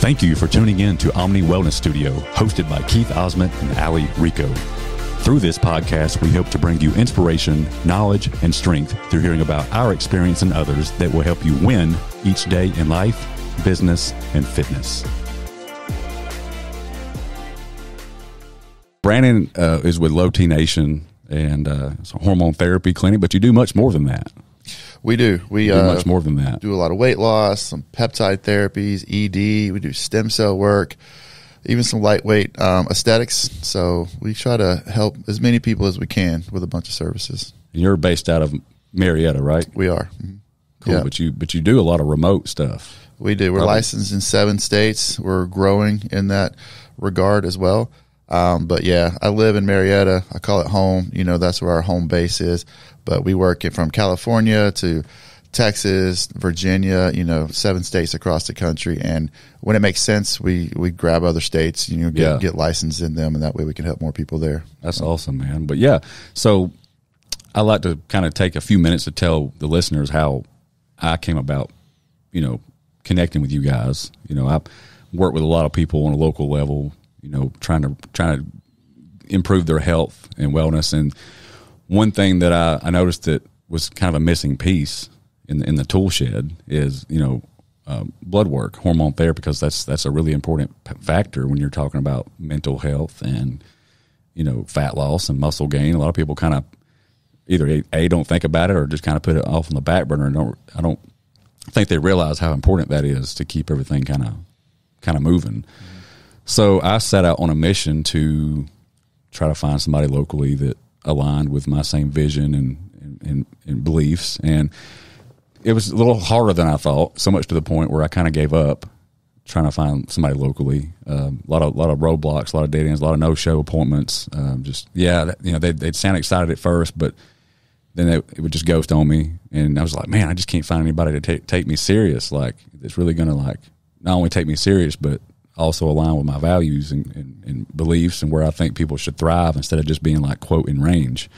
Thank you for tuning in to Omni Wellness Studio, hosted by Keith Osment and Ali Rico. Through this podcast, we hope to bring you inspiration, knowledge, and strength through hearing about our experience and others that will help you win each day in life, business, and fitness. Brandon is with Low T Nation, and it's a hormone therapy clinic, but you do much more than that. We do. We do much more than that. Do a lot of weight loss, some peptide therapies, ED. We do stem cell work, even some lightweight aesthetics. So we try to help as many people as we can with a bunch of services. You're based out of Marietta, right? We are. Mm-hmm. Cool. Yeah. But you do a lot of remote stuff. We do. We're licensed in 7 states. We're growing in that regard as well. But yeah, I live in Marietta. I call it home. You know, that's where our home base is. But we work it from California to Texas, Virginia, 7 states across the country. And when it makes sense, we grab other states, get licensed in them, and that way we can help more people there. That's awesome, man. But yeah, so I like to kind of take a few minutes to tell the listeners how I came about, connecting with you guys. I work with a lot of people on a local level, trying to improve their health and wellness. And one thing that I noticed that was kind of a missing piece in the tool shed is, blood work, hormone therapy, because that's a really important factor when you're talking about mental health and, fat loss and muscle gain. A lot of people kind of either don't think about it or just kind of put it off on the back burner. And I don't think they realize how important that is to keep everything kind of moving. Mm-hmm. So I set out on a mission to try to find somebody locally that aligned with my same vision and beliefs. And it was a little harder than I thought, so much to the point where I kind of gave up trying to find somebody locally. A lot of roadblocks, a lot of dead ends, a lot of no-show appointments. They'd sound excited at first, but then it would just ghost on me. And I was like, man, I just can't find anybody to take me serious. Like, it's really going to not only take me serious, but also align with my values and beliefs and where I think people should thrive instead of just being quote, in range.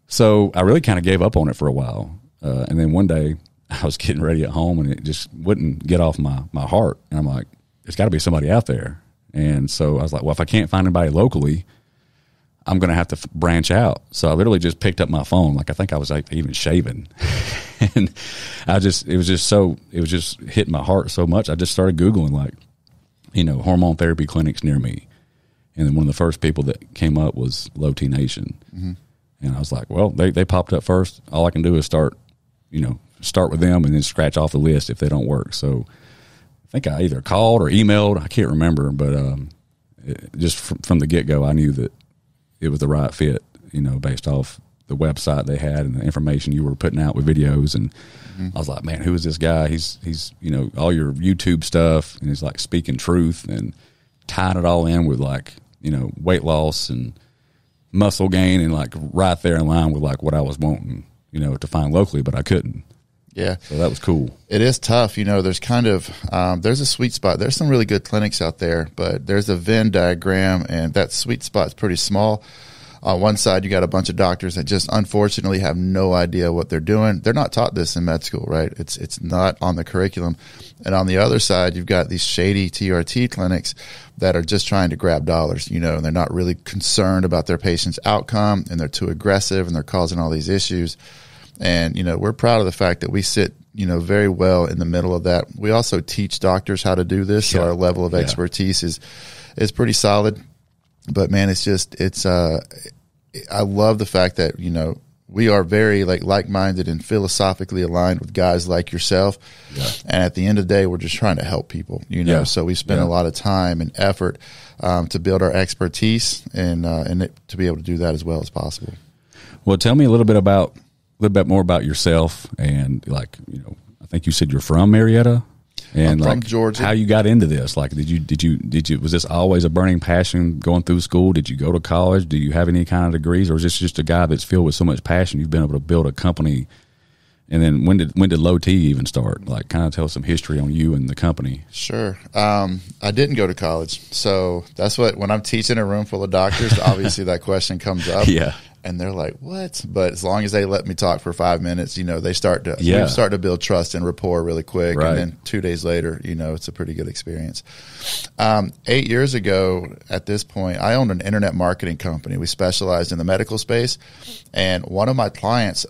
So I really kind of gave up on it for a while. And then one day I was getting ready at home and it just wouldn't get off my heart. And I'm like, there's got to be somebody out there. And so I was like, well, if I can't find anybody locally, I'm going to have to branch out. So I literally just picked up my phone. I think I was even shaving. And it was just hitting my heart so much. I just started Googling hormone therapy clinics near me. And then one of the first people that came up was Low T Nation. Mm-hmm. And I was like, well, they popped up first. All I can do is start with them and then scratch off the list if they don't work. So I think I either called or emailed. I can't remember, but just from the get-go, I knew that it was the right fit, based off the website they had and the information you were putting out with videos. And I was like, man, who is this guy? He's all your YouTube stuff, and he's speaking truth and tying it all in with weight loss and muscle gain and right there in line with what I was wanting, to find locally, but I couldn't. Yeah. So that was cool. It is tough. There's kind of, there's a sweet spot. There's some really good clinics out there, but there's a Venn diagram, and that sweet spot's pretty small. On one side, you got a bunch of doctors that just unfortunately have no idea what they're doing. They're not taught this in med school, right? It's not on the curriculum. And on the other side, you've got these shady TRT clinics that are just trying to grab dollars, and they're not really concerned about their patient's outcome, and they're too aggressive, and they're causing all these issues. And, we're proud of the fact that we sit, very well in the middle of that. We also teach doctors how to do this, so our level of expertise is pretty solid. But man, I love the fact that, we are very like-minded and philosophically aligned with guys like yourself. Yeah. And at the end of the day, we're just trying to help people, so we spend a lot of time and effort to build our expertise and to be able to do that as well as possible. Well, tell me a little bit more about yourself. And I think you said you're from Marietta. And I'm from Georgia. How you got into this? Did you was this always a burning passion going through school? Did you go to college? Do you have any kind of degrees, or is this just a guy that's filled with so much passion you've been able to build a company? And then when did Low T even start? Kind of tell some history on you and the company. Sure. I didn't go to college, so that's when I'm teaching a room full of doctors, obviously that question comes up. Yeah. And they're like, what? But as long as they let me talk for 5 minutes, you know, we start to build trust and rapport really quick. Right. And then 2 days later, you know, it's a pretty good experience. 8 years ago at this point, I owned an internet marketing company. We specialized in the medical space. And one of my clients,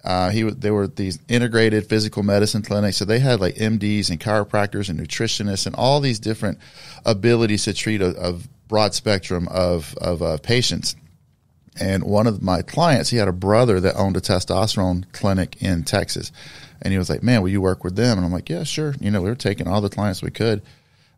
they were these integrated physical medicine clinics. So they had like MDs and chiropractors and nutritionists and all these different abilities to treat a broad spectrum of patients. And one of my clients, he had a brother that owned a testosterone clinic in Texas. And he was like, man, will you work with them? And I'm like, yeah, sure. You know, we were taking all the clients we could.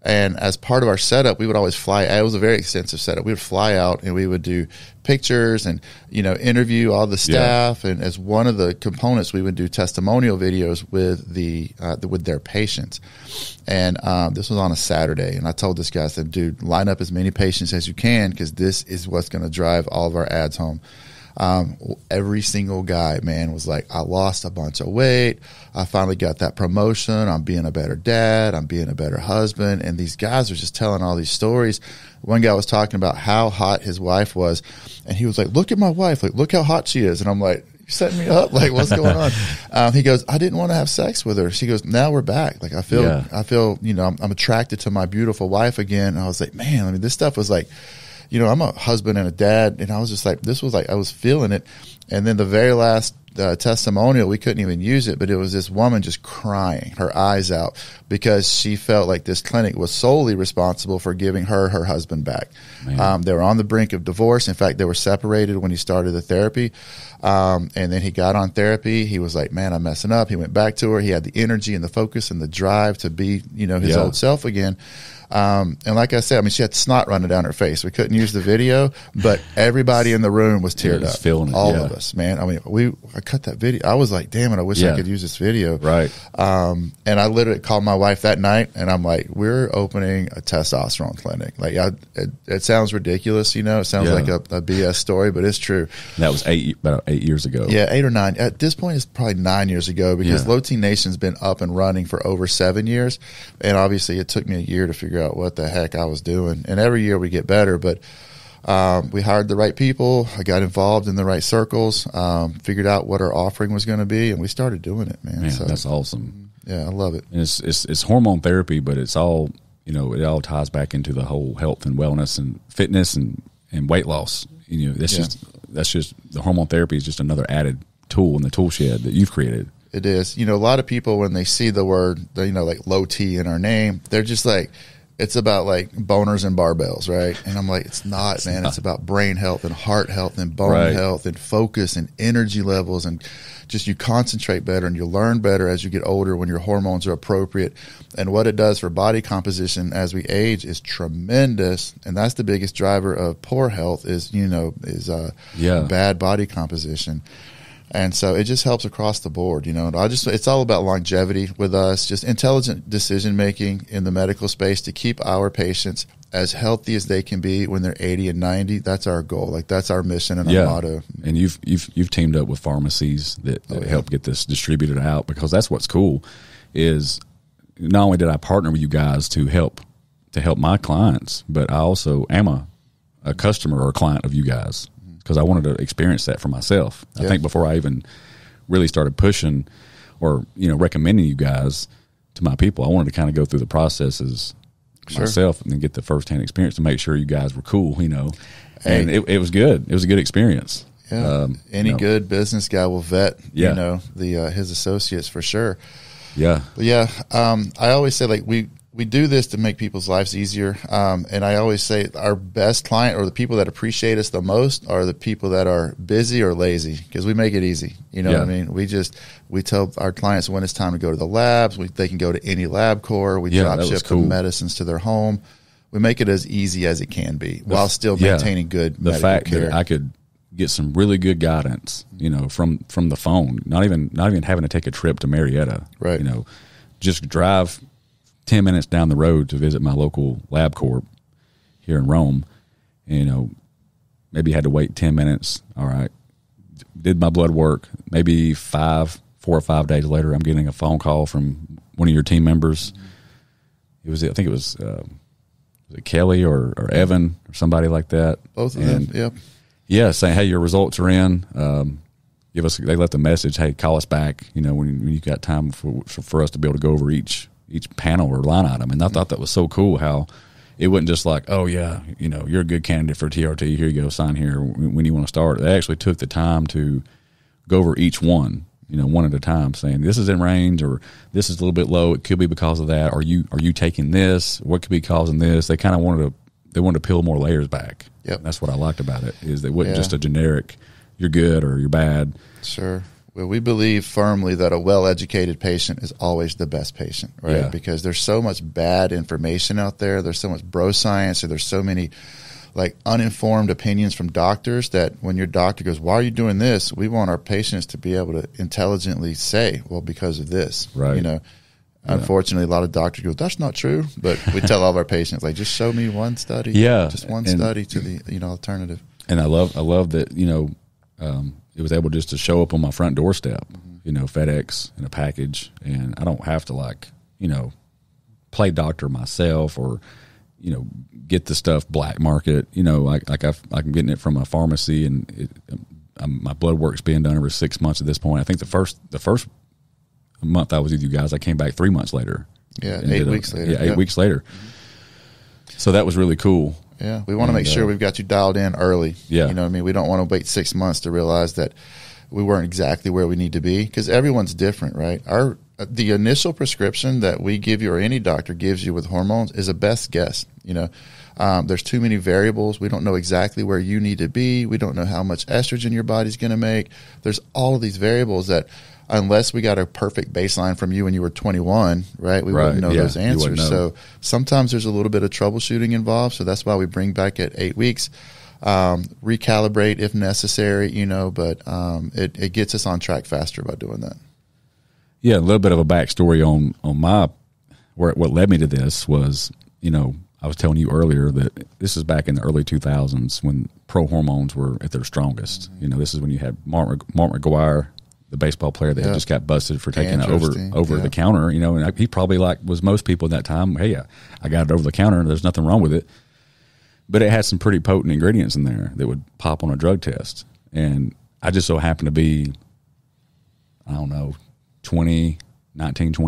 And as part of our setup, we would always fly. It was a very extensive setup. We would fly out and we would do pictures and, you know, interview all the staff. Yeah. And as one of the components, we would do testimonial videos with with their patients. And this was on a Saturday. And I told this guy, I said, dude, line up as many patients as you can because this is what's going to drive all of our ads home. Every single guy, man, was like, I lost a bunch of weight. I finally got that promotion. I'm being a better dad. I'm being a better husband. And these guys were just telling all these stories. One guy was talking about how hot his wife was. And he was like, look at my wife. Like, look how hot she is. And I'm like, you're setting me up. Like, what's going on? He goes, I didn't want to have sex with her. She goes, now we're back. Like, I feel, you know, I'm attracted to my beautiful wife again. And I was like, man, I mean, this stuff was like, you know, I'm a husband and a dad, and I was just like, this was like, I was feeling it. And then the very last testimonial, we couldn't even use it, but it was this woman just crying her eyes out because she felt like this clinic was solely responsible for giving her husband back. They were on the brink of divorce. In fact, they were separated when he started the therapy. And then he got on therapy. He was like, man, I'm messing up. He went back to her. He had the energy and the focus and the drive to be, you know, his old self again. And like I said, I mean, she had snot running down her face. We couldn't use the video, but everybody in the room was teared up. Feeling it, all of us, man. I mean, I cut that video. I was like, damn it, I wish I could use this video. Right. And I literally called my wife that night and I'm like, we're opening a testosterone clinic. Like, it sounds ridiculous, you know, it sounds like a BS story, but it's true. That was about 8 years ago. Yeah, 8 or 9. At this point, it's probably 9 years ago because Low T Nation's been up and running for over 7 years. And obviously it took me a year to figure out what the heck I was doing. And every year we get better, but we hired the right people. I got involved in the right circles, figured out what our offering was going to be, and we started doing it, man. So, that's awesome. Yeah, I love it. And it's hormone therapy, but it's all, you know, it all ties back into the whole health and wellness and fitness and weight loss. You know, that's just the hormone therapy is just another added tool in the tool shed that you've created. It is. You know, a lot of people, when they see the word, you know, like low T in our name, they're just like, it's about like boners and barbells, right? And I'm like, it's not, man. It's about brain health and heart health and bone health and focus and energy levels, and just you concentrate better and you learn better as you get older when your hormones are appropriate. And what it does for body composition as we age is tremendous. And that's the biggest driver of poor health is bad body composition. And so it just helps across the board, you know. And it's all about longevity with us, just intelligent decision making in the medical space to keep our patients as healthy as they can be when they're 80 and 90. That's our goal. Like, that's our mission and our motto. And you've teamed up with pharmacies that help get this distributed out, because that's what's cool is not only did I partner with you guys to help my clients, but I also am a customer or a client of you guys, because I wanted to experience that for myself. I think before I even really started pushing or, you know, recommending you guys to my people, I wanted to kind of go through the processes myself and then get the firsthand experience to make sure you guys were cool, you know. And it was good. It was a good experience. Yeah. Any good business guy will vet, you know, his associates for sure. Yeah. But I always say, like, we do this to make people's lives easier. And I always say our best client, or the people that appreciate us the most, are the people that are busy or lazy, because we make it easy. You know what I mean? We tell our clients when it's time to go to the labs. They can go to any LabCorp. We drop ship the medicines to their home. We make it as easy as it can be while still maintaining good medical care. The fact that I could get some really good guidance, you know, from the phone, not even having to take a trip to Marietta. Right. You know, just drive 10 minutes down the road to visit my local LabCorp here in Rome. And, you know, maybe had to wait 10 minutes. All right. Did my blood work. Maybe 4 or 5 days later, I'm getting a phone call from one of your team members. I think it was Kelly or Evan or somebody like that. Both of them. Yep. Yeah, saying, hey, your results are in. They left a message, hey, call us back, when you got time for us to be able to go over each panel or line item. And I thought that was so cool how it wasn't just like, oh, yeah, you're a good candidate for TRT. Here you go, sign here when you want to start. They actually took the time to go over each one, one at a time, saying this is in range or this is a little bit low. It could be because of that. Are you taking this? What could be causing this? They kind of wanted to peel more layers back. Yep. That's what I liked about it, is they wasn't just a generic, you're good or you're bad. Sure. Well, we believe firmly that a well-educated patient is always the best patient, right? Yeah. Because there's so much bad information out there. There's so much bro science, or there's so many uninformed opinions from doctors that when your doctor goes, why are you doing this? We want our patients to be able to intelligently say, well, because of this. Right. Unfortunately, a lot of doctors go, that's not true. But we tell all of our patients, just show me one study. Yeah. Just one study to the alternative. And I love that, it was able just to show up on my front doorstep, FedEx in a package. And I don't have to play doctor myself or, get the stuff black market. I'm getting it from a pharmacy, and my blood work's being done over 6 months at this point. I think the first month I was with you guys, I came back 3 months later. Yeah, 8 weeks later. Yeah, 8 weeks later. So that was really cool. Yeah, we want to make sure we've got you dialed in early. Yeah. You know what I mean? We don't want to wait 6 months to realize that we weren't exactly where we need to be, because everyone's different, right? The initial prescription that we give you, or any doctor gives you with hormones, is a best guess. There's too many variables. We don't know exactly where you need to be. We don't know how much estrogen your body's going to make. There's all of these variables that, unless we got a perfect baseline from you when you were 21, right, we wouldn't know those answers. Know. So sometimes there's a little bit of troubleshooting involved. So that's why we bring back at 8 weeks, recalibrate if necessary, but it gets us on track faster by doing that. Yeah, a little bit of a backstory on what led me to this was, I was telling you earlier that this is back in the early 2000s when pro hormones were at their strongest. Mm-hmm. This is when you had Mark McGuire, the baseball player that had just got busted for taking it over the counter, and he probably was most people at that time. Hey, I got it over the counter and there's nothing wrong with it. But it had some pretty potent ingredients in there that would pop on a drug test. And I just so happened to be, 20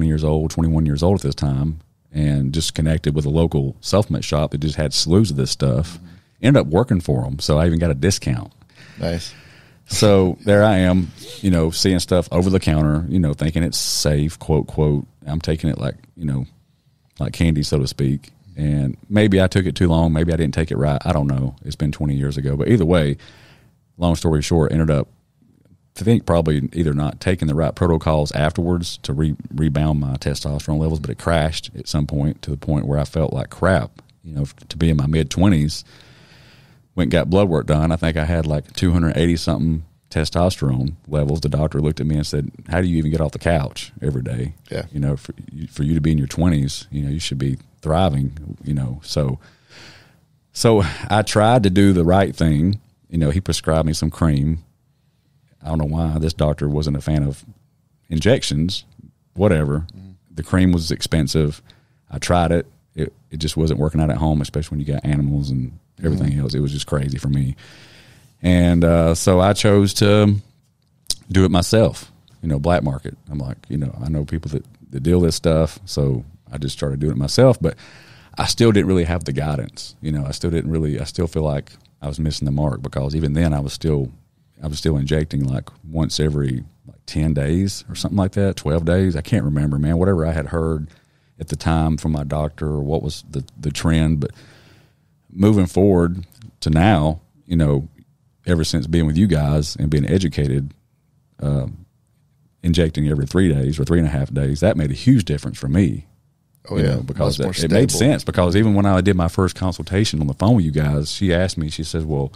years old, 21 years old at this time, and just connected with a local supplement shop that just had slews of this stuff. Mm-hmm. Ended up working for them, so I even got a discount. Nice. So there I am, seeing stuff over the counter, thinking it's safe, quote. I'm taking it like candy, so to speak. And maybe I took it too long. Maybe I didn't take it right. I don't know. It's been 20 years ago. But either way, long story short, ended up, I think, probably either not taking the right protocols afterwards to rebound my testosterone levels, but it crashed at some point to the point where I felt like crap, to be in my mid-20s. Went and got blood work done. I think I had 280-something testosterone levels. The doctor looked at me and said, how do you even get off the couch every day? Yeah. For you to be in your 20s, you should be thriving, So I tried to do the right thing. He prescribed me some cream. I don't know why this doctor wasn't a fan of injections, whatever. Mm. The cream was expensive. I tried it. It just wasn't working out at home, especially when you got animals and everything else. It was just crazy for me. And so I chose to do it myself, black market. I'm like, I know people that deal this stuff, so I just started doing it myself. But I still didn't really have the guidance. I still feel like I was missing the mark, because even then I was still injecting once every 10 days or something like that, 12 days. I can't remember, man, whatever I had heard at the time from my doctor or what was the trend. But moving forward to now, ever since being with you guys and being educated, injecting every 3 days or 3.5 days, that made a huge difference for me. Oh, yeah. Because it made sense. Because even when I did my first consultation on the phone with you guys, she asked me, she says, well,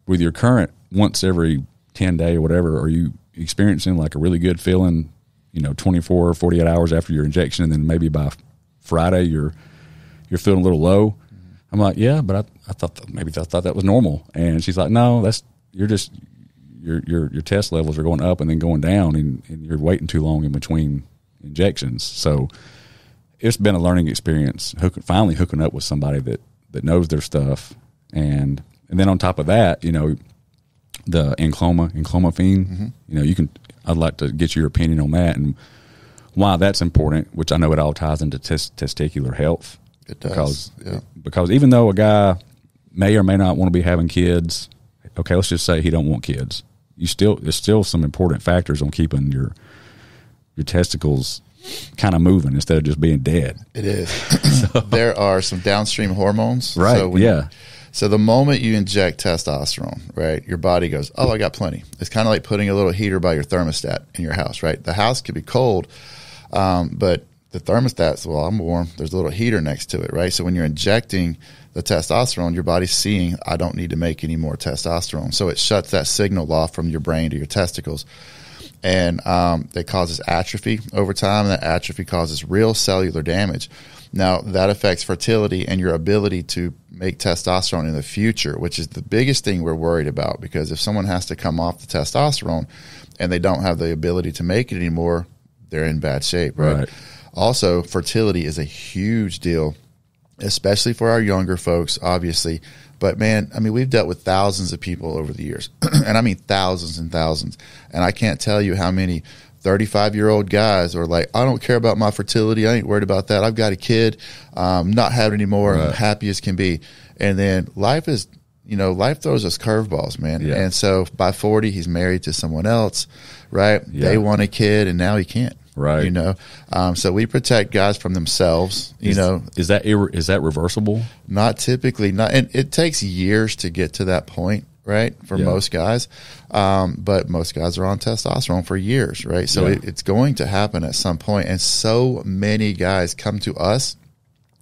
with your current once every 10 day or whatever, are you experiencing a really good feeling, 24 or 48 hours after your injection, and then maybe by Friday you're feeling a little low? Mm-hmm. I'm like, yeah, but I thought that was normal. And she's like, no, your test levels are going up and then going down, and you're waiting too long in between injections. So it's been a learning experience, finally hooking up with somebody that knows their stuff. And and then on top of that, you know, the enclomiphene, you know, I'd like to get your opinion on that and why that's important, which I know it all ties into testicular health. It does. Because even though a guy may or may not want to be having kids, okay, let's just say he don't want kids. There's still some important factors on keeping your testicles kind of moving instead of just being dead. It is. So, there are some downstream hormones. Right. So so the moment you inject testosterone, right, your body goes, oh, I got plenty. It's kind of like putting a little heater by your thermostat in your house, right? The house could be cold, but the thermostat's, well, I'm warm. There's a little heater next to it, right? So when you're injecting the testosterone, your body's seeing, I don't need to make any more testosterone. So it shuts that signal off from your brain to your testicles. And that causes atrophy over time. And that atrophy causes real cellular damage. Now, that affects fertility and your ability to make testosterone in the future, which is the biggest thing we're worried about. Because if someone has to come off the testosterone and they don't have the ability to make it anymore, they're in bad shape, right? Also, fertility is a huge deal, especially for our younger folks, obviously. But, man, I mean, we've dealt with thousands of people over the years, and I mean thousands and thousands. And I can't tell you how many 35-year-old guys are like, I don't care about my fertility. I ain't worried about that. I've got a kid. Not having any more. I'm happy as can be. And then life throws us curveballs, man. Yeah. And so by 40, he's married to someone else, right? Yeah. They want a kid, and now he can't. Right. You know, so we protect guys from themselves, is that reversible? Not typically, and it takes years to get to that point, right? For most guys. But most guys are on testosterone for years, right? So it's going to happen at some point. And so many guys come to us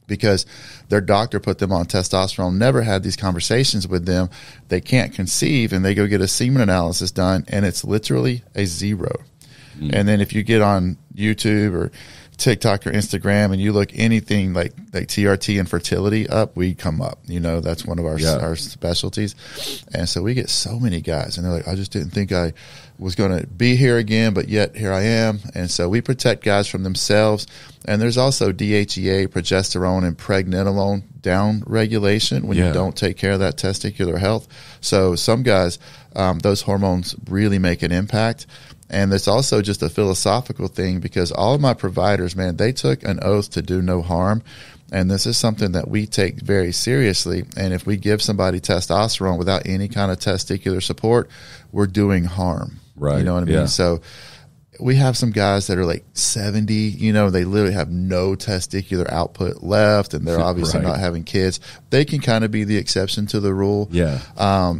because their doctor put them on testosterone, never had these conversations with them. They can't conceive, and they go get a semen analysis done, and it's literally a 0. And then if you get on YouTube or TikTok or Instagram and you look anything like TRT and fertility up, we come up. You know, that's one of our specialties. And so we get so many guys, and they're like, I just didn't think I was going to be here again, but yet here I am. And so we protect guys from themselves. And there's also DHEA, progesterone, and pregnenolone down regulation when you don't take care of that testicular health. So some guys, those hormones really make an impact. And it's also just a philosophical thing because all of my providers, man, they took an oath to do no harm. And this is something that we take very seriously. And if we give somebody testosterone without any kind of testicular support, we're doing harm. Right. You know what I mean? So we have some guys that are like 70, you know, they literally have no testicular output left, and they're obviously not having kids. They can kind of be the exception to the rule. Yeah.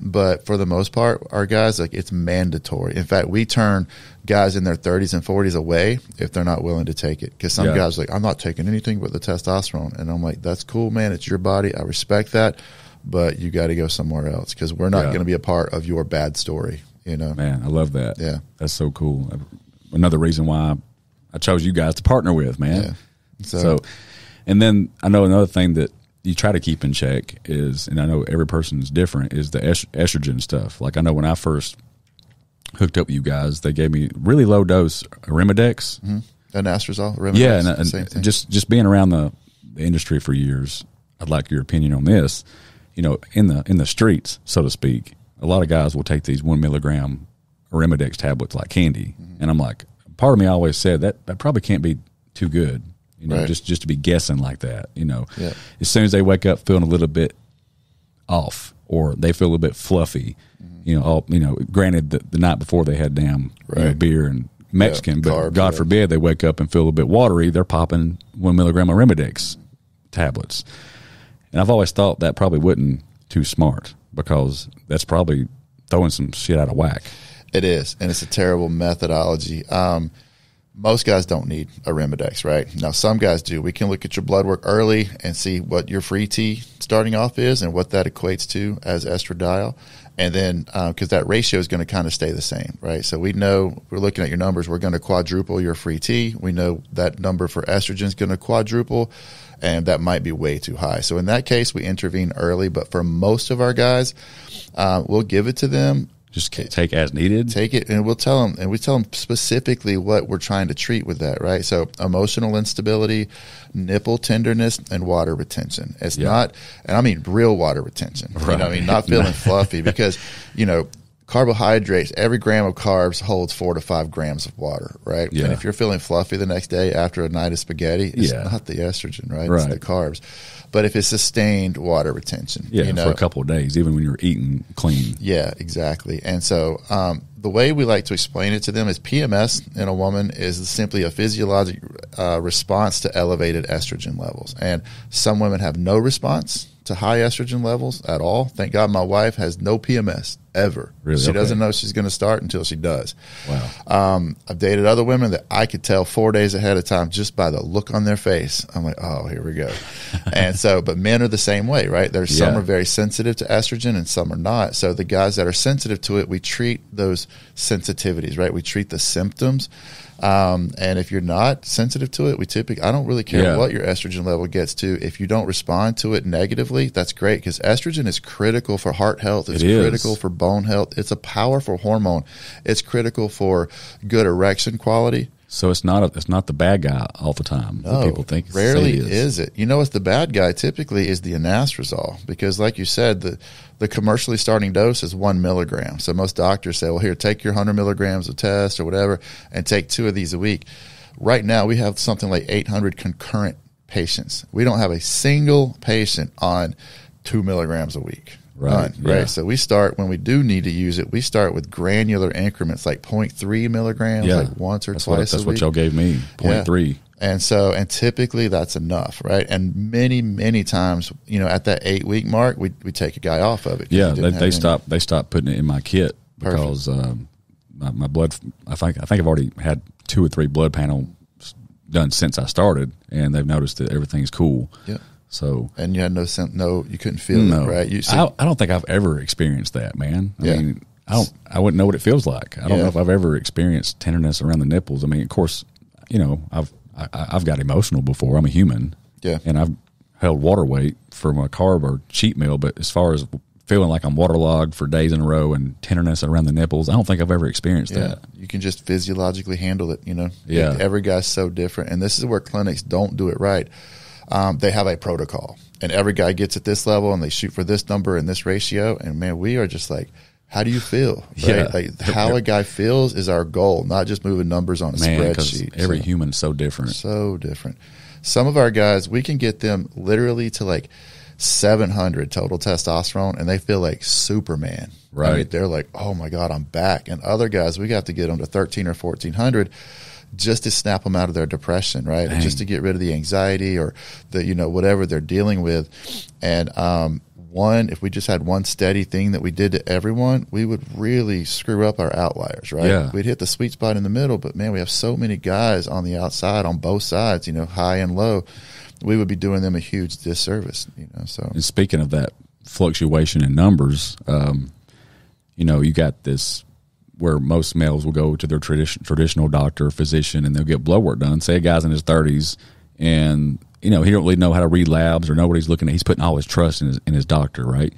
But for the most part, our guys, like, it's mandatory. In fact, we turn guys in their 30s and 40s away if they're not willing to take it. Because some guys are like, I'm not taking anything but the testosterone. And I'm like, that's cool, man. It's your body. I respect that. But you got to go somewhere else because we're not going to be a part of your bad story, you know? Man, I love that. Yeah. That's so cool. Another reason why I chose you guys to partner with, man. Yeah. So, and then I know another thing that you try to keep in check is, and I know every person is different, is the estrogen stuff. Like I know when I first hooked up with you guys, they gave me really low dose Arimidex. Mm-hmm. And anastrozole, Arimidex. Yeah, and just being around the industry for years, I'd like your opinion on this. You know, in the streets, so to speak, a lot of guys will take these 1 milligram Arimidex tablets like candy. And I'm like, part of me always said that probably can't be too good, you know, just to be guessing like that, you know. Yeah. As soon as they wake up feeling a little bit off or they feel a little bit fluffy, you know, granted the night before they had damn beer and Mexican, but carbs, God forbid they wake up and feel a little bit watery, they're popping 1 milligram Arimidex tablets. And I've always thought that probably wasn't too smart because that's probably throwing some shit out of whack. It is, and it's a terrible methodology. Most guys don't need Arimidex, right? Now, some guys do. We can look at your blood work early and see what your free T starting off is and what that equates to as estradiol. And then, because that ratio is going to kind of stay the same, right? So we know, we're looking at your numbers, we're going to quadruple your free T. We know that number for estrogen is going to quadruple, and that might be way too high. So in that case, we intervene early. But for most of our guys, we'll give it to them Just take as needed. Take it, and we tell them specifically what we're trying to treat with that, right? So emotional instability, nipple tenderness, and water retention. It's not, and I mean real water retention. Right. You know, I mean not feeling fluffy, because carbohydrates, every gram of carbs holds 4 to 5 grams of water, right? Yeah. And if you're feeling fluffy the next day after a night of spaghetti, it's not the estrogen, right? It's the carbs. But if it's sustained water retention, for a couple of days, even when you're eating clean. Yeah, exactly. And so the way we like to explain it to them is PMS in a woman is simply a physiologic response to elevated estrogen levels. And some women have no response to high estrogen levels at all. Thank God my wife has no PMS ever. Really? She doesn't know she's going to start until she does. Wow. I've dated other women that I could tell 4 days ahead of time just by the look on their face. I'm like, oh, here we go. And so, but men are the same way, right? There's some are very sensitive to estrogen and some are not. So the guys that are sensitive to it, we treat those sensitivities, right? We treat the symptoms. And if you're not sensitive to it, I don't really care what your estrogen level gets to. If you don't respond to it negatively, that's great, because estrogen is critical for heart health. It's critical for bone health. It's a powerful hormone. It's critical for good erection quality. So it's not the bad guy all the time. No, people think rarely is it. You know what's the bad guy typically is the anastrozole, because like you said, the commercially starting dose is 1 milligram. So most doctors say, well, here, take your 100 milligrams of test or whatever and take 2 of these a week. Right now we have something like 800 concurrent patients. We don't have a single patient on 2 milligrams a week. Right. Right. So we start, when we do need to use it, we start with granular increments like 0.3 milligrams, like once or twice a week. That's what y'all gave me, 0.3. And typically that's enough, right? And many times, at that 8-week mark, we take a guy off of it. Yeah, they stopped putting it in my kit because my blood. I think I've already had 2 or 3 blood panels done since I started, and they've noticed that everything's cool. Yeah. So, and you had you couldn't feel it, right? I don't think I've ever experienced that, man. I mean, I wouldn't know what it feels like. I don't know if I've ever experienced tenderness around the nipples. I mean, of course, I've got emotional before. I'm a human. Yeah. And I've held water weight for my carb or cheat meal, but as far as feeling like I'm waterlogged for days in a row and tenderness around the nipples, I don't think I've ever experienced that. You can just physiologically handle it, Yeah. Every guy's so different. And this is where clinics don't do it right. They have a protocol, and every guy gets at this level, and they shoot for this number and this ratio. And man, we are just like, how do you feel? Right? Yeah. Like how a guy feels is our goal, not just moving numbers on a spreadsheet. Every human's so different. So different. Some of our guys, we can get them literally to like 700 total testosterone, and they feel like Superman. Right. I mean, they're like, oh my God, I'm back. And other guys, we got to get them to 13 or 1400 just to snap them out of their depression, right? Dang. Just to get rid of the anxiety or the, whatever they're dealing with. And if we just had one steady thing that we did to everyone, we would really screw up our outliers, right? Yeah. We'd hit the sweet spot in the middle, but man, we have so many guys on the outside on both sides, high and low. We would be doing them a huge disservice, so. And speaking of that fluctuation in numbers, you got this where most males will go to their traditional doctor, physician, and they'll get blood work done. Say a guy's in his 30s, and he don't really know how to read labs or know what he's looking at. He's putting all his trust in his doctor, right?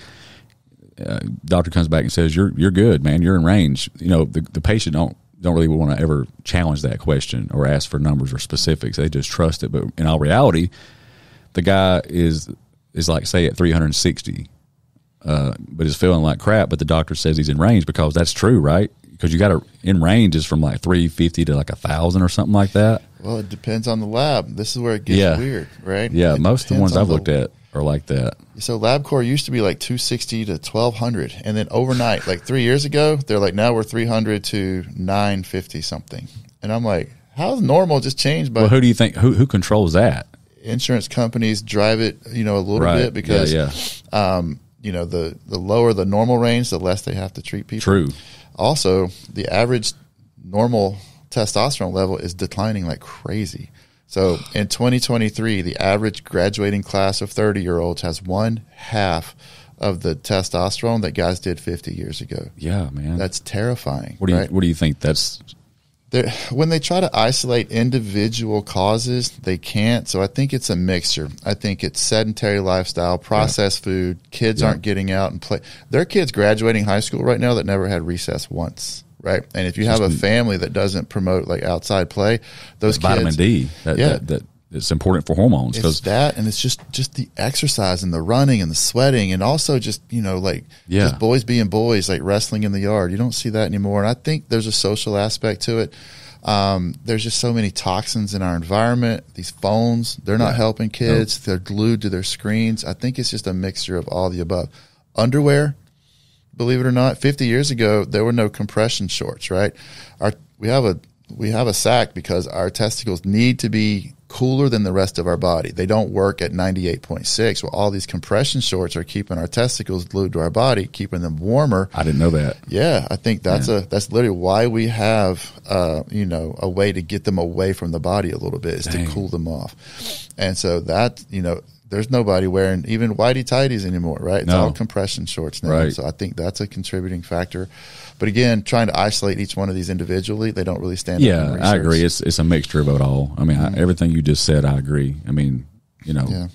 Doctor comes back and says, "You're good, man. You're in range." The patient don't really want to ever challenge that question or ask for numbers or specifics. They just trust it. But in all reality, the guy is like, say, at 360, but is feeling like crap. But the doctor says he's in range, because that's true, right? Because you got to, in range is from like 350 to like 1,000 or something like that. Well, it depends on the lab. This is where it gets weird, right? Yeah, most of the ones I've looked at are like that. So LabCorp used to be like 260 to 1,200, and then overnight, like 3 years ago, they're like, now we're 300 to 950 something. And I'm like, how's normal just changed by? Well, who do you think who controls that? Insurance companies drive it, a little bit, because the lower the normal range, the less they have to treat people. True. Also, the average normal testosterone level is declining like crazy. So in 2023, the average graduating class of 30-year-olds has 1/2 of the testosterone that guys did 50 years ago. Yeah, man. That's terrifying. What do you think? That's when they try to isolate individual causes, they can't. So I think it's a mixture. I think it's sedentary lifestyle, processed food. Kids aren't getting out and play. There are kids graduating high school right now that never had recess once, right? And if you have a family that doesn't promote like outside play, those kids, vitamin D, that it's important for hormones. It's that, and it's just the exercise and the running and the sweating, and also just just boys being boys, like wrestling in the yard. You don't see that anymore, and I think there's a social aspect to it. There's just so many toxins in our environment. These phones, they're not helping kids. They're glued to their screens. I think it's just a mixture of all the above. Underwear, believe it or not, 50 years ago there were no compression shorts, right? We have a sack because our testicles need to be cooler than the rest of our body. They don't work at 98.6. Well, all these compression shorts are keeping our testicles glued to our body, keeping them warmer. I didn't know that. Yeah, I think that's literally why we have a way to get them away from the body a little bit, is to cool them off. And so that, there's nobody wearing even whitey tighties anymore, right? It's all compression shorts now. Right. So I think that's a contributing factor. But again, trying to isolate each one of these individually, they don't really stand up in research. I agree. It's a mixture of it all. I mean, everything you just said, I agree. I mean, the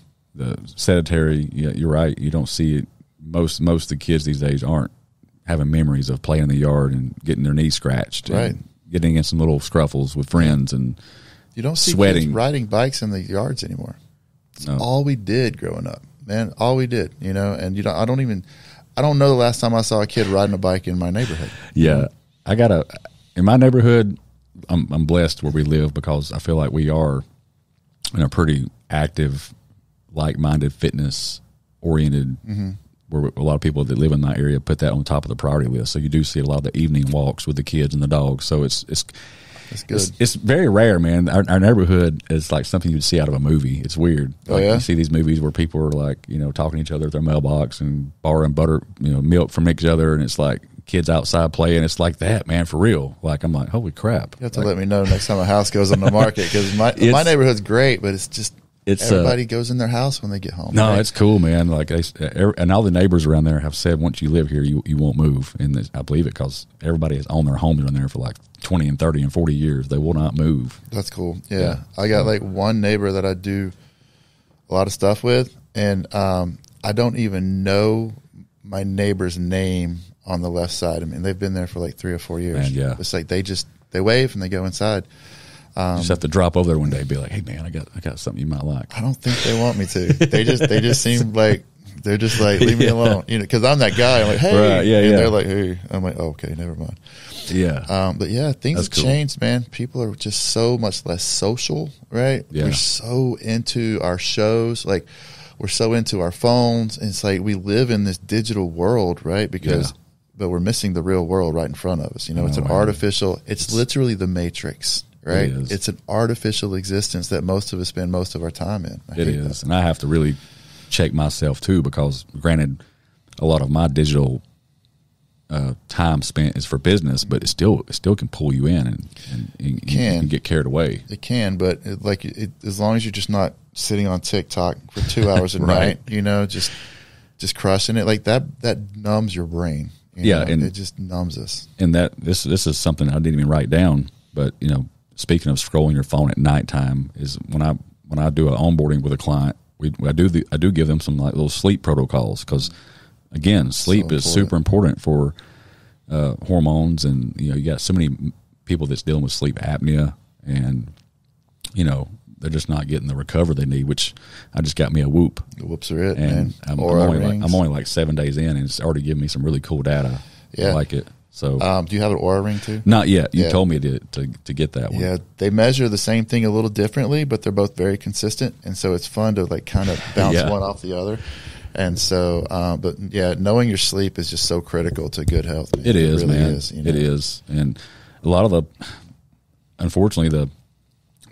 sedentary, you're right. You don't see it. Most of the kids these days aren't having memories of playing in the yard and getting their knees scratched, right? And getting in some little scruffles with friends, and you don't see sweating, kids riding bikes in the yards anymore. It's all we did growing up, man. All we did, and I don't know the last time I saw a kid riding a bike in my neighborhood. Yeah, in my neighborhood, I'm blessed where we live, because I feel like we are in a pretty active, like-minded, fitness-oriented, where a lot of people that live in that area put that on top of the priority list. So you do see a lot of the evening walks with the kids and the dogs. So it's good. It's very rare, man. Our neighborhood is like something you'd see out of a movie. It's weird. Like, you see these movies where people are like, talking to each other at their mailbox and borrowing butter, milk from each other, and it's like kids outside playing. It's like that, man, for real. Like, I'm like, holy crap. You have to let me know next time a house goes on the market, because my neighborhood's great, but it's just everybody goes in their house when they get home. No, right? It's cool, man. Like, and all the neighbors around there have said, once you live here, you won't move. And I believe it, because everybody has owned their homes around there for like 20 and 30 and 40 years. They will not move. That's cool. Yeah. I got like one neighbor that I do a lot of stuff with, and I don't even know my neighbor's name on the left side. I mean, they've been there for like 3 or 4 years. Man, it's like they wave and they go inside. You just have to drop over there one day and be like, hey, man, I got something you might like. I don't think they want me to. They just seem like they're just like, leave me alone, because I'm that guy. I'm like, hey, right, and they're like, hey. I'm like, oh, okay, never mind. Yeah. But yeah, things have changed, man. People are just so much less social, right? Yeah. We're so into our shows, like we're so into our phones. And it's like we live in this digital world, right? But we're missing the real world right in front of us. It's an artificial. It's literally the Matrix. Right, it's an artificial existence that most of us spend most of our time in. It is, and I have to really check myself too, because granted, a lot of my digital time spent is for business, but it still can pull you in, and you can get carried away. It can, but as long as you're just not sitting on TikTok for 2 hours a night, just crushing it like that numbs your brain. And it just numbs us. And that this is something I didn't even write down, but speaking of scrolling your phone at nighttime, is when I do an onboarding with a client, I do give them some like little sleep protocols, because again, sleep is super important for hormones, and you got so many people that's dealing with sleep apnea, and they're just not getting the recovery they need. Which I just got me a Whoop. The Whoops are it, and man. I'm only like 7 days in, and it's already giving me some really cool data. Yeah, I like it. So, do you have an Oura ring too? Not yet. You told me to get that one. Yeah, they measure the same thing a little differently, but they're both very consistent, and so it's fun to like kind of bounce one off the other. And so, but yeah, knowing your sleep is just so critical to good health. Man. It is, really man. Is, It is, and a lot of unfortunately,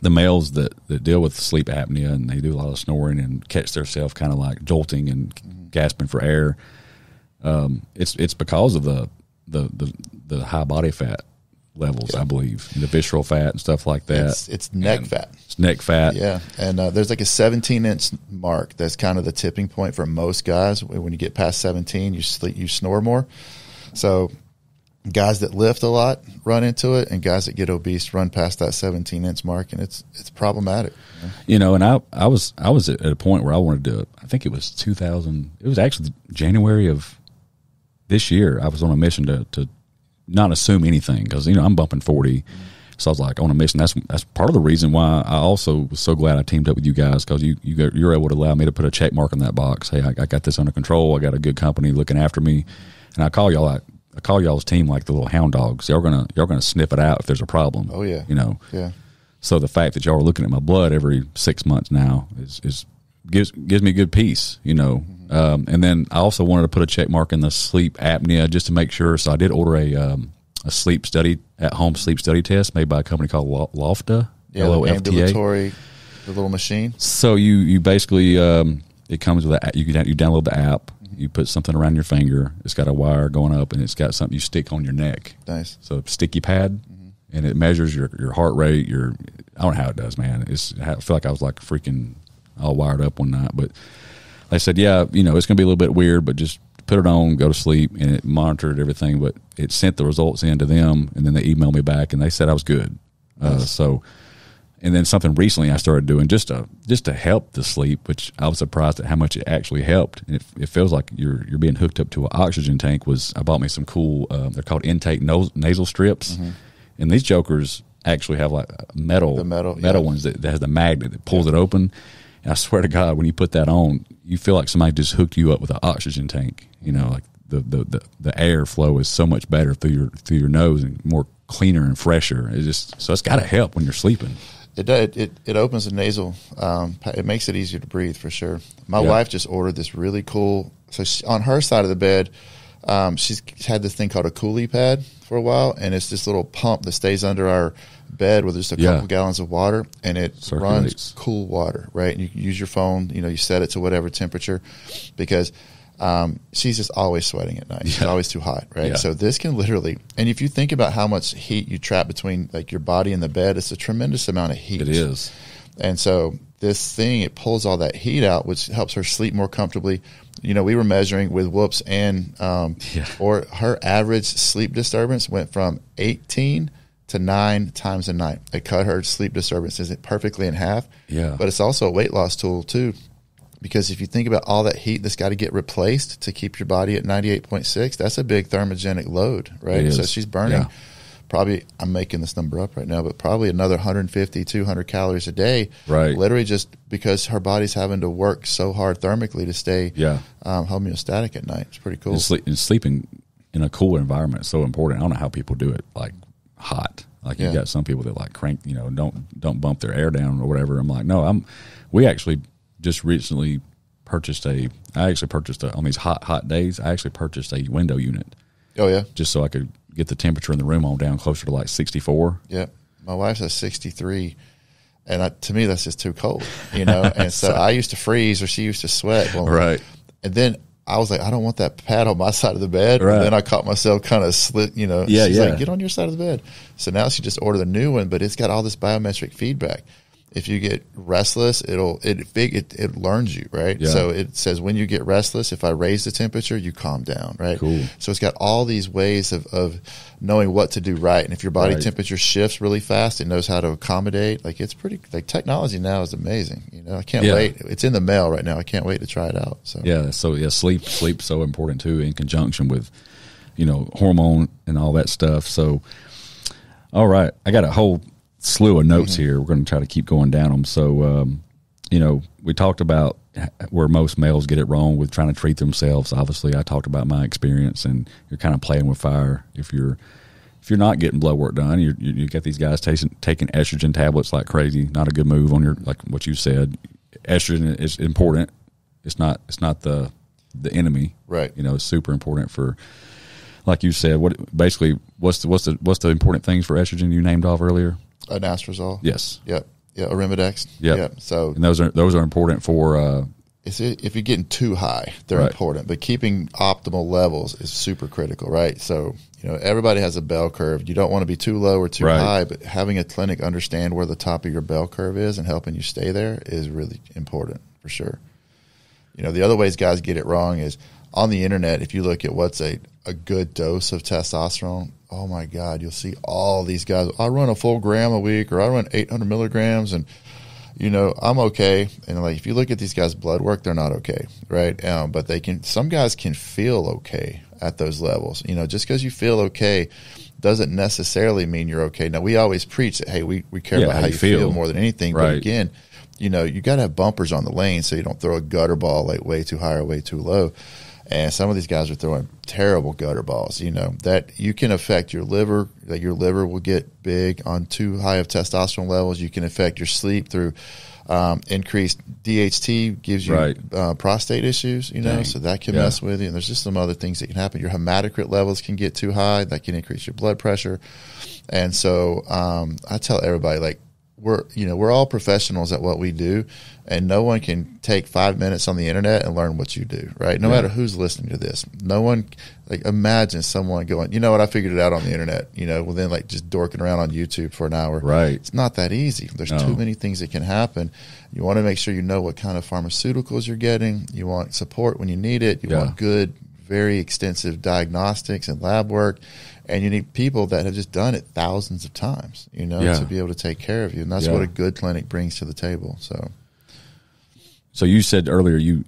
the males that deal with sleep apnea, and they do a lot of snoring and catch themselves kind of like jolting and gasping for air. It's because of the high body fat levels, I believe, the visceral fat and stuff like that. It's neck fat. It's neck fat. Yeah, and there's like a 17-inch mark that's kind of the tipping point for most guys. When you get past 17, you snore more. So guys that lift a lot run into it, and guys that get obese run past that 17-inch mark, and it's problematic. You know, and I was at a point where I wanted to. I think it was 2000. It was actually January of this year. I was on a mission to not assume anything because, you know, I'm bumping 40. So I was like on a mission. That's part of the reason why I also was so glad I teamed up with you guys, because you're able to allow me to put a check mark in that box. Hey, I got this under control. I got a good company looking after me, and I call y'all's team like the little hound dogs. Y'all gonna sniff it out if there's a problem. Oh yeah, you know. Yeah. So the fact that y'all are looking at my blood every 6 months now gives me good peace, you know. And then I also wanted to put a check mark in the sleep apnea just to make sure. So I did order a sleep study at home sleep study test made by a company called Lofta. Like ambulatory, the little machine. So you basically it comes with you download the app. You put something around your finger. It's got a wire going up, and it's got something you stick on your neck. Nice. So a sticky pad, and it measures your heart rate. I don't know how it does, man. I feel like I was like freaking all wired up one night, but they said, yeah, you know, it's going to be a little bit weird, but just put it on, go to sleep, and it monitored everything. But it sent the results in to them, and then they emailed me back, and they said I was good. Nice. And then something recently I started doing just to help the sleep, which I was surprised at how much it actually helped. And it feels like you're being hooked up to an oxygen tank. I bought me some cool, they're called intake nasal strips, and these jokers actually have like metal ones that has the magnet that pulls it open. And I swear to God, when you put that on, you feel like somebody just hooked you up with an oxygen tank. You know, like the airflow is so much better through your nose and more cleaner and fresher. So it's got to help when you're sleeping. It does. It opens the nasal. It makes it easier to breathe for sure. My wife just ordered this really cool. So on her side of the bed, she's had this thing called a coolie pad for a while, and it's this little pump that stays under our bed with just a couple gallons of water, and it runs cool water, right? And you can use your phone. You know, you set it to whatever temperature, because she's just always sweating at night. She's always too hot, right? Yeah. So this can literally, and if you think about how much heat you trap between like your body and the bed, it's a tremendous amount of heat. It is. And so this thing, it pulls all that heat out, which helps her sleep more comfortably. You know, we were measuring with Whoops, and or her average sleep disturbance went from 18 to 9 times a night. It cut her sleep disturbances perfectly in half. Yeah. But it's also a weight loss tool too. Because if you think about all that heat that's got to get replaced to keep your body at 98.6, that's a big thermogenic load, right? So she's burning probably, I'm making this number up right now, but probably another 150, 200 calories a day, literally just because her body's having to work so hard thermically to stay homeostatic at night. It's pretty cool. And sleeping in a cool environment is so important. I don't know how people do it, like hot. Like you got some people that like crank, you know, don't bump their air down or whatever. I'm like, no, we actually just recently on these hot days, I actually purchased a window unit. Oh, yeah? Just so I could get the temperature in the room on down closer to like 64. Yeah. My wife's at 63, and to me, that's just too cold, you know? And so I used to freeze, or she used to sweat. Right. And then I was like, I don't want that pad on my side of the bed. Right. And then I caught myself kind of slid, you know. She's like, get on your side of the bed. So now she just ordered a new one, but it's got all this biometric feedback. If you get restless, it learns you, right? Yeah. So it says when you get restless, if I raise the temperature, you calm down, right? Cool. So it's got all these ways of knowing what to do right. And if your body temperature shifts really fast, it knows how to accommodate. Like it's pretty, like technology now is amazing. You know, I can't wait. It's in the mail right now. I can't wait to try it out. So sleep's so important too, in conjunction with, you know, hormone and all that stuff. So, all right, I got a whole slew of notes here. We're going to try to keep going down them. So, you know, we talked about where most males get it wrong with trying to treat themselves. Obviously, I talked about my experience, and you're kind of playing with fire. If you're not getting blood work done, you get these guys taking estrogen tablets like crazy. Not a good move on your, like what you said. Estrogen is important. It's not the enemy, right? You know, it's super important for, like you said. What's the important things for estrogen you named off earlier? Anastrozole. Yes. Yep. Yeah. Arimidex. Yep. So, and those are important for. If you're getting too high, they're important. But keeping optimal levels is super critical, right? So, you know, everybody has a bell curve. You don't want to be too low or too high, but having a clinic understand where the top of your bell curve is and helping you stay there is really important for sure. You know, the other ways guys get it wrong is on the internet, if you look at what's a good dose of testosterone, oh my God, you'll see all these guys. I run a full gram a week, or I run 800 milligrams, and I'm okay. And like, if you look at these guys' blood work, they're not okay, right? But some guys can feel okay at those levels. Just because you feel okay doesn't necessarily mean you're okay. Now, we always preach that, hey, we care about how you feel more than anything. Right. But again, you got to have bumpers on the lane so you don't throw a gutter ball like way too high or way too low. And some of these guys are throwing terrible gutter balls, that you can affect your liver, that your liver will get big on too high of testosterone levels. You can affect your sleep through increased DHT, gives you prostate issues, so that can mess with you. And there's just some other things that can happen. Your hematocrit levels can get too high. That can increase your blood pressure. And so I tell everybody, like, we're all professionals at what we do, and no one can take 5 minutes on the internet and learn what you do, right? No matter who's listening to this. No one, imagine someone going, you know what, I figured it out on the internet, then just dorking around on YouTube for an hour. Right. It's not that easy. There's too many things that can happen. You want to make sure you know what kind of pharmaceuticals you're getting. You want support when you need it. You want good, very extensive diagnostics and lab work. And you need people that have just done it thousands of times, to be able to take care of you. And that's what a good clinic brings to the table. So you said earlier you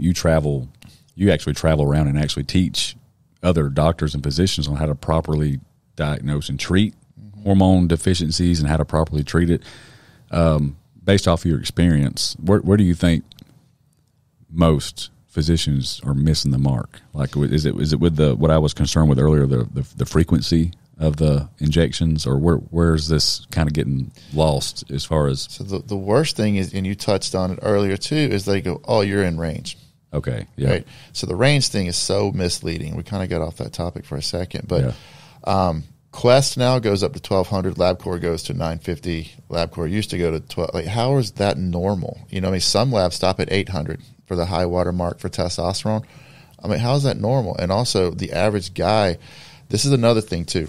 actually travel around and actually teach other doctors and physicians on how to properly diagnose and treat hormone deficiencies and how to properly treat it. Based off of your experience, where do you think most physicians are missing the mark? Like, is it with what I was concerned with earlier, the frequency of the injections, or where's this kind of getting lost as far as? So the worst thing is, and you touched on it earlier too, is they go, oh, you're in range. Okay. Yeah. Right. So the range thing is so misleading. We kind of got off that topic for a second, but Quest now goes up to 1200. LabCorp goes to 950. LabCorp used to go to 12. Like, how is that normal? Some labs stop at 800 for the high water mark for testosterone. How is that normal? And also, the average guy, this is another thing too.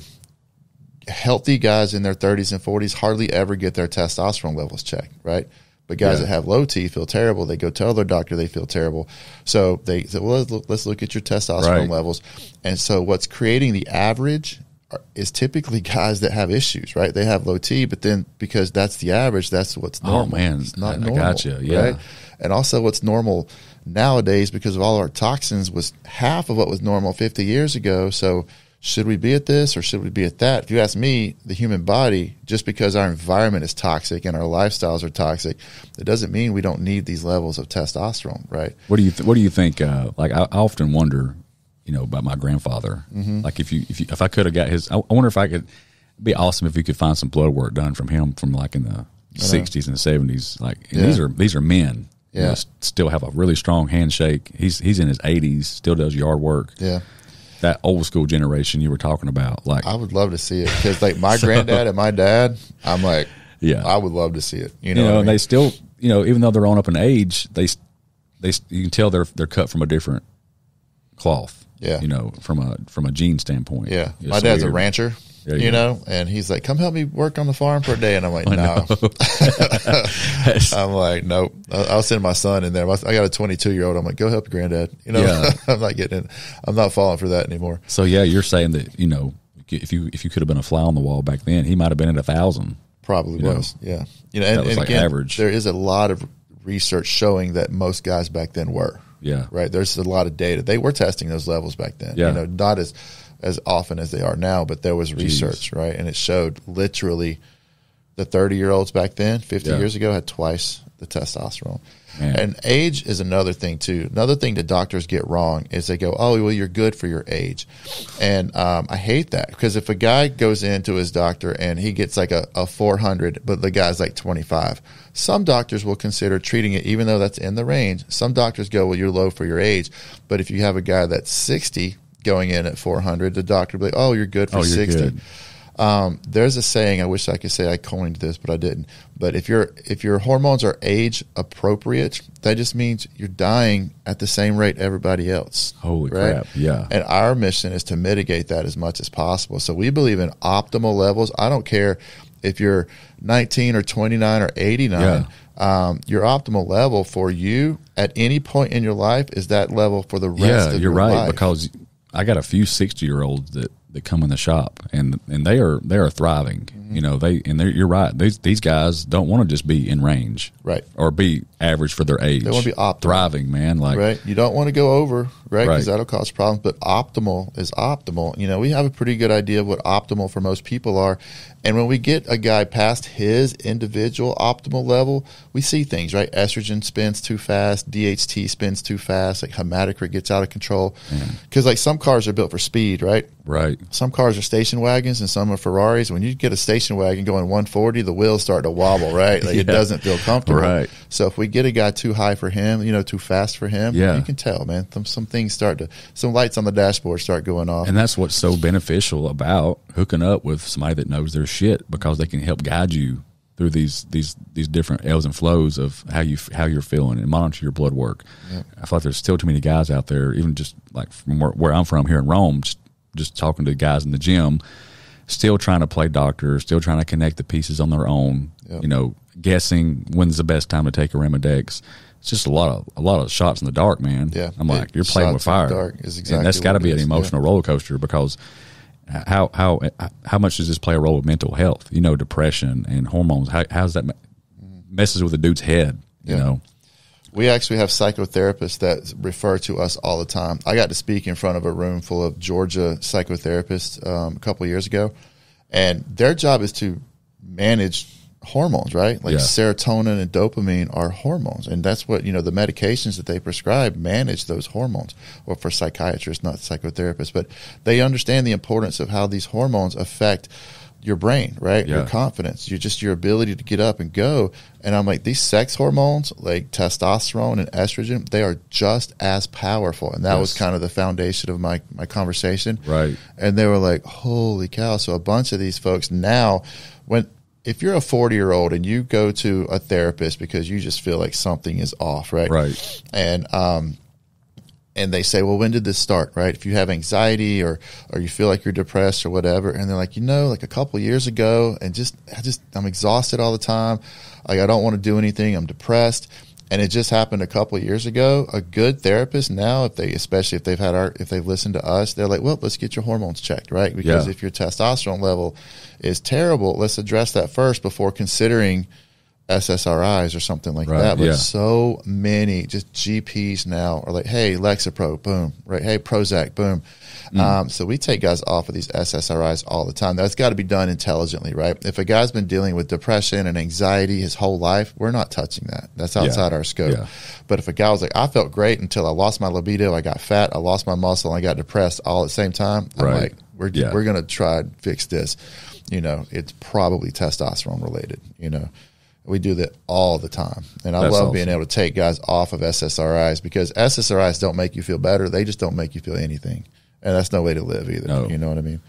Healthy guys in their 30s and 40s hardly ever get their testosterone levels checked, right? But guys that have low T feel terrible. They go tell their doctor they feel terrible. So they say, well, let's look at your testosterone levels. And so what's creating the average is typically guys that have issues, right? They have low T, but then because that's the average, that's what's normal. Oh, man. It's not normal. I gotcha. Yeah. Right? And also what's normal nowadays, because of all our toxins, was half of what was normal 50 years ago. So should we be at this or should we be at that? If you ask me, the human body, just because our environment is toxic and our lifestyles are toxic, it doesn't mean we don't need these levels of testosterone, right? What do you think? Like, I often wonder, about my grandfather. Like, if I could have got his, I wonder if I could. It'd be awesome if we could find some blood work done from him from like in the 60s and 70s. Like, these are men. Yeah. Still have a really strong handshake. He's in his 80s, still does yard work. Yeah. That old school generation you were talking about. Like, I would love to see it, because like my granddad and my dad, I'm like, I would love to see it. And they still, even though they're on up in age, they you can tell they're cut from a different cloth. Yeah. From a gene standpoint. Yeah. My dad's a rancher. And he's like, come help me work on the farm for a day. And I'm like, no. I'm like, nope. I'll send my son in there. I got a 22-year-old. I'm like, go help your granddad. I'm not getting in. I'm not falling for that anymore. So yeah, you're saying that, if you could have been a fly on the wall back then, he might have been at 1,000. Probably was. Yeah. And was like again, average. There is a lot of research showing that most guys back then were. Yeah. Right. There's a lot of data. They were testing those levels back then. Yeah. Not as often as they are now, but there was research, right? And it showed literally the 30-year-olds back then, 50 years ago, had twice the testosterone. Man. And age is another thing too. Another thing that doctors get wrong is they go, oh, well, you're good for your age. And I hate that, because if a guy goes into his doctor and he gets like a 400, but the guy's like 25, some doctors will consider treating it, even though that's in the range. Some doctors go, well, you're low for your age. But if you have a guy that's 60 going in at 400, the doctor will be like, oh, you're good for 60. Good. There's a saying, I wish I could say I coined this, but I didn't. But if your hormones are age appropriate, that just means you're dying at the same rate everybody else. Holy crap, yeah. And our mission is to mitigate that as much as possible. So we believe in optimal levels. I don't care If you're 19 or 29 or 89, your optimal level for you at any point in your life is that level for the rest of your life. Yeah, you're right, because I got a few 60-year-olds that come in the shop, and they are thriving. You know, you're right. These guys don't want to just be in range, right, or be average for their age. They want to be optimal, thriving, man. Like, right, you don't want to go over, right, because that'll cause problems. But optimal is optimal. You know, we have a pretty good idea of what optimal for most people are, and when we get a guy past his individual optimal level, we see things, right? Estrogen spins too fast, DHT spins too fast, like hematocrit gets out of control, because like some cars are built for speed, right? Right. Some cars are station wagons and some are Ferraris. When you get a station wagon going 140, the wheels start to wobble, right? Like it doesn't feel comfortable. Right. So if we get a guy too high for him, you know, too fast for him, you can tell, man. Some things some lights on the dashboard start going off. And that's what's so beneficial about hooking up with somebody that knows their shit, because they can help guide you through these different ebbs and flows of how you're feeling and monitor your blood work. Yeah. I feel like there's still too many guys out there, even just like from where I'm from here in Rome, just talking to guys in the gym, still trying to play doctor, still trying to connect the pieces on their own. You know, guessing when's the best time to take a Remedex. It's just a lot of shots in the dark, man. Yeah, I'm like, you're playing with fire. Dark is exactly, and that's got to be an emotional roller coaster, because how much does this play a role with mental health? You know, depression and hormones. How's that messes with a dude's head? You know. We actually have psychotherapists that refer to us all the time. I got to speak in front of a room full of Georgia psychotherapists a couple of years ago, and their job is to manage hormones, right? Like serotonin and dopamine are hormones, and that's what, you know, the medications that they prescribe manage those hormones. Or for psychiatrists, not psychotherapists, but they understand the importance of how these hormones affect your brain, right? Your confidence, your ability to get up and go. And I'm like, these sex hormones, like testosterone and estrogen, they are just as powerful. And that was kind of the foundation of my conversation. Right. And they were like, holy cow. So a bunch of these folks now, if you're a 40-year-old and you go to a therapist because you just feel like something is off, right? Right. And they say, well, when did this start, right? If you have anxiety or you feel like you're depressed or whatever, and they're like, you know, like a couple of years ago, and I'm exhausted all the time. Like, I don't want to do anything. I'm depressed. And it just happened a couple of years ago. A good therapist now, especially if they've listened to us, they're like, well, let's get your hormones checked, right? Because if your testosterone level is terrible, let's address that first before considering SSRIs or something like that. But so many just GPs now are like, hey, Lexapro, boom, right? Hey, Prozac, boom. So we take guys off of these SSRIs all the time. That's got to be done intelligently, right? If a guy's been dealing with depression and anxiety his whole life, we're not touching that. That's outside our scope. Yeah. But if a guy was like, I felt great until I lost my libido, I got fat, I lost my muscle, and I got depressed all at the same time, I'm like, we're going to try and fix this. You know, it's probably testosterone related, you know. We do that all the time. And I love being able to take guys off of SSRIs, because SSRIs don't make you feel better. They just don't make you feel anything. And that's no way to live either. No. You know what I mean?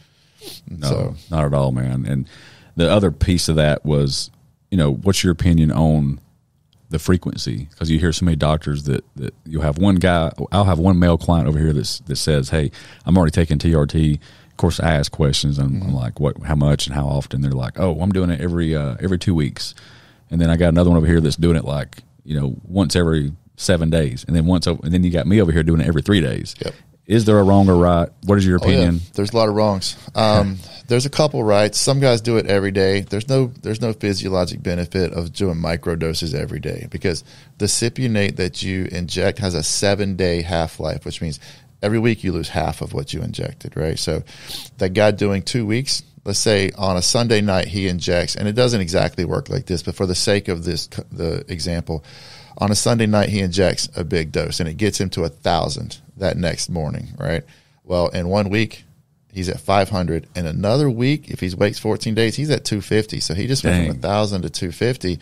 No, not at all, man. And the other piece of that was, you know, what's your opinion on the frequency? Because you hear so many doctors that you'll have one guy, I'll have one male client over here that says, hey, I'm already taking TRT. Of course, I ask questions, and I'm like, how much and how often? They're like, oh, I'm doing it every 2 weeks. And then I got another one over here that's doing it like, you know, once every 7 days. And then you got me over here doing it every 3 days. Yep. Is there a wrong or right? What is your opinion? Yeah. There's a lot of wrongs. There's a couple rights. Some guys do it every day. There's no physiologic benefit of doing micro doses every day, because the cypionate that you inject has a 7-day half-life, which means every week you lose half of what you injected, right? So that guy doing 2 weeks, let's say on a Sunday night he injects, and it doesn't exactly work like this, but for the sake of the example, on a Sunday night he injects a big dose, and it gets him to 1,000 that next morning, right? Well, in 1 week he's at 500. In another week, if he waits 14 days, he's at 250. So he just went from 1,000 to 250.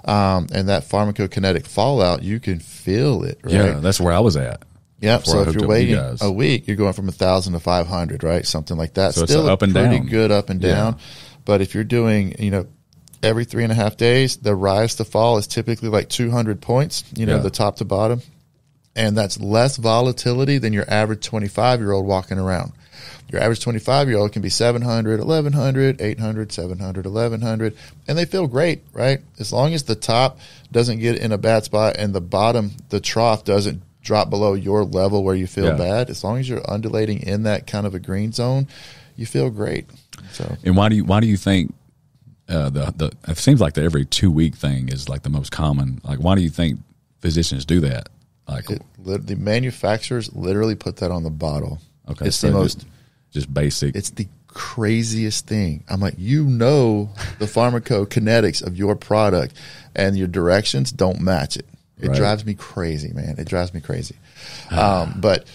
And that pharmacokinetic fallout, you can feel it, right? Yeah, that's where I was at. Yep. So if you're waiting a week, you're going from 1,000 to 500, right? Something like that. So still it's up and pretty down. Good up and down. But if you're doing, you know, every 3.5 days, the rise to fall is typically like 200 points, you know, the top to bottom. And that's less volatility than your average 25-year-old walking around. Your average 25-year-old can be 700, 1100, 800, 700, 1100, and they feel great, right? As long as the top doesn't get in a bad spot and the bottom, the trough doesn't drop below your level where you feel bad, as long as you're undulating in that kind of a green zone, you feel great. So, and why do you think it seems like the every 2 week thing is like the most common? Like, why do you think physicians do that? Like, the manufacturers literally put that on the bottle. Okay, it's so the most just basic. It's the craziest thing. I'm like, the pharmacokinetics of your product and your directions don't match it. It drives me crazy, man. It drives me crazy. But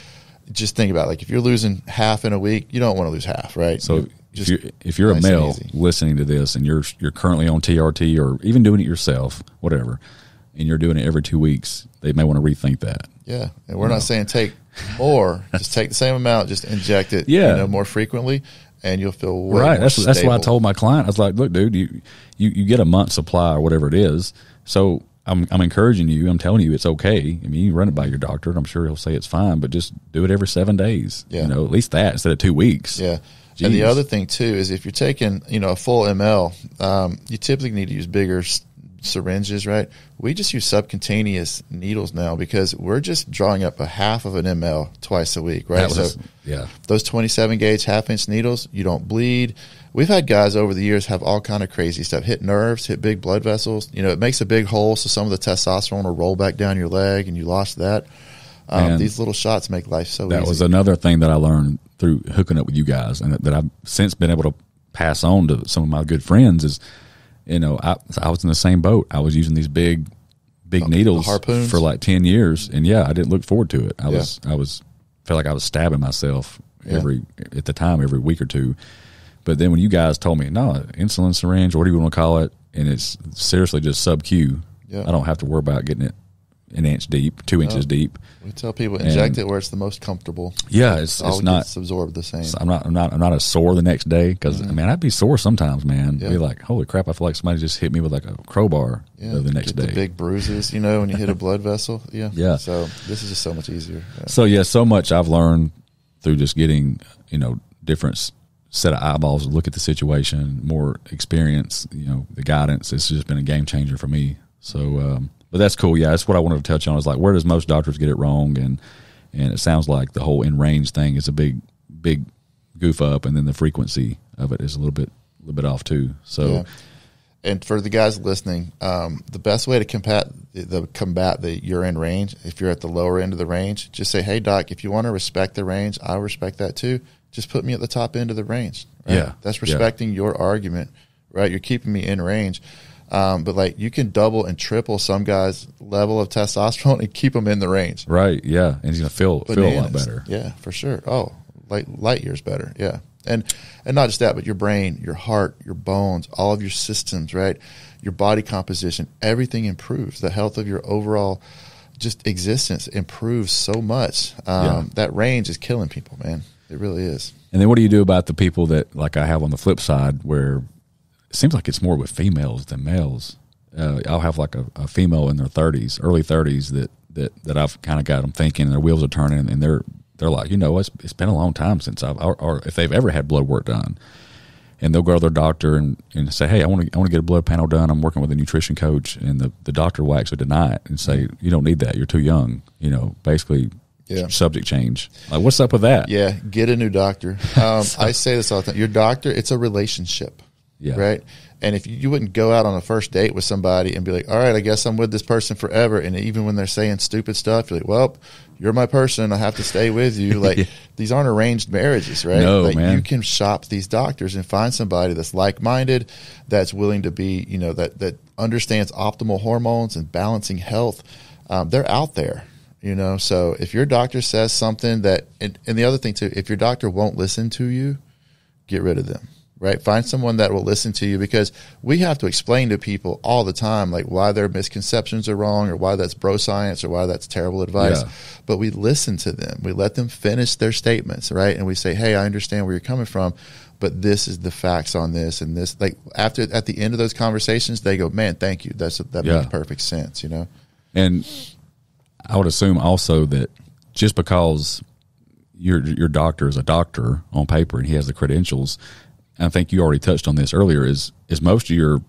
just think about it. Like, if you're losing half in a week, you don't want to lose half, right? So if you're nice a male listening to this and you're currently on TRT or even doing it yourself, whatever, and you're doing it every 2 weeks, they may want to rethink that. Yeah, and we're not saying take more. Just take the same amount, just inject it more frequently, and you'll feel way more That's stable. why I told my client. I was like, look, dude, you get a month's supply or whatever it is. So I'm encouraging you. I'm telling you it's okay. I mean, you run it by your doctor, and I'm sure he'll say it's fine, but just do it every 7 days. Yeah. At least that instead of 2 weeks. Yeah. Jeez. And the other thing, too, is if you're taking, a full ml, you typically need to use bigger syringes, right? We just use subcutaneous needles now because we're just drawing up a half of an ml twice a week, right? Those 27 gauge half-inch needles, you don't bleed. We've had guys over the years have all kind of crazy stuff, hit nerves, hit big blood vessels. It makes a big hole, so some of the testosterone will roll back down your leg, and you lost that. These little shots make life so easy. That was another thing that I learned through hooking up with you guys, and that I've since been able to pass on to some of my good friends is, I was in the same boat. I was using these big needles for like 10 years, and I didn't look forward to it. I felt like I was stabbing myself every week or two. But then when you guys told me, no, insulin syringe, what do you want to call it? And it's seriously just sub-Q. I don't have to worry about getting it an inch deep, 2 inches deep. We tell people inject it where it's the most comfortable. Yeah, it's not gets absorbed the same. I'm not as sore the next day because I'd be sore sometimes, man. Be like, holy crap! I feel like somebody just hit me with like a crowbar the next day. The big bruises, when you hit a blood vessel. Yeah. So this is just so much easier. Yeah. So much I've learned through just getting different set of eyeballs to look at the situation, more experience. The guidance. It's just been a game changer for me. So. But that's cool. Yeah, that's what I wanted to touch on. Is like, where does most doctors get it wrong? And it sounds like the whole in range thing is a big goof up, and then the frequency of it is a little bit off too. So, and for the guys listening, the best way to combat the you're in range, if you're at the lower end of the range, just say, hey doc, if you want to respect the range, I respect that too. Just put me at the top end of the range. Right? Yeah, that's respecting your argument, right? You're keeping me in range. But like you can double and triple some guys' level of testosterone and keep them in the range. Right. Yeah. And he's going to feel a lot better. Yeah, for sure. Oh, like light years better. Yeah. And not just that, but your brain, your heart, your bones, all of your systems, right? Your body composition, everything improves. The health of your overall just existence improves so much. That range is killing people, man. It really is. And then what do you do about the people that, like I have on the flip side, where it seems like it's more with females than males? I'll have like a female in their 30s, early 30s that I've kind of got them thinking, their wheels are turning, and they're like, it's been a long time since or if they've ever had blood work done, and they'll go to their doctor and say, hey, I want to get a blood panel done. I'm working with a nutrition coach, and the doctor will actually deny it and say, you don't need that. You're too young. Basically. Yeah. Subject change. Like, what's up with that? Yeah, get a new doctor. I say this all the time. Your doctor, it's a relationship. Yeah. Right. And if you wouldn't go out on a first date with somebody and be like, all right, I guess I'm with this person forever. And even when they're saying stupid stuff, you're like, well, you're my person. I have to stay with you. Like these aren't arranged marriages, right? No, like man. You can shop these doctors and find somebody that's like-minded, that's willing to be, that understands optimal hormones and balancing health. They're out there, So if your doctor says something that, and the other thing too, if your doctor won't listen to you, get rid of them. Right? Find someone that will listen to you, because we have to explain to people all the time, like why their misconceptions are wrong, or why that's bro science, or why that's terrible advice. Yeah. But we listen to them. We let them finish their statements, right? And we say, hey, I understand where you're coming from, but this is the facts on this and this. Like at the end of those conversations, they go, man, thank you. That makes perfect sense, And I would assume also that just because your doctor is a doctor on paper and he has the credentials. And I think you already touched on this earlier. Is most of your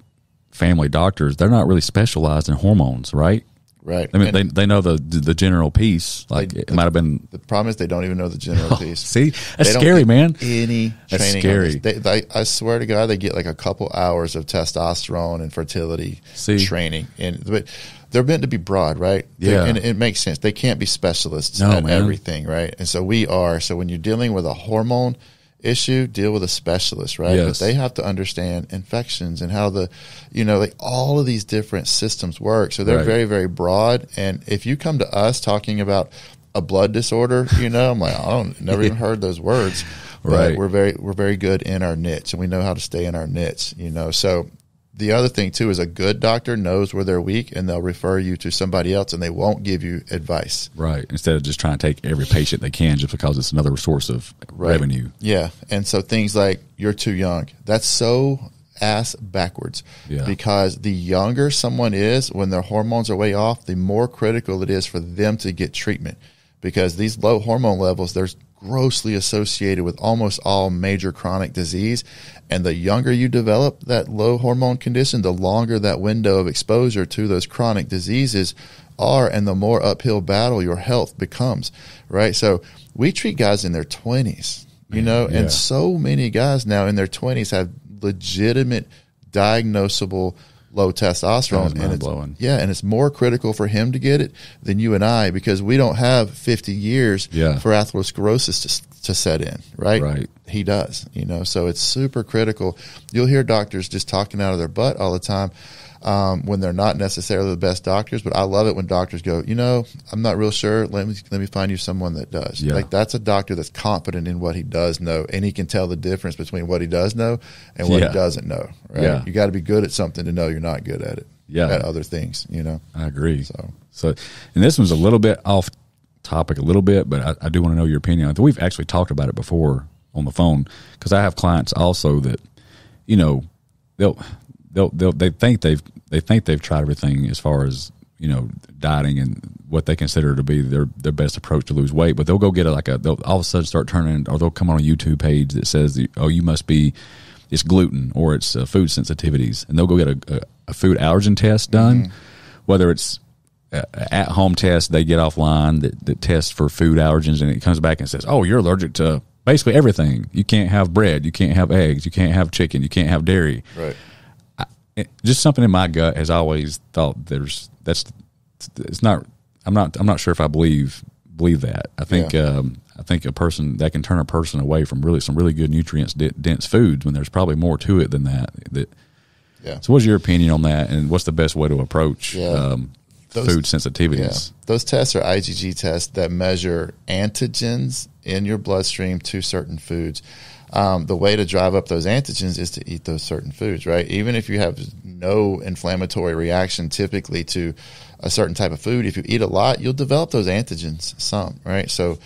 family doctors, they're not really specialized in hormones, right? Right. I mean, they know the general piece. Like it might have been. The problem is they don't even know the general piece. See, that's scary, man. Any that's training scary. I swear to God, they get like a couple hours of testosterone and fertility training, but they're meant to be broad, right? Yeah, and it makes sense. They can't be specialists at everything, right? And so we are. So when you're dealing with a hormone issue, deal with a specialist, right? Yes. But they have to understand infections and how the, like all of these different systems work. So they're very, very broad. And if you come to us talking about a blood disorder, I'm like, never even heard those words. But we're very good in our niche, and we know how to stay in our niche, So the other thing too is a good doctor knows where they're weak, and they'll refer you to somebody else, and they won't give you advice. Right. Instead of just trying to take every patient they can just because it's another source of revenue. Yeah. And so things like you're too young, that's so ass backwards. Yeah. Because the younger someone is, when their hormones are way off, the more critical it is for them to get treatment. Because these low hormone levels, they're grossly associated with almost all major chronic disease. And the younger you develop that low hormone condition, the longer that window of exposure to those chronic diseases are, and the more uphill battle your health becomes, right? So we treat guys in their 20s, and so many guys now in their 20s have legitimate diagnosable low testosterone. And it's more critical for him to get it than you and I, because we don't have 50 years for atherosclerosis to set in, right? Right. He does, so it's super critical. You'll hear doctors just talking out of their butt all the time when they're not necessarily the best doctors, but I love it when doctors go, I'm not real sure. Let me find you someone that does. Yeah. Like that's a doctor that's confident in what he does know, and he can tell the difference between what he does know and what he doesn't know, right? Yeah. You got to be good at something to know you're not good at it. At other things, I agree. So, and this one's a little bit off topic a little bit, but I do want to know your opinion. I think we've actually talked about it before on the phone, because I have clients also that, they think they've tried everything as far as, dieting and what they consider to be their best approach to lose weight, but they'll go get they'll all of a sudden start turning, or they'll come on a YouTube page that says, you must be, it's gluten or it's food sensitivities, and they'll go get a food allergen test done, whether it's at home test they get offline that tests for food allergens, and it comes back and says, oh, you're allergic to basically everything. You can't have bread, you can't have eggs, you can't have chicken, you can't have dairy. Right. Just something in my gut has always thought it's not. I'm not sure if I believe that. I think I think a person that can turn a person away from some really good nutrients dense foods when there's probably more to it than that. So what's your opinion on that, and what's the best way to approach food sensitivities? Those tests are IgG tests that measure antigens in your bloodstream to certain foods. The way to drive up those antigens is to eat those certain foods, right? Even if you have no inflammatory reaction typically to a certain type of food, if you eat a lot, you'll develop those antigens some, right? So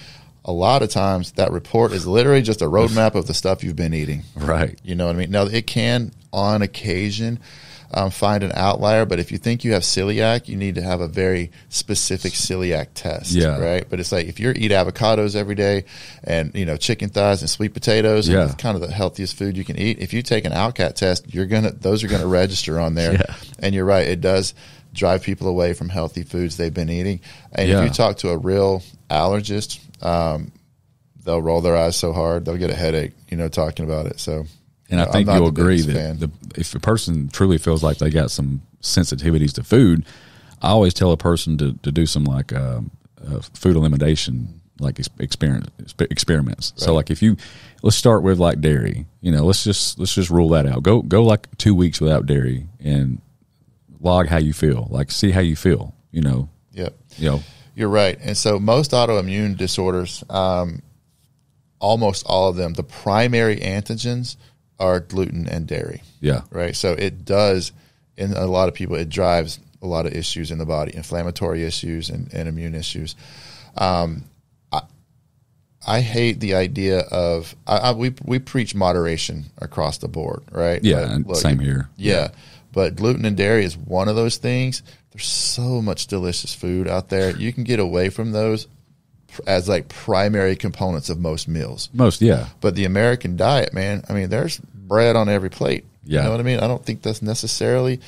a lot of times that report is literally just a roadmap of the stuff you've been eating. Right. You know what I mean? Now, it can, on occasion, find an outlier, but if you think you have celiac, you need to have a very specific celiac test, right? But it's like if you eat avocados every day and, chicken thighs and sweet potatoes, and it's kind of the healthiest food you can eat. If you take an ALCAT test, those are going to register on there. Yeah. And you're right, it does drive people away from healthy foods they've been eating. And if you talk to a real allergist, they'll roll their eyes so hard, they'll get a headache, talking about it. So, and I think you'll agree that if a person truly feels like they got some sensitivities to food, I always tell a person to do some food elimination, experiments. Right. So let's start with dairy. Let's just rule that out. Go 2 weeks without dairy and log how you feel. See how you feel. Yep. You're right. And so most autoimmune disorders, almost all of them, the primary antigens are gluten and dairy. Yeah. Right. So it does, in a lot of people, it drives a lot of issues in the body, inflammatory issues and immune issues. I hate the idea of, we preach moderation across the board, right? Yeah. Look, same here. Yeah. But gluten and dairy is one of those things. There's so much delicious food out there. You can get away from those as like primary components of most meals. Yeah. But the American diet, man, I mean, there's bread on every plate. Yeah. You know what I mean? I don't think that's necessarily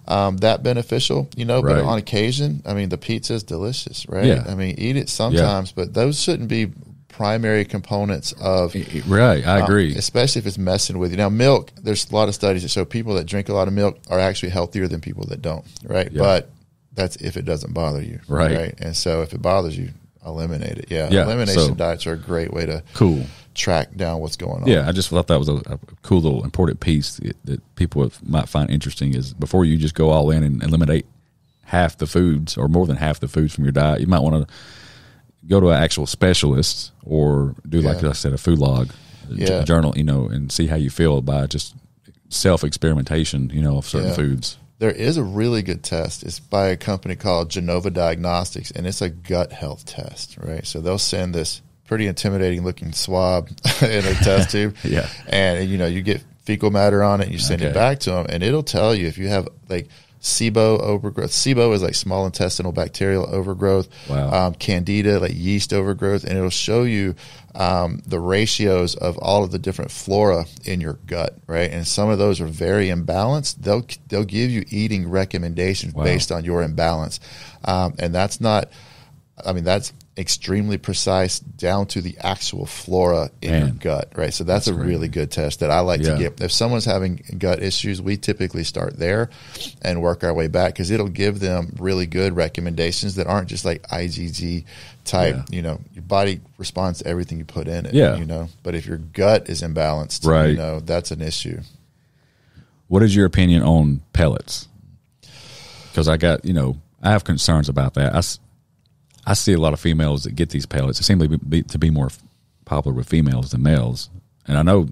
that beneficial, you know, but Right. on occasion, I mean, the pizza is delicious, right? Yeah. I mean, eat it sometimes, but those shouldn't be primary components of Right. I agree. especially if it's messing with you. Now, milk, there's a lot of studies that show people that drink a lot of milk are actually healthier than people that don't, right? Yeah. But that's if it doesn't bother you, Right. And so if it bothers you, eliminate it. Yeah. Yeah, Elimination so- diets are a great way to Cool. track down what's going on. Yeah, I just thought that was a cool little important piece that people might find interesting is before you just go all in and eliminate half the foods or more than half the foods from your diet, you might want to go to an actual specialist or do, like I said, a food log journal, you know, and see how you feel by just self-experimentation, you know, of certain foods. There is a really good test. It's by a company called Genova Diagnostics, and it's a gut health test, right? So they'll send this pretty intimidating looking swab in a test tube. Yeah. And, you know, you get fecal matter on it, and you send it back to them, and it'll tell you if you have like SIBO overgrowth. SIBO is like small intestinal bacterial overgrowth. Wow. Candida, like yeast overgrowth, and it'll show you the ratios of all of the different flora in your gut, right? And some of those are very imbalanced. They'll give you eating recommendations based on your imbalance, and that's not. I mean, that's extremely precise down to the actual flora in your gut, right? So that's a really good test that I like to get. If someone's having gut issues, we typically start there and work our way back because it'll give them really good recommendations that aren't just like IgG type, you know, your body responds to everything you put in it, you know. But if your gut is imbalanced, you know, that's an issue. What is your opinion on pellets? Because I have concerns about that. I see a lot of females that get these pellets. They seem to be more popular with females than males. And I know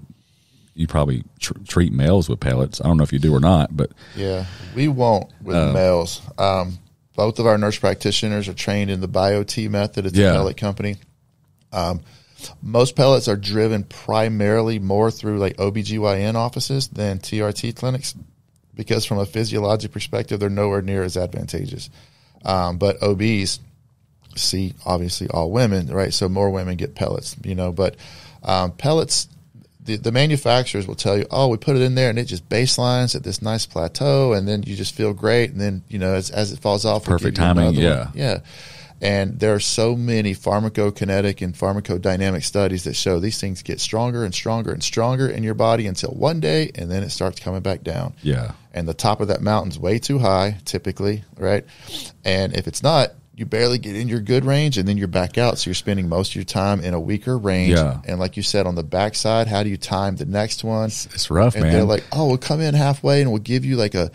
you probably treat males with pellets. I don't know if you do or not, but yeah, we won't with males. Both of our nurse practitioners are trained in the BioT method. It's a pellet company. Most pellets are driven primarily more through like OBGYN offices than TRT clinics because from a physiologic perspective, they're nowhere near as advantageous. But OBs see obviously all women, right? So more women get pellets, you know, but pellets, the manufacturers will tell you, oh, we put it in there and it just baselines at this nice plateau and then you just feel great. And then, you know, as it falls off, perfect timing. Yeah. And there are so many pharmacokinetic and pharmacodynamic studies that show these things get stronger and stronger and stronger in your body until one day, and then it starts coming back down. Yeah. And the top of that mountain's way too high, typically, right? And if it's not, you barely get in your good range, and then you're back out. So you're spending most of your time in a weaker range. Yeah. And like you said, on the backside, how do you time the next one? It's rough, and man. they're like, oh, we'll come in halfway and we'll give you like a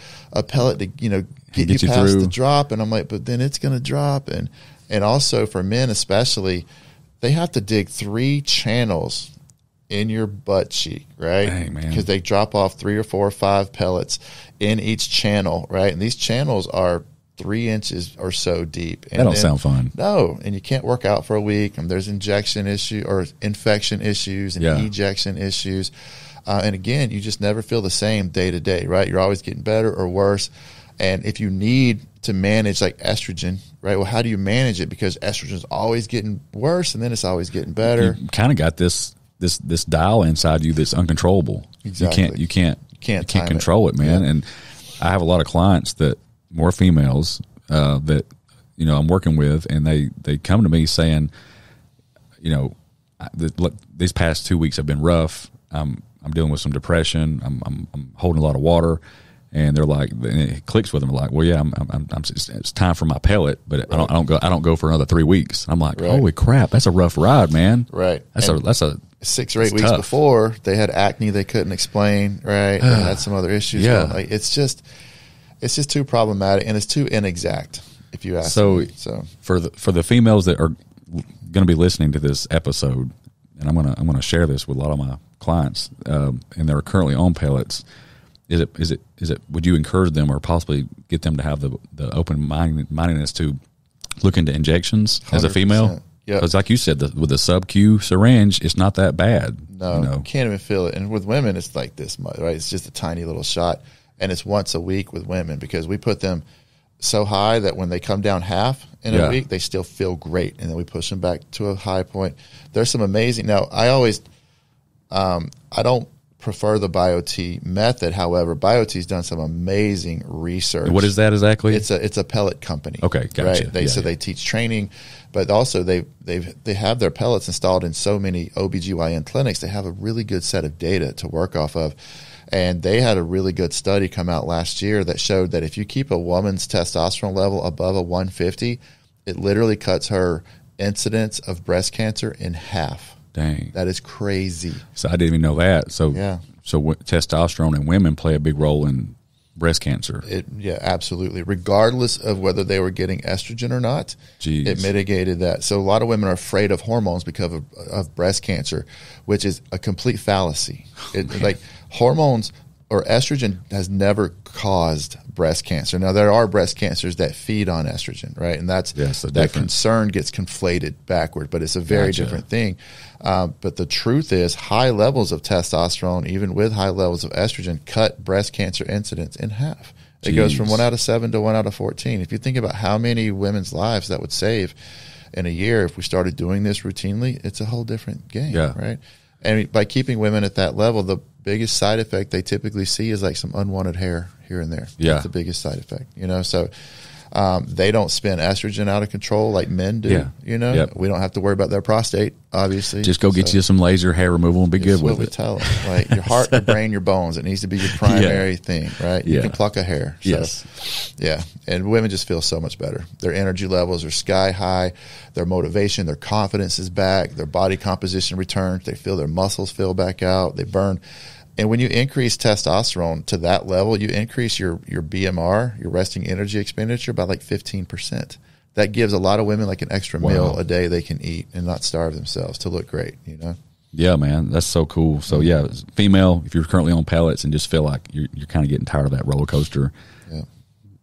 pellet to, you know, get you past through the drop. And I'm like, but then it's going to drop. And also for men especially, they have to dig 3 channels in your butt cheek, right? Dang, man. Because they drop off 3 or 4 or 5 pellets in each channel, right? And these channels are 3 inches or so deep. And that don't sound fun. No, and you can't work out for a week. And there's injection issue or infection issues and ejection issues. And again, you just never feel the same day to day, right? You're always getting better or worse. And if you need to manage like estrogen, right? Well, how do you manage it? Because estrogen is always getting worse and then it's always getting better. You kind of got this dial inside you that's uncontrollable. Exactly. You can't control it, man. Yeah. And I have a lot of clients that more females that, you know, I'm working with, and they come to me saying, you know, these past 2 weeks have been rough. I'm dealing with some depression. I'm holding a lot of water, and they're like, and it clicks with them. Like, well, yeah, it's time for my pellet, but right. I don't go for another 3 weeks. I'm like, holy crap, that's a rough ride, man. Right. That's a 6 or 8 weeks tough. Before they had acne they couldn't explain. Right. They had some other issues. Yeah. Like, it's just too problematic, and it's too inexact, if you ask me. So for the females that are going to be listening to this episode, and I'm gonna share this with a lot of my clients, and they're currently on pellets. Is it? Would you encourage them or possibly get them to have the open mindedness to look into injections 100%. As a female? Yeah, because like you said, with the sub-Q syringe, it's not that bad. No, you can't even feel it. And with women, it's like this much, right? It's just a tiny little shot. And it's once a week with women because we put them so high that when they come down half in a week, they still feel great. And then we push them back to a high point. There's some amazing, now I always, I don't prefer the BioT method. However, BioT's done some amazing research. What is that exactly? It's a pellet company. Okay, gotcha. Right? They teach training, but also they have their pellets installed in so many OBGYN clinics. They have a really good set of data to work off of. And they had a really good study come out last year that showed that if you keep a woman's testosterone level above a 150, it literally cuts her incidence of breast cancer in half. Dang. That is crazy. So I didn't even know that. So yeah. So testosterone in women play a big role in breast cancer. Yeah, absolutely. Regardless of whether they were getting estrogen or not, Jeez. It mitigated that. So a lot of women are afraid of hormones because of breast cancer, which is a complete fallacy. Like hormones or estrogen has never caused breast cancer. Now, there are breast cancers that feed on estrogen, right? And that concern gets conflated backward, but it's a very different thing. But the truth is high levels of testosterone, even with high levels of estrogen, cut breast cancer incidence in half. It goes from 1 out of 7 to 1 out of 14. If you think about how many women's lives that would save in a year if we started doing this routinely, it's a whole different game, right? And by keeping women at that level, the biggest side effect they typically see is like some unwanted hair here and there. Yeah. That's the biggest side effect, so they don't spin estrogen out of control like men do. We don't have to worry about their prostate, obviously. Just go get you some laser hair removal and be good with it. We tell them, like your heart, your brain, your bones. It needs to be your primary thing, right? You can pluck a hair. So, and women just feel so much better. Their energy levels are sky high. Their motivation, their confidence is back. Their body composition returns. They feel their muscles fill back out. They burn. And when you increase testosterone to that level, you increase your BMR, your resting energy expenditure, by like 15%. That gives a lot of women like an extra meal a day they can eat and not starve themselves to look great, Yeah, man, that's so cool. So yeah, female, if you're currently on pellets and just feel like you're kind of getting tired of that roller coaster,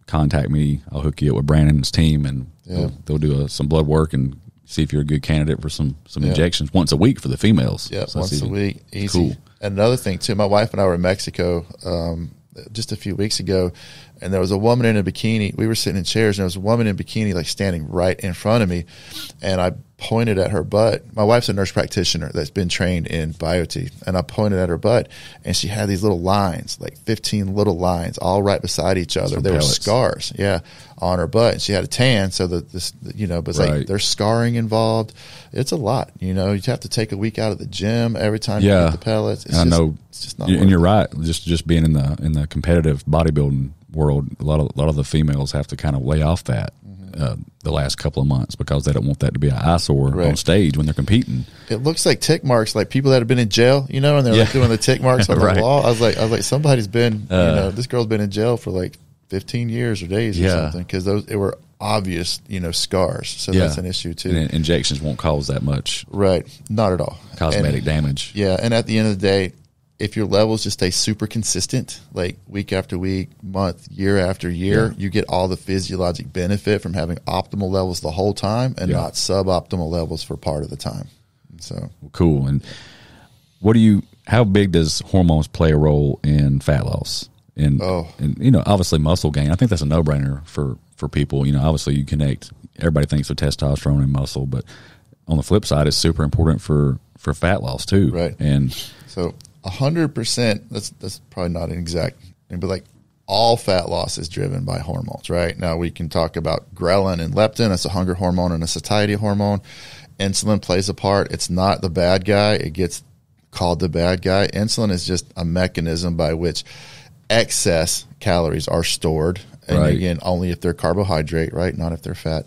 contact me. I'll hook you up with Brandon's team, and they'll do some blood work and see if you're a good candidate for some injections once a week for the females. Yeah, so once a week, easy. Cool. Another thing too, my wife and I were in Mexico just a few weeks ago, and there was a woman in a bikini. We were sitting in chairs, and there was a woman in a bikini like standing right in front of me, and I pointed at her butt. My wife's a nurse practitioner that's been trained in BioT, and I pointed at her butt, and she had these little lines, like 15 little lines, all right beside each other. There were scars, on her butt, and she had a tan, so but it's like there's scarring involved. It's a lot, you have to take a week out of the gym every time you get the pellets. I know, it's just not. And you're right. Just being in the competitive bodybuilding world, a lot of the females have to kind of lay off that the last couple of months because they don't want that to be an eyesore on stage when they're competing. It looks like tick marks, like people that have been in jail, and they're like doing the tick marks on the wall. I was like, somebody's been, this girl's been in jail for like 15 years or days or something, because it were obvious, scars. So that's an issue too. And injections won't cause that much, right? Not at all. Cosmetic damage. Yeah, and at the end of the day, if your levels just stay super consistent, like week after week, month, year after year, you get all the physiologic benefit from having optimal levels the whole time and not suboptimal levels for part of the time. So cool. And how big does hormones play a role in fat loss? And obviously muscle gain. I think that's a no-brainer for people. Obviously you connect. Everybody thinks of testosterone and muscle, but on the flip side, it's super important for fat loss too. Right. And so 100%. That's probably not an exact thing, but like all fat loss is driven by hormones. Right. Now we can talk about ghrelin and leptin. That's a hunger hormone and a satiety hormone. Insulin plays a part. It's not the bad guy. It gets called the bad guy. Insulin is just a mechanism by which excess calories are stored, and again, only if they're carbohydrate, right? Not if they're fat.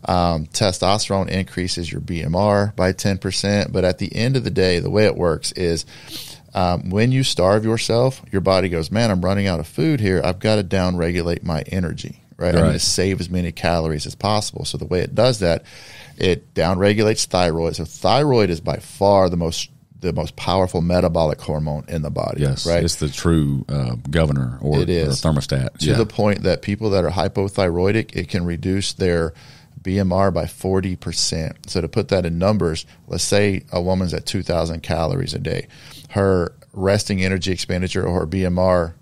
Testosterone increases your BMR by 10%, but at the end of the day, the way it works is when you starve yourself, your body goes, man, I'm running out of food here. I've got to down-regulate my energy, right? I need to save as many calories as possible. So the way it does that, it down-regulates thyroid. So thyroid is by far the most powerful metabolic hormone in the body. Yes, right? It's the true governor or thermostat. To the point that people that are hypothyroidic, it can reduce their BMR by 40%. So to put that in numbers, let's say a woman's at 2,000 calories a day. Her resting energy expenditure or her BMR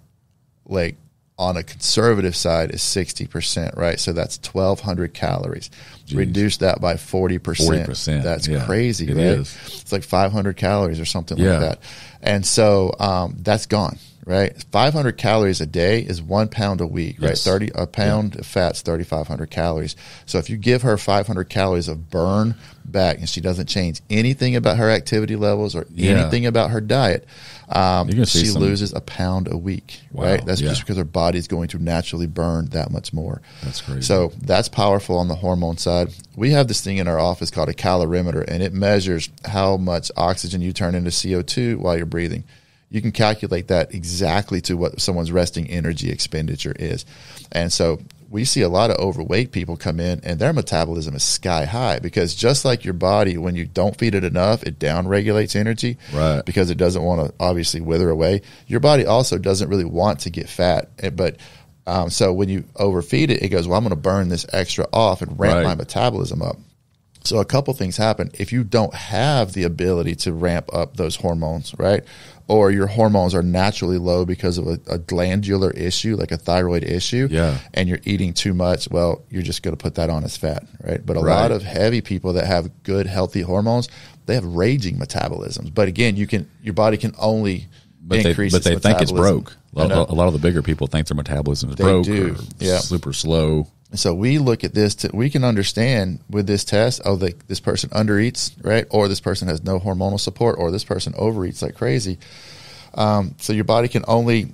like on a conservative side is 60%, right? So that's 1,200 calories. Jeez. Reduce that by 40%. 40%. That's crazy, right? Is. It's like 500 calories or something like that. And so that's gone, right? 500 calories a day is 1 pound a week, right? A pound of fat's 3,500 calories. So if you give her 500 calories of burn back and she doesn't change anything about her activity levels or anything about her diet, she loses a pound a week, right? That's just because her body's going to naturally burn that much more. That's crazy. So that's powerful on the hormone side. We have this thing in our office called a calorimeter, and it measures how much oxygen you turn into CO2 while you're breathing. You can calculate that exactly to what someone's resting energy expenditure is. And so we see a lot of overweight people come in and their metabolism is sky high, because just like your body, when you don't feed it enough, it down regulates energy because it doesn't want to obviously wither away. Your body also doesn't really want to get fat. But so when you overfeed it, it goes, well, I'm going to burn this extra off and ramp my metabolism up. So a couple things happen. If you don't have the ability to ramp up those hormones, right, or your hormones are naturally low because of a glandular issue, like a thyroid issue, and you're eating too much, well, you're just going to put that on as fat, right? But a lot of heavy people that have good, healthy hormones, they have raging metabolisms. But again, your body can only increase its metabolism. But they think it's broke. A lot of the bigger people think their metabolism is broke or super slow. So we look at this, we can understand with this test, this person undereats, right? Or this person has no hormonal support, or this person overeats like crazy. So your body can only,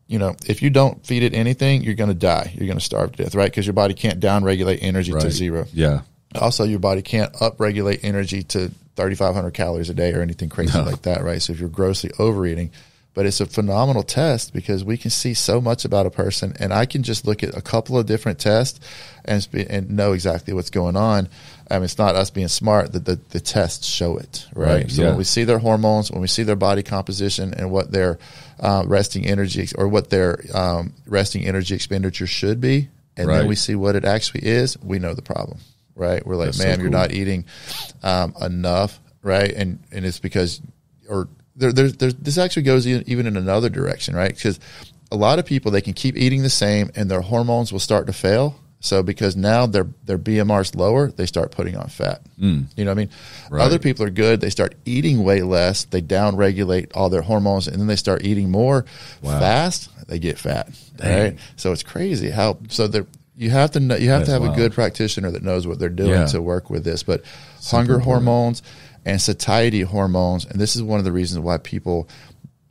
if you don't feed it anything, you're going to die. You're going to starve to death, right? Because your body can't down-regulate energy to zero. Yeah. Also, your body can't up-regulate energy to 3,500 calories a day or anything crazy like that, right? So if you're grossly overeating. But it's a phenomenal test because we can see so much about a person, and I can just look at a couple of different tests and know exactly what's going on. It's not us being smart; the tests show it, right? So when we see their hormones, when we see their body composition, and what their resting energy expenditure should be, and then we see what it actually is, we know the problem, right? We're like, ma'am, you're not eating enough, right? And it's because this actually goes even in another direction, right? Because a lot of people, they can keep eating the same and their hormones will start to fail. So because now their BMR is lower, they start putting on fat. You know what I mean? Other people are good. They start eating way less. They down-regulate all their hormones, and then they start eating more fast. They get fat, right? So it's crazy how you have to have a good practitioner that knows what they're doing to work with this. But hunger hormones and satiety hormones, and this is one of the reasons why people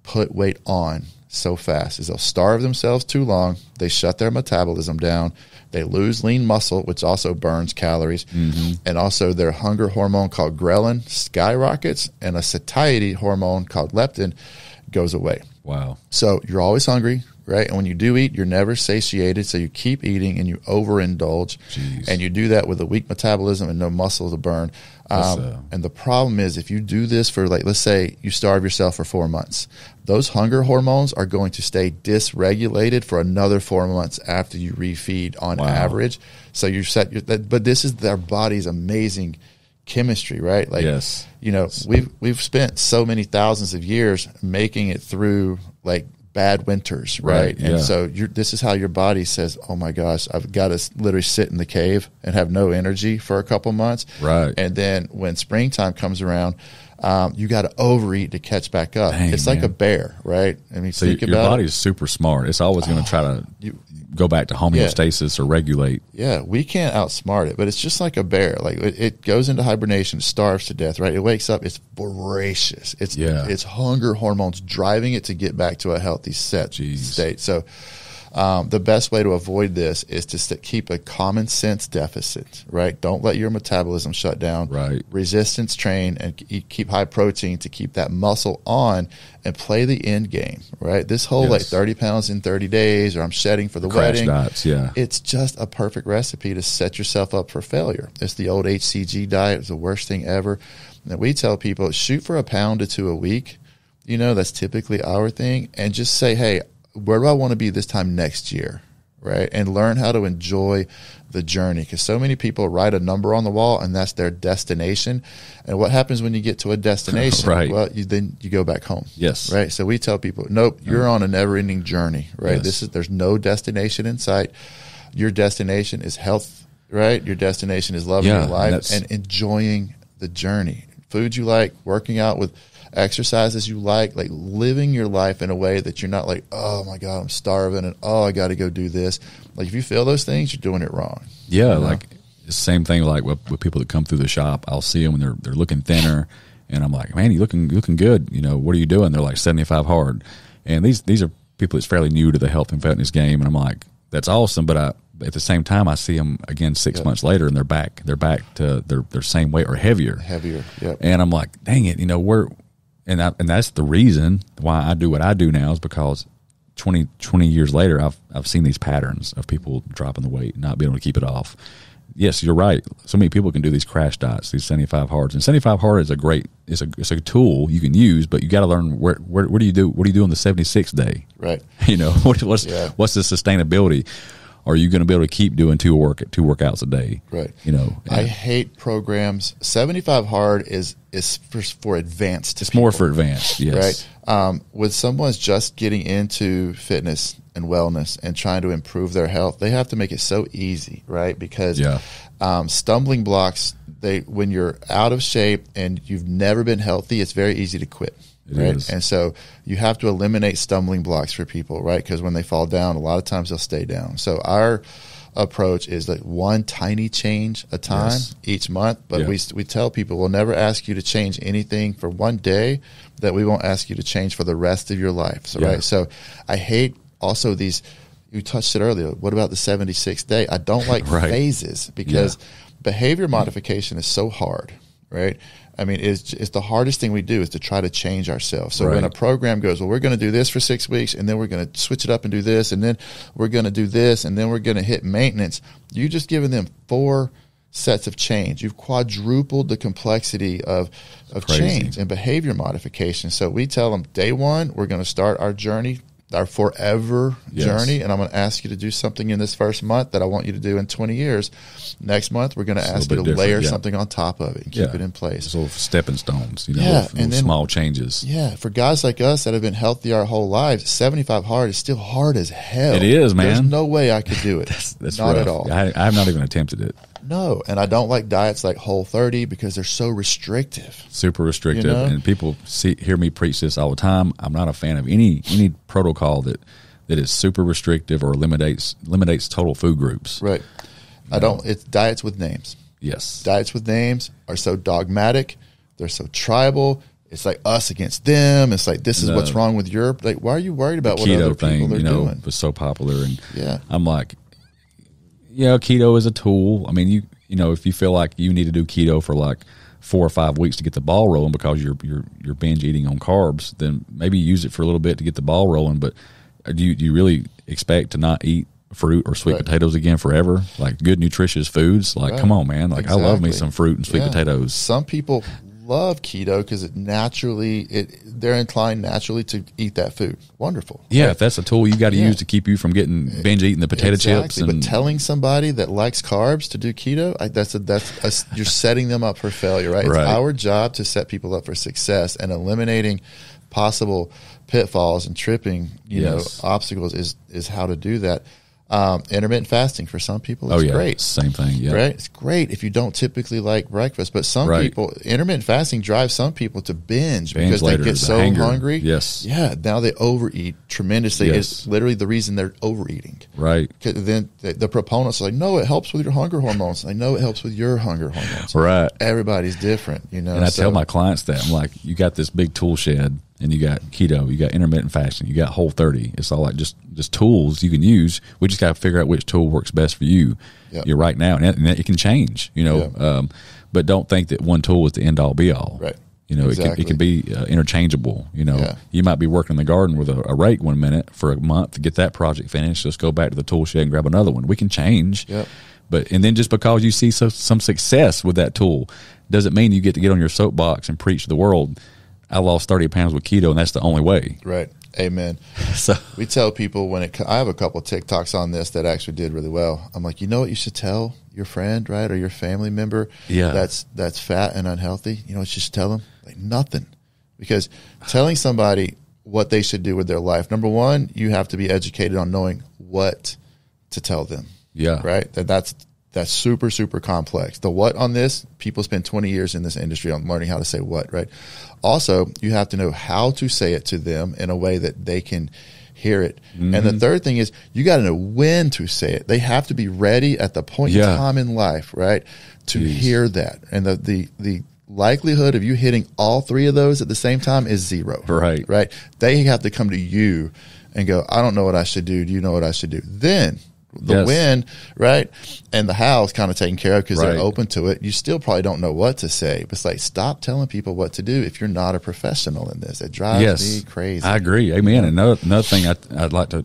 put weight on so fast, is they'll starve themselves too long, they shut their metabolism down, they lose lean muscle, which also burns calories, and also their hunger hormone called ghrelin skyrockets, and a satiety hormone called leptin goes away. Wow. So you're always hungry, right? And when you do eat, you're never satiated, so you keep eating and you overindulge. And you do that with a weak metabolism and no muscle to burn. And the problem is, if you do this for, like, let's say you starve yourself for 4 months, those hunger hormones are going to stay dysregulated for another 4 months after you refeed on average. So you're but this is their body's amazing chemistry, right? Like, we've spent so many thousands of years making it through like bad winters, right? And so this is how your body says, oh my gosh, I've got to literally sit in the cave and have no energy for a couple months. And then when springtime comes around, you got to overeat to catch back up. It's like a bear, right? I mean, so your body is super smart. It's always going to try to go back to homeostasis or regulate. Yeah, we can't outsmart it, but it's just like a bear. Like it goes into hibernation, starves to death, right? It wakes up, it's voracious. It's hunger hormones driving it to get back to a healthy state. So the best way to avoid this is to keep a common sense deficit, right? Don't let your metabolism shut down. Resistance train and keep high protein to keep that muscle on and play the end game, right? This whole like 30 pounds in 30 days, or I'm shedding for the wedding. Diets, it's just a perfect recipe to set yourself up for failure. It's the old HCG diet. It's the worst thing ever. And we tell people, shoot for 1 pound to 2 a week. That's typically our thing. And just say, hey, where do I want to be this time next year, right? And learn how to enjoy the journey, because so many people write a number on the wall and that's their destination. And what happens when you get to a destination? Right. Well, then you go back home. Yes. Right. So we tell people, nope, you're on a never ending journey, right? Yes. There's no destination in sight. Your destination is health, right? Your destination is loving your life and enjoying the journey. Foods you like, working out with exercises you like living your life in a way that you're not like, oh my God, I'm starving and oh, I got to go do this. Like if you feel those things, you're doing it wrong. Yeah. You know? Like the same thing, like with people that come through the shop, I'll see them and they're looking thinner and I'm like, man, you looking good. You know, what are you doing? They're like 75 hard. And these are people that's fairly new to the health and fitness game. And I'm like, that's awesome. But at the same time, I see them again 6 months later and they're back to their same weight or heavier. Yep. And I'm like, dang it, you know, and that's the reason why I do what I do now, is because 20 years later, I've seen these patterns of people dropping the weight, not being able to keep it off. Yes, you're right. So many people can do these crash diets, these 75 hards, and 75 hard is it's a tool you can use, but you got to learn what do you do on the 76th day, right? You know, what's the sustainable? Are you going to be able to keep doing two workouts a day? Right. You know, I hate programs. 75 hard is for advanced. It's people. More for advanced. Yes. Right. When someone's just getting into fitness and wellness and trying to improve their health, they have to make it so easy, right? Because stumbling blocks, when you're out of shape and you've never been healthy, it's very easy to quit. Right. And so you have to eliminate stumbling blocks for people, right? Because when they fall down, a lot of times they'll stay down. So our approach is like one tiny change a time each month. But we tell people we'll never ask you to change anything for one day that we won't ask you to change for the rest of your life. So, right. So I hate also these, you touched it earlier. What about the 76th day? I don't like phases because behavior modification is so hard, right? I mean, it's the hardest thing we do is to try to change ourselves. So when a program goes, well, we're going to do this for 6 weeks, and then we're going to switch it up and do this, and then we're going to do this, and then we're going to hit maintenance. You've just given them 4 sets of change. You've quadrupled the complexity of change and behavior modification. So we tell them, day one, we're going to start our journey, our forever journey, and I'm going to ask you to do something in this first month that I want you to do in 20 years. Next month, we're going to ask you to layer something on top of it and keep it in place. Little stepping stones, little small changes. Yeah, for guys like us that have been healthy our whole lives, 75 hard is still hard as hell. It is, man. There's no way I could do it. that's not rough. At all. I have not even attempted it. No, and I don't like diets like Whole30 because they're so restrictive. Super restrictive, and people hear me preach this all the time. I'm not a fan of any protocol that is super restrictive or eliminates total food groups. Right. It's diets with names. Yes. Diets with names are so dogmatic. They're so tribal. It's like us against them. It's like, this is what's wrong with Europe. Like, why are you worried about what other people are doing? Was so popular, and I'm like, keto is a tool. I mean, you know, if you feel like you need to do keto for like 4 or 5 weeks to get the ball rolling because you're binge eating on carbs, then maybe use it for a little bit to get the ball rolling. But do you really expect to not eat fruit or sweet potatoes again forever? Like good nutritious foods? Like, come on, man. Like I love me some fruit and sweet potatoes. Some people love keto because they're inclined naturally to eat that food. Wonderful. Yeah, right? If that's a tool you got to use to keep you from getting binge eating the potato chips. But telling somebody that likes carbs to do keto, you're setting them up for failure, right? It's our job to set people up for success, and eliminating possible pitfalls and tripping, obstacles is how to do that. Intermittent fasting for some people is great. Same thing. Yeah. Right. It's great if you don't typically like breakfast, but some people, intermittent fasting drives some people to binge because they get so hungry. Yes. Yeah. Now they overeat tremendously. It's literally the reason they're overeating. Right. Then the proponents are like, no, it helps with your hunger hormones. I know it helps with your hunger hormones. Right. Everybody's different, And I tell my clients that I'm like, you got this big tool shed. And you got keto, you got intermittent fasting, you got Whole30. It's all like just tools you can use. We just got to figure out which tool works best for you. You're right now, and it can change. But don't think that one tool is the end all be all. Right. It can be interchangeable. You might be working in the garden with a rake 1 minute for a month to get that project finished. Just go back to the tool shed and grab another one. We can change. Yep. And then just because you see some success with that tool doesn't mean you get to get on your soapbox and preach to the world, I lost 30 pounds with keto, and that's the only way. Right. Amen. So we tell people I have a couple of TikToks on this that actually did really well. I'm like, you know what you should tell your friend, right, or your family member that's fat and unhealthy? You know what you should tell them? Like, nothing. Because telling somebody what they should do with their life, number one, you have to be educated on knowing what to tell them. Yeah. Right? That's super, super complex. The what on this, people spend 20 years in this industry on learning how to say what, right? Also, you have to know how to say it to them in a way that they can hear it. Mm-hmm. And the third thing is you got to know when to say it. They have to be ready at the point in time in life, right, to hear that. And the likelihood of you hitting all three of those at the same time is zero. Right? They have to come to you and go, I don't know what I should do. Do you know what I should do? Then the when, right, and the how is kind of taken care of because they're open to it. You still probably don't know what to say. But it's like, stop telling people what to do if you're not a professional in this. It drives me crazy. I agree. Amen. And another thing I'd like to,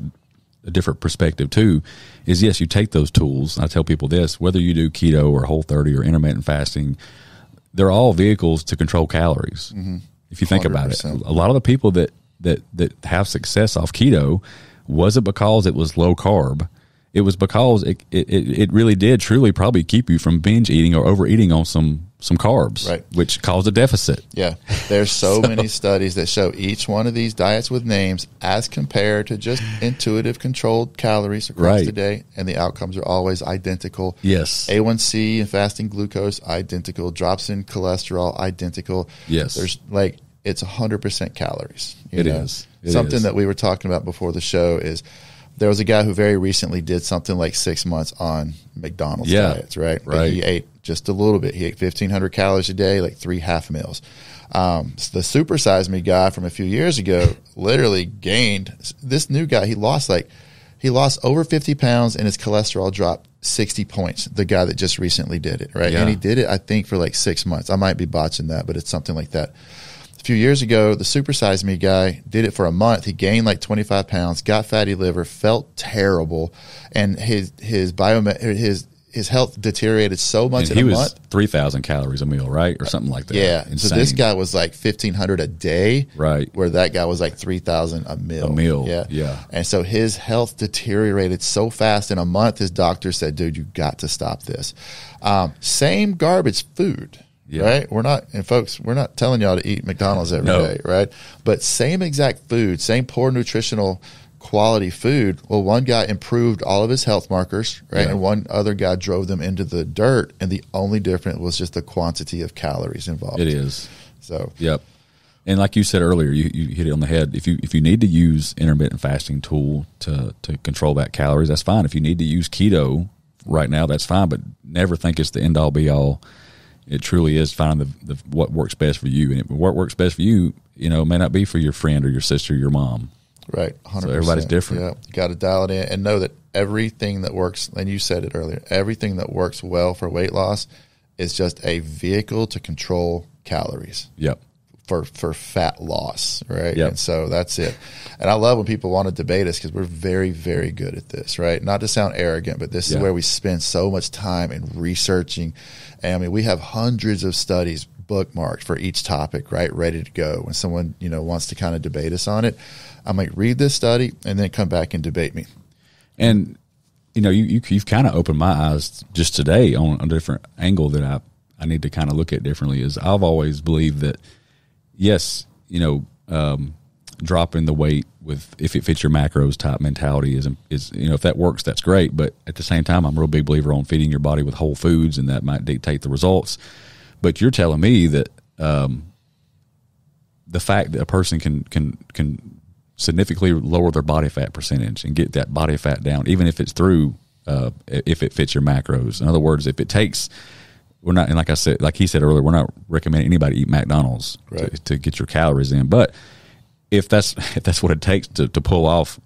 a different perspective too, is yes, you take those tools. I tell people this, whether you do keto or Whole30 or intermittent fasting, they're all vehicles to control calories. Mm-hmm. If you think 100%. About it, a lot of the people that have success off keto wasn't because it was low carb. It was because it really did truly probably keep you from binge eating or overeating on some carbs, which caused a deficit. Yeah. There's so many studies that show each one of these diets with names as compared to just intuitive controlled calories across the day, and the outcomes are always identical. Yes. A1C and fasting glucose, identical. Drops in cholesterol, identical. Yes. There's it's 100% calories. It is. Something that we were talking about before the show is there was a guy who very recently did something like 6 months on McDonald's diets, right? He ate just a little bit. He ate 1,500 calories a day, like 3 half meals. The Super Size Me guy from a few years ago literally gained. This new guy, he lost over 50 pounds and his cholesterol dropped 60 points. The guy that just recently did it, right? Yeah. And he did it, I think, for like 6 months. I might be botching that, but it's something like that. A few years ago, the Super Size Me guy did it for a month. He gained like 25 pounds, got fatty liver, felt terrible, and his health deteriorated so much in a month. He was 3,000 calories a meal, right, or something like that. Yeah. Insane. So this guy was like 1,500 a day, right? Where that guy was like 3,000 a meal. Yeah. And so his health deteriorated so fast in a month. His doctor said, "Dude, you got to stop this." Same garbage food. Yeah. Right? We're not telling y'all to eat McDonald's every day, right? But same exact food, same poor nutritional quality food. Well, one guy improved all of his health markers, right? Yeah. And one other guy drove them into the dirt, and the only difference was just the quantity of calories involved. It is. So, yep. And like you said earlier, you hit it on the head. If you need to use intermittent fasting tool to control that calories, that's fine. If you need to use keto right now, that's fine, but never think it's the end all be all. It truly is finding the what works best for you, and what works best for you, may not be for your friend or your sister or your mom. Right, 100%. So everybody's different. Yeah, you got to dial it in and know that everything that works, and you said it earlier, everything that works well for weight loss is just a vehicle to control calories. Yep. For fat loss, right? Yep. And so that's it. And I love when people want to debate us because we're very, very good at this, right? Not to sound arrogant, but this is where we spend so much time in researching. And I mean, we have hundreds of studies bookmarked for each topic, right? Ready to go. When someone, wants to kind of debate us on it, I'm like, read this study and then come back and debate me. And, you've kind of opened my eyes just today on a different angle that I need to kind of look at differently. Is I've always believed that, yes, dropping the weight with if it fits your macros type mentality is if that works, that's great. But at the same time, I'm a real big believer on feeding your body with whole foods, and that might dictate the results. But you're telling me that the fact that a person can significantly lower their body fat percentage and get that body fat down, even if it's through if it fits your macros. In other words, if it takes. We're not, and like I said, like he said earlier, we're not recommending anybody eat McDonald's to get your calories in. But if that's what it takes to pull off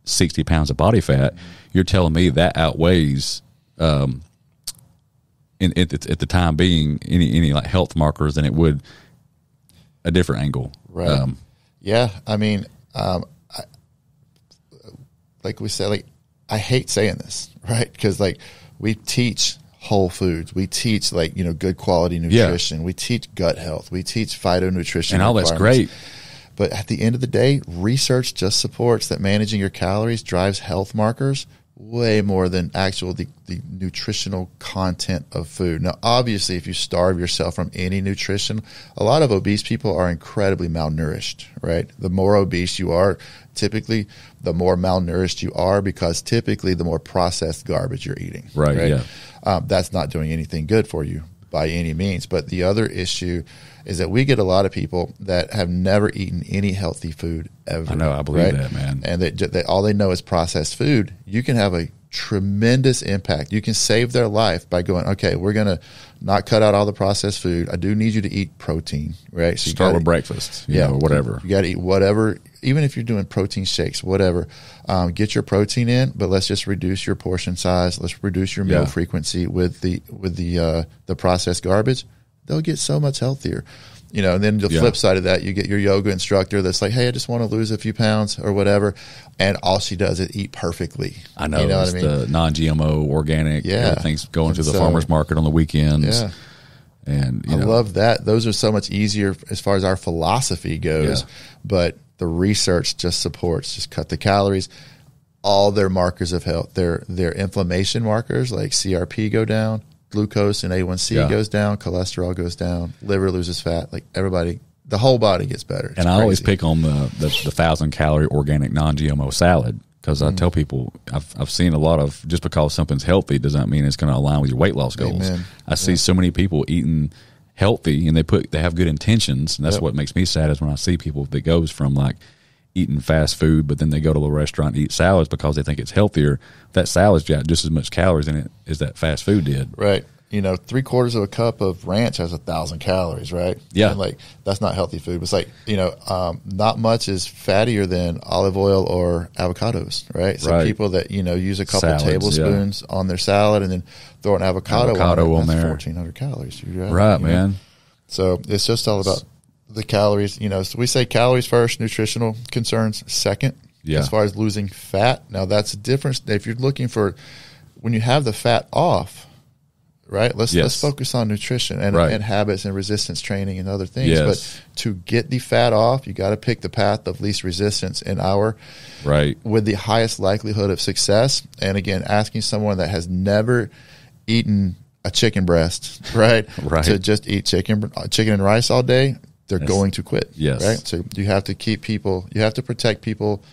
60 pounds of body fat, you're telling me that outweighs, at the time being, any like health markers than it would a different angle. Right. Yeah. I mean, like we said, I hate saying this, right? Because we teach whole foods. We teach good quality nutrition. We teach gut health. We teach phytonutrition. And all that's great. But at the end of the day, research just supports that managing your calories drives health markers way more than the nutritional content of food. Now, obviously, if you starve yourself from any nutrition, a lot of obese people are incredibly malnourished, right? The more obese you are, typically, the more malnourished you are, because typically the more processed garbage you're eating. Right? Yeah. That's not doing anything good for you by any means. But the other issue is that we get a lot of people that have never eaten any healthy food ever. I know, I believe that, man. And they all they know is processed food. You can have a tremendous impact. You can save their life by going, okay, we're going to not cut out all the processed food. I do need you to eat protein, right? So start with breakfast, you know, or whatever. You got to eat whatever, even if you're doing protein shakes, whatever. Get your protein in, but let's just reduce your portion size. Let's reduce your meal frequency with the processed garbage. They'll get so much healthier. You know, and then the flip side of that, you get your yoga instructor that's like, hey, I just want to lose a few pounds or whatever. And all she does is eat perfectly. I know. You know it's what I mean? The non-GMO, organic. Everything's going to the farmer's market on the weekends. Yeah. And I love that. Those are so much easier as far as our philosophy goes. Yeah. But the research just supports, just cut the calories. All their markers of health, their inflammation markers like CRP go down. Glucose and A1C goes down, cholesterol goes down, liver loses fat. Like everybody, the whole body gets better. It's and I crazy. always pick on the 1,000-calorie organic non-GMO salad, because I tell people I've seen a lot of, just because something's healthy doesn't mean it's going to align with your weight loss goals. Amen. I see so many people eating healthy and they have good intentions, and that's what makes me sad is when I see people that goes from like eating fast food, but then they go to the restaurant and eat salads because they think it's healthier. That salad's got just as much calories in it as that fast food did. Right. You know, 3/4 of a cup of ranch has 1,000 calories, right? Yeah. And like, that's not healthy food. It's like, you know, not much is fattier than olive oil or avocados, right? So people that, you know, use a couple tablespoons on their salad and then throw an avocado on there, that's 1,400 calories. Right, man. So it's just all about the calories. You know, so we say calories first, nutritional concerns second. As far as losing fat. Now, that's a difference. If you're looking for, when you have the fat off, right? Let's focus on nutrition and habits and resistance training and other things. But to get the fat off, you got to pick the path of least resistance with the highest likelihood of success. And again, asking someone that has never eaten a chicken breast, to just eat chicken and rice all day, they're going to quit. Right? So you have to protect people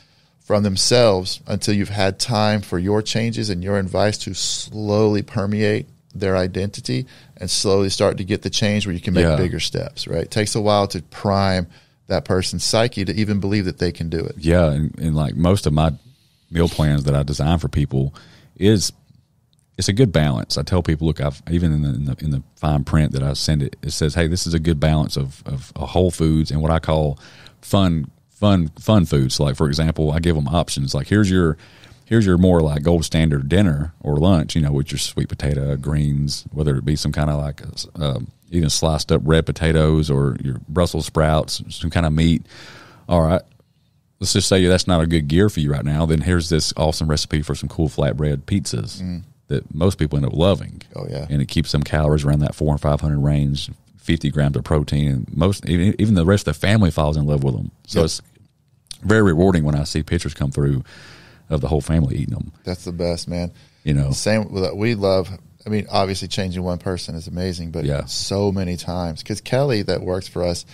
from themselves until you've had time for your changes and your advice to slowly permeate their identity and slowly start to get the change where you can make bigger steps, right? It takes a while to prime that person's psyche to even believe that they can do it. Yeah, and like most of my meal plans that I design for people it's a good balance. I tell people, look, I've even in the fine print that I send it says, hey, this is a good balance of whole foods and what I call fun foods. So like, for example, I give them options. Like, here's your more like gold standard dinner or lunch, you know, with your sweet potato, greens, whether it be some kind of like even sliced up red potatoes or your Brussels sprouts, some kind of meat. All right, let's just say that's not a good gear for you right now. Then here's this awesome recipe for some cool flatbread pizzas that most people end up loving. Oh yeah, and it keeps them calories around that 400 and 500 range, 50 grams of protein, and most even the rest of the family falls in love with them. So it's very rewarding when I see pictures come through of the whole family eating them. That's the best, man. You know, same with we love. I mean, obviously, changing one person is amazing, but so many times because Kelly that works for us,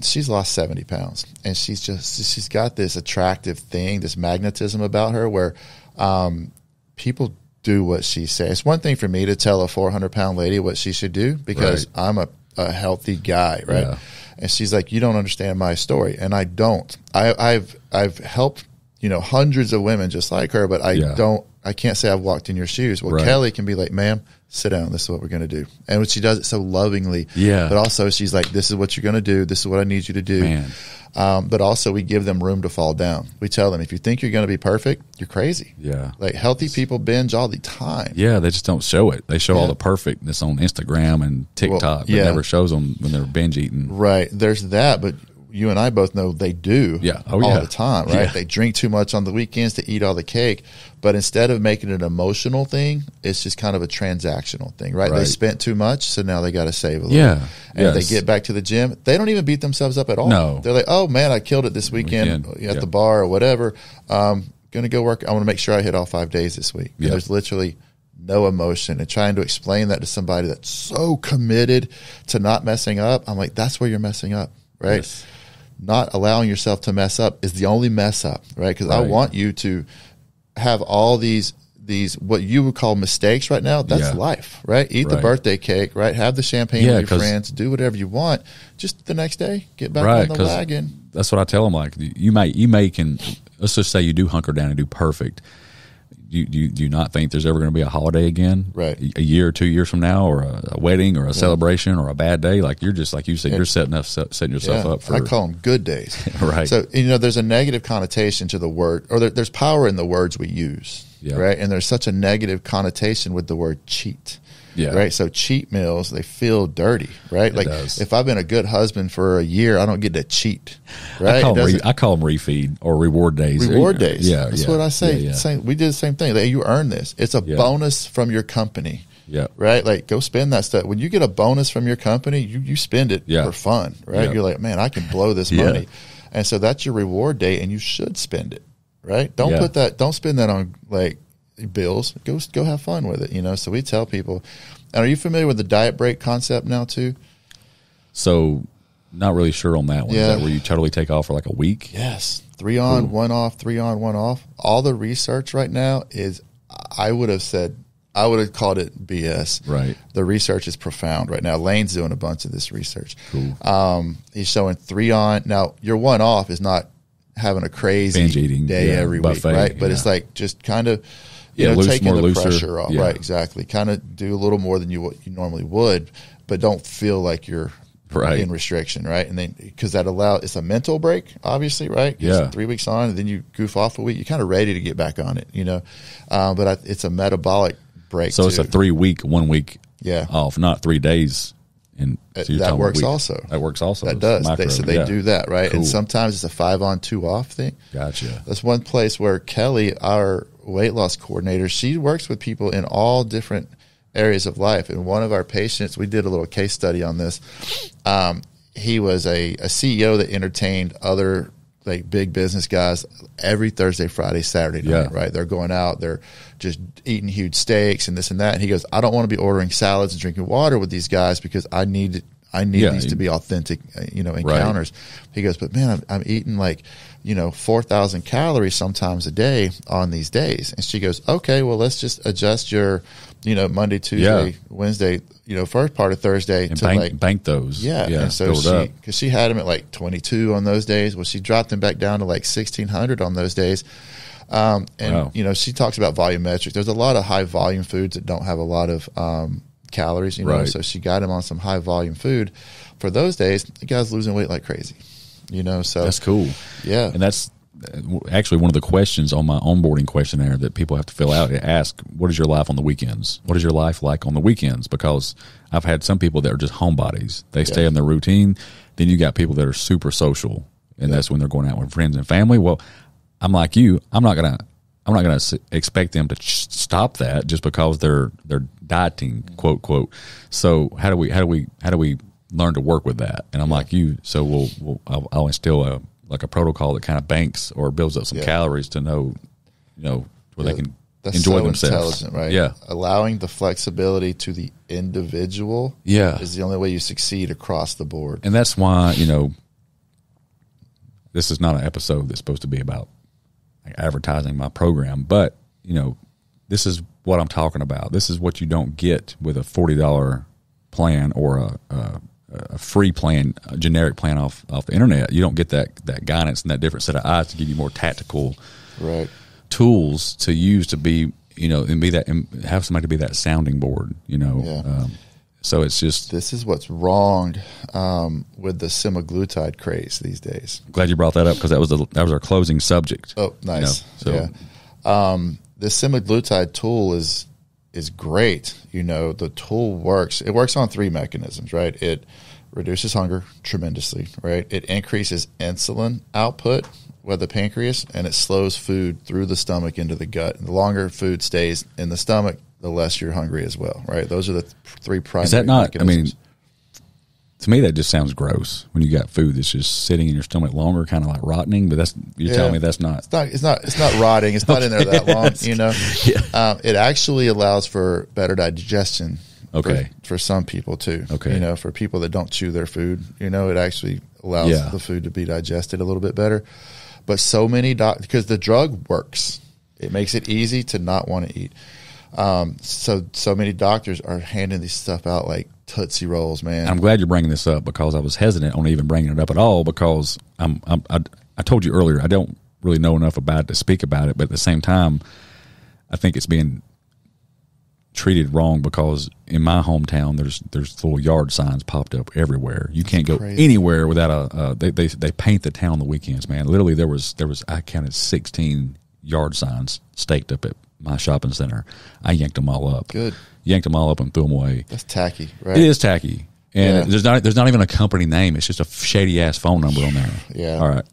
she's lost 70 pounds, and she's got this attractive thing, this magnetism about her, where people do what she says. It's one thing for me to tell a 400-pound lady what she should do because I'm a healthy guy, right? Yeah. And she's like, you don't understand my story. And I don't. I've helped, you know, hundreds of women just like her, but I can't say I've walked in your shoes. Well, Kelly can be like, ma'am, sit down. This is what we're going to do. And when she does it so lovingly, but also she's like, this is what you're going to do. This is what I need you to do. Man. But also we give them room to fall down. We tell them, if you think you're going to be perfect, you're crazy. Yeah. Like healthy people binge all the time. Yeah. They just don't show it. They show all the perfectness on Instagram and TikTok, but never shows them when they're binge eating. Right. There's that. But you and I both know they do all the time, right? They drink too much on the weekends to eat all the cake. But instead of making it an emotional thing, it's just kind of a transactional thing, right? They spent too much, so now they got to save a little. And if they get back to the gym, they don't even beat themselves up at all. No. They're like, oh, man, I killed it this weekend at the bar or whatever. Going to go work. I want to make sure I hit all 5 days this week. There's literally no emotion. And trying to explain that to somebody that's so committed to not messing up, I'm like, that's where you're messing up, right? Yes. Not allowing yourself to mess up is the only mess up, right? Because I want you to have all these what you would call mistakes right now. That's life, right? Eat the birthday cake, right? Have the champagne with your friends. Do whatever you want. Just the next day, get back on the wagon. That's what I tell them. Like, you can, let's just say you do hunker down and do perfect. Do you not think there's ever going to be a holiday again? Right. A year or 2 years from now, or a wedding or a celebration or a bad day? Like, you're just, like you said, you're setting yourself up for. I call them good days. Right. So, there's a negative connotation to the word, or there's power in the words we use. Right. And there's such a negative connotation with the word cheat. Right. So cheat meals, they feel dirty, right? Like, if I've been a good husband for a year, I don't get to cheat, right? I call them refeed or reward days. Reward days. Yeah. That's what I say. We did the same thing. Like, you earn this. It's a bonus from your company. Yeah. Right. Like, go spend that stuff. When you get a bonus from your company, you spend it for fun, right? You're like, man, I can blow this money. And so that's your reward day, and you should spend it, right? Don't spend that on like bills. Go have fun with it, So we tell people. And are you familiar with the diet break concept now too? So, not really sure on that one. Is that where you totally take off for like a week? Yes. 3 on, 1 off, 3 on, 1 off. All the research right now is, I would have called it BS. Right. The research is profound right now. Lane's doing a bunch of this research. Cool. He's showing 3 on. Now, your 1 off is not having a crazy binge eating day every buffet, week, right? But it's like just kind of, taking the pressure off. Right, exactly. Kind of do a little more than you normally would, but don't feel like you're in restriction, right? And then, because it's a mental break, obviously, right? 3 weeks on, and then you goof off a week, you're kind of ready to get back on it, But it's a metabolic break. So it's a 3 week, 1 week off, not 3 days. And so that works also. That works also. That does. They do that, right? Cool. And sometimes it's a 5 on, 2 off thing. Gotcha. That's one place where Kelly, our weight loss coordinator, she works with people in all different areas of life. And one of our patients, we did a little case study on this. He was a CEO that entertained other like big business guys every Thursday, Friday, Saturday night, right? They're going out, they're just eating huge steaks and this and that. And he goes, I don't want to be ordering salads and drinking water with these guys because I need these to be authentic, encounters. Right. He goes, but man, I'm eating like, 4,000 calories sometimes a day on these days. And she goes, okay, well, let's just adjust your, Monday, Tuesday, Wednesday, first part of Thursday and to bank those. Yeah. And so because she had them at like 22 on those days. Well, she dropped them back down to like 1,600 on those days. She talks about volumetric. There's a lot of high volume foods that don't have a lot of calories, so she got him on some high volume food for those days. The guy's losing weight like crazy, so that's cool. Yeah. And that's actually one of the questions on my onboarding questionnaire that people have to fill out. Ask, what is your life on the weekends? What is your life like on the weekends? Because I've had some people that are just homebodies. They stay in their routine. Then you got people that are super social, and that's when they're going out with friends and family. Well, I'm like you. I'm not gonna expect them to stop that just because they're dieting, quote quote. So how do we learn to work with that? And I'm like you. So I'll instill a protocol that kind of banks or builds up some calories to know where they can enjoy themselves. Intelligent, right? Yeah. Allowing the flexibility to the individual is the only way you succeed across the board. And that's why, this is not an episode that's supposed to be about advertising my program, but this is what I'm talking about. This is what you don't get with a $40 plan or a free plan, a generic plan off the internet. You don't get that guidance and that different set of eyes to give you more tactical tools to use to be and have somebody to be that sounding board. So it's just, this is what's wrong with the semaglutide craze these days. Glad you brought that up because that was our closing subject. Oh, nice. The semaglutide tool is great. The tool works. It works on 3 mechanisms, right? reduces hunger tremendously, right? It increases insulin output with the pancreas, and it slows food through the stomach into the gut. And the longer food stays in the stomach, the less you're hungry as well, right? Those are the three primary. Is that not? mechanisms. I mean, to me, that just sounds gross when you got food that's just sitting in your stomach longer, kind of like rotting. But you're telling me that's not. It's not rotting. It's not in there that long. You know, it actually allows for better digestion. Okay. For some people too. Okay. You know, for people that don't chew their food, you know, it actually allows the food to be digested a little bit better. But so many because the drug works, it makes it easy to not want to eat. So many doctors are handing this stuff out like Tootsie Rolls, man. I'm glad you're bringing this up because I was hesitant on even bringing it up at all because I told you earlier I don't really know enough about it to speak about it, but at the same time, I think it's being treated wrong because in my hometown there's little yard signs popped up everywhere. You can't go anywhere without they paint the town on the weekends, man. Literally there was I counted 16 yard signs staked up at my shopping center. I yanked them all up. Good. Yanked them all up and threw them away. That's tacky, right? It is tacky. And there's not even a company name. It's just a shady ass phone number on there. Yeah. All right.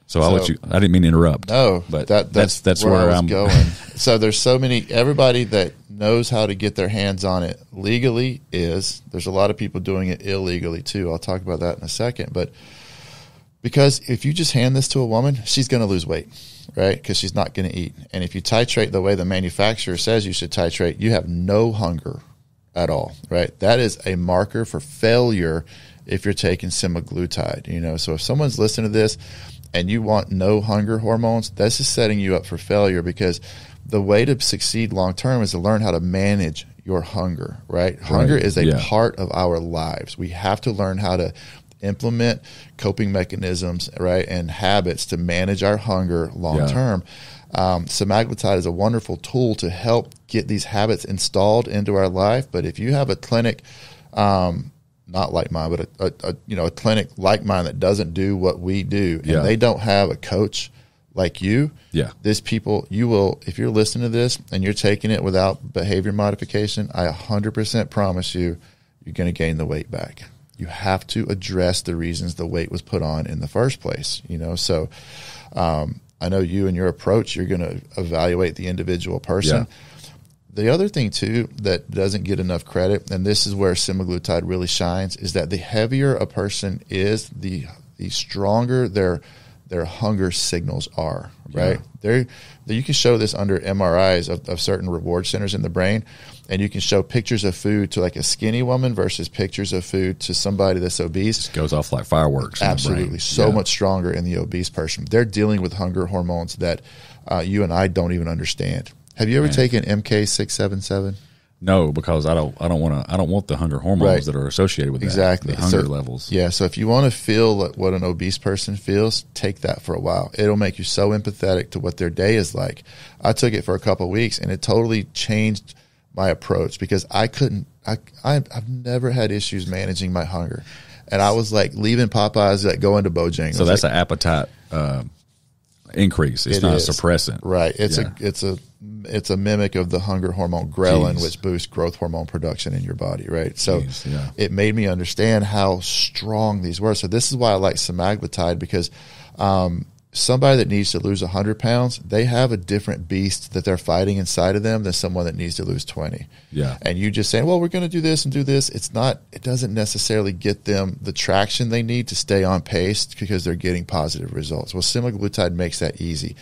So I'll let you. I didn't mean to interrupt. No, but that's where I'm going. So there's so many. Everybody that knows how to get their hands on it legally there's a lot of people doing it illegally too. I'll talk about that in a second. But because if you just hand this to a woman, she's going to lose weight, right? Because she's not going to eat. And if you titrate the way the manufacturer says you should titrate, you have no hunger at all, right? That is a marker for failure if you're taking semaglutide. You know, so if someone's listening to this and you want no hunger hormones, that's just setting you up for failure because the way to succeed long term is to learn how to manage your hunger, right? Hunger is a part of our lives. We have to learn how to implement coping mechanisms, right, and habits to manage our hunger long term. Semaglutide is a wonderful tool to help get these habits installed into our life. But if you have a clinic, not like mine, but a clinic like mine that doesn't do what we do, and they don't have a coach like you, you will, if you're listening to this and you're taking it without behavior modification, I 100% promise you're going to gain the weight back. You have to address the reasons the weight was put on in the first place, you know? So, I know you and your approach, you're going to evaluate the individual person. The other thing too, that doesn't get enough credit, and this is where semaglutide really shines, is that the heavier a person is, the stronger their hunger signals are, right? You can show this under MRIs of certain reward centers in the brain, and you can show pictures of food to like a skinny woman versus pictures of food to somebody that's obese. It just goes off like fireworks. Absolutely. So much stronger in the obese person. They're dealing with hunger hormones that you and I don't even understand. Have you ever taken MK677? No, because I don't want the hunger hormones that are associated with that, the hunger levels. Yeah, so if you want to feel what an obese person feels, take that for a while. It'll make you so empathetic to what their day is like. I took it for a couple of weeks, and it totally changed my approach because I've never had issues managing my hunger. And I was like leaving Popeyes, like going to Bojangles. So that's an appetite increase. It's not a suppressant. Right. It's a mimic of the hunger hormone ghrelin, which boosts growth hormone production in your body, right? So it made me understand how strong these were. So this is why I like semaglutide because somebody that needs to lose 100 pounds, they have a different beast that they're fighting inside of them than someone that needs to lose 20. Yeah. And you just saying, well, we're going to do this and do this. It doesn't necessarily get them the traction they need to stay on pace because they're getting positive results. Well, semaglutide makes that easy.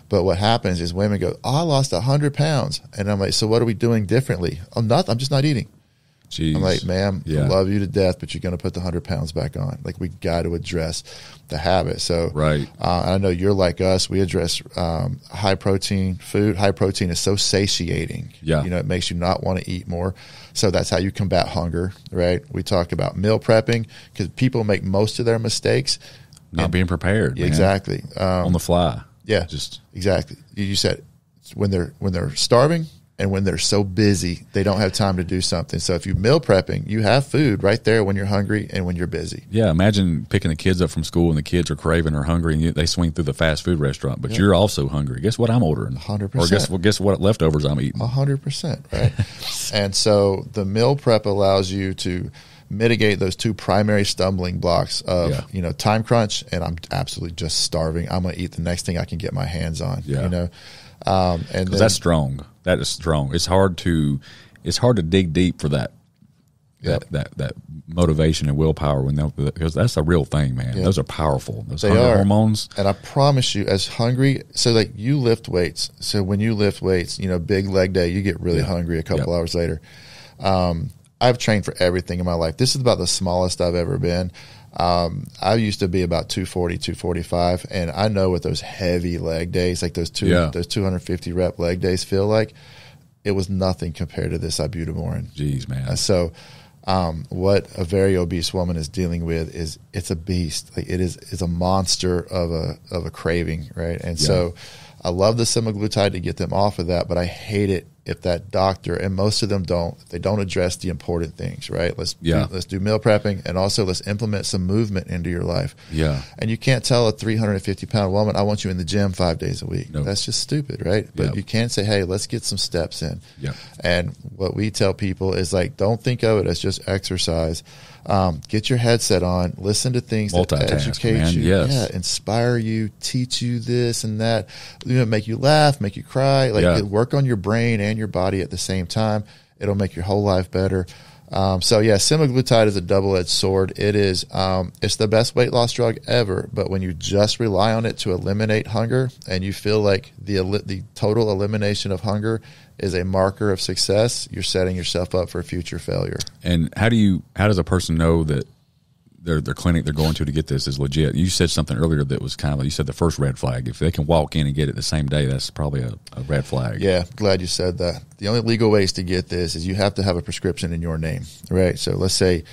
But what happens is women go, I lost 100 pounds. And I'm like, so what are we doing differently? I'm just not eating. Jeez. I'm like, ma'am, I love you to death, but you're going to put the 100 pounds back on. Like, we got to address the habit. So I know you're like us. We address high protein food. High protein is so satiating. Yeah. You know, it makes you not want to eat more. So that's how you combat hunger, right? We talk about meal prepping because people make most of their mistakes not being prepared. Man. Exactly. On the fly. Yeah. Exactly. You said when they're starving, and when they're so busy, they don't have time to do something. So if you're meal prepping, you have food right there when you're hungry and when you're busy. Yeah, imagine picking the kids up from school and the kids are craving or hungry and they swing through the fast food restaurant, but you're also hungry. Guess what I'm ordering? 100%. Or guess what leftovers I'm eating? 100%, right? And so the meal prep allows you to mitigate those two primary stumbling blocks of, Yeah. you know, time crunch, and I'm absolutely just starving. I'm going to eat the next thing I can get my hands on, Yeah. you know? And then, that's strong. That is strong. It's hard to dig deep for that. Yep. That motivation and willpower because that's a real thing, man. Yep. Those are powerful. Those They hunger are. hormones. And I promise you, as hungry, so like you lift weights. So when you lift weights, you know, big leg day, you get really hungry a couple hours later. I've trained for everything in my life. This is about the smallest I've ever been. I used to be about 240, 245, and I know what those heavy leg days, like those 250 rep leg days feel like. It was nothing compared to this ibutamorin. Jeez, man. So what a very obese woman is dealing with is it's a beast. Like it's a monster of a craving, right? And so I love the semaglutide to get them off of that, but I hate it if that doctor, and most of them don't, they don't address the important things, right? Let's do meal prepping, and also let's implement some movement into your life. Yeah. And you can't tell a 350-pound woman, I want you in the gym 5 days a week. No. That's just stupid, right? But you can say, hey, let's get some steps in. Yeah. And what we tell people is like, don't think of it as just exercise. Get your headset on, listen to things that educate you, inspire you, teach you this and that, make you laugh, make you cry, work on your brain and your body at the same time. It'll make your whole life better. Semaglutide is a double-edged sword. It is, it's the best weight loss drug ever, but when you just rely on it to eliminate hunger, and you feel like the total elimination of hunger is a marker of success, you're setting yourself up for future failure. And how does a person know that their clinic they're going to get this is legit? You said something earlier that was kind of, you said the first red flag. If they can walk in and get it the same day, that's probably a red flag. Yeah, glad you said that. The only legal ways to get this is you have to have a prescription in your name, right? So let's say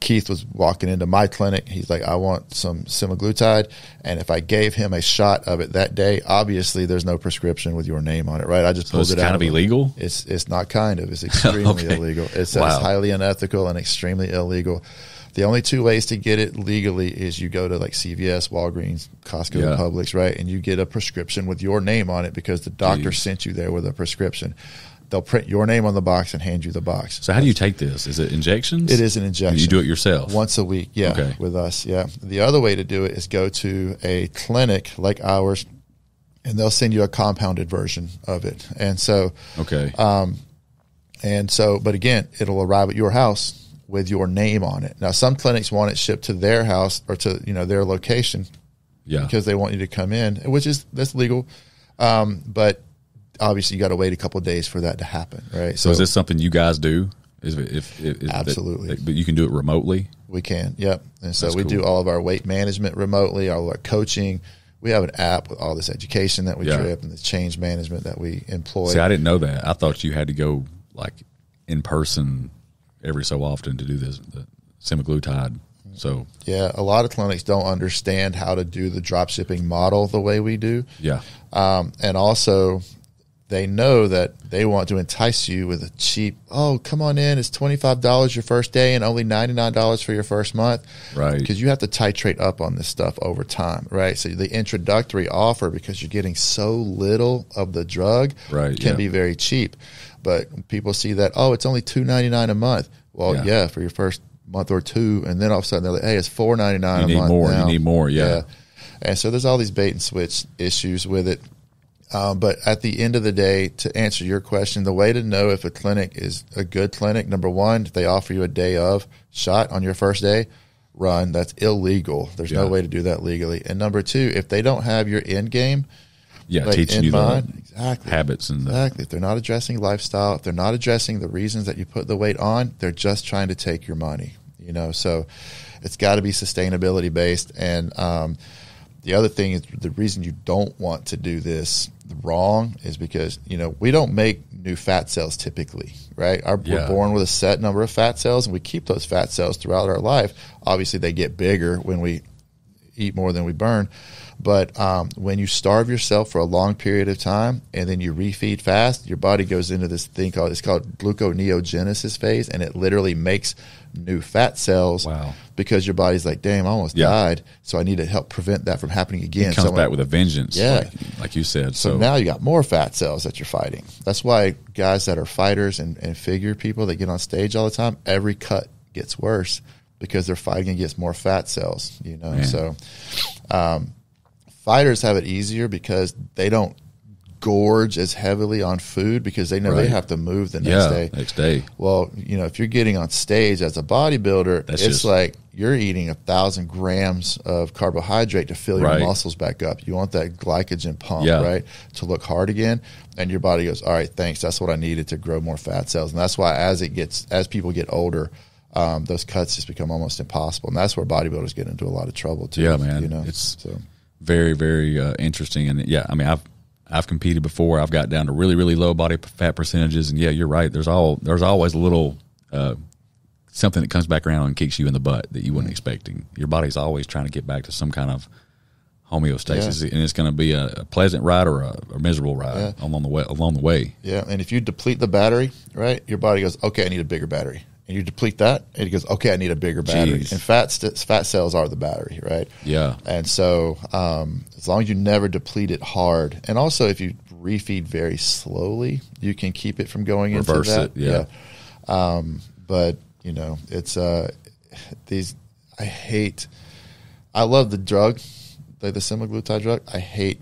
Keith was walking into my clinic. He's like, I want some semaglutide. And if I gave him a shot of it that day, obviously there's no prescription with your name on it, right? I just pulled it out. It's kind of illegal? It's not kind of. It's extremely illegal. It's highly unethical and extremely illegal. The only two ways to get it legally is you go to like CVS, Walgreens, Costco, Publix, right? And you get a prescription with your name on it because the doctor sent you there with a prescription. They'll print your name on the box and hand you the box. So how do you take this? Is it injections? It is an injection. You do it yourself? Once a week, with us, The other way to do it is go to a clinic like ours, and they'll send you a compounded version of it. And so, but again, it'll arrive at your house with your name on it. Now, some clinics want it shipped to their house or to their location, because they want you to come in, that's legal, but obviously you got to wait a couple of days for that to happen, right? So is this something you guys do? Absolutely. But you can do it remotely? We can, yep. And so we do all of our weight management remotely, all of our coaching. We have an app with all this education that we trip and the change management that we employ. See, I didn't know that. I thought you had to go like in person every so often to do this, the semaglutide. So a lot of clinics don't understand how to do the drop shipping model the way we do. And also they know that they want to entice you with a cheap, come on in, it's $25 your first day and only $99 for your first month. Right. Because you have to titrate up on this stuff over time, right? So the introductory offer, because you're getting so little of the drug, can be very cheap. But people see that, it's only $2.99 a month. Well, for your first month or two, and then all of a sudden they're like, hey, it's $4.99 a month. You need more, And so there's all these bait and switch issues with it. But at the end of the day, to answer your question, the way to know if a clinic is a good clinic, number one, if they offer you a day of shot on your first day, run. That's illegal. There's no way to do that legally. And number two, if they don't have your end game, teaching you the habits and if they're not addressing lifestyle, if they're not addressing the reasons that you put the weight on, they're just trying to take your money. So it's got to be sustainability based. And the other thing is, the reason you don't want to do this wrong is because we don't make new fat cells typically, right? We're born with a set number of fat cells, and we keep those fat cells throughout our life. Obviously, they get bigger when we eat more than we burn. But when you starve yourself for a long period of time and then you refeed fast, your body goes into this thing called gluconeogenesis phase, and it literally makes new fat cells. Wow. Because your body's like, damn, I almost died, so I need to help prevent that from happening again. It comes back with a vengeance, like you said. So now you got more fat cells that you're fighting. That's why guys that are fighters and figure people that get on stage all the time, every cut gets worse because they're fighting against more fat cells, you know. Man. So fighters have it easier because they don't gorge as heavily on food because they know they have to move the next day. Well, you know, if you're getting on stage as a bodybuilder, it's like you're eating 1,000 grams of carbohydrate to fill your muscles back up. You want that glycogen pump, right, to look hard again. And your body goes, all right, thanks. That's what I needed to grow more fat cells. And that's why as people get older, those cuts just become almost impossible. And that's where bodybuilders get into a lot of trouble too. Yeah, man. You know? It's very, very interesting. And yeah, I mean, I've competed before. I've got down to really, really low body fat percentages, and yeah, you're right. There's always a little something that comes back around and kicks you in the butt that you weren't expecting. Your body's always trying to get back to some kind of homeostasis, and it's going to be a pleasant ride or a miserable ride along the way. Yeah, and if you deplete the battery, right, your body goes, okay, I need a bigger battery. And you deplete that, and it goes, okay, I need a bigger battery. Jeez. And fat cells are the battery, right? Yeah. And so as long as you never deplete it hard, and also if you refeed very slowly, you can keep it from going Reverse into that. It, yeah. But, you know, it's I love the drug, the semaglutide drug. I hate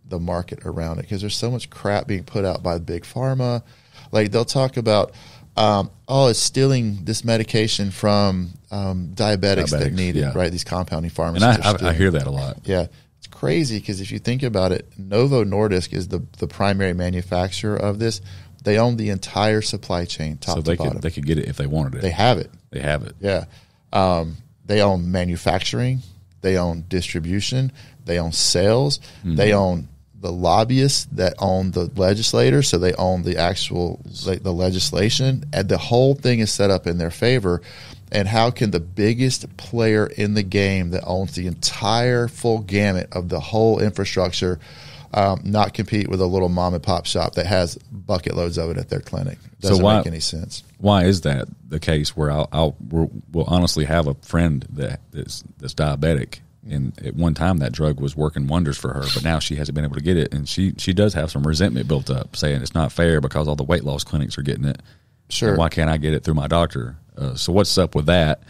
the market around it because there's so much crap being put out by big pharma. Like they'll talk about, it's stealing this medication from diabetics that need it, right? These compounding pharmacies. And I hear that a lot. Yeah. It's crazy because if you think about it, Novo Nordisk is the primary manufacturer of this. They own the entire supply chain, top to bottom. They could get it if they wanted it. They have it. They have it. Yeah. They own manufacturing. They own distribution. They own sales. Mm-hmm. They own the lobbyists that own the legislators, so they own the actual the legislation, and the whole thing is set up in their favor. And how can the biggest player in the game that owns the entire full gamut of the whole infrastructure not compete with a little mom and pop shop that has bucket loads of it at their clinic? Doesn't make any sense. Why is that the case? Where we'll honestly have a friend that's diabetic. And at one time, that drug was working wonders for her, but now she hasn't been able to get it, and she does have some resentment built up, saying it's not fair because all the weight loss clinics are getting it. Sure. And why can't I get it through my doctor? So what's up with that?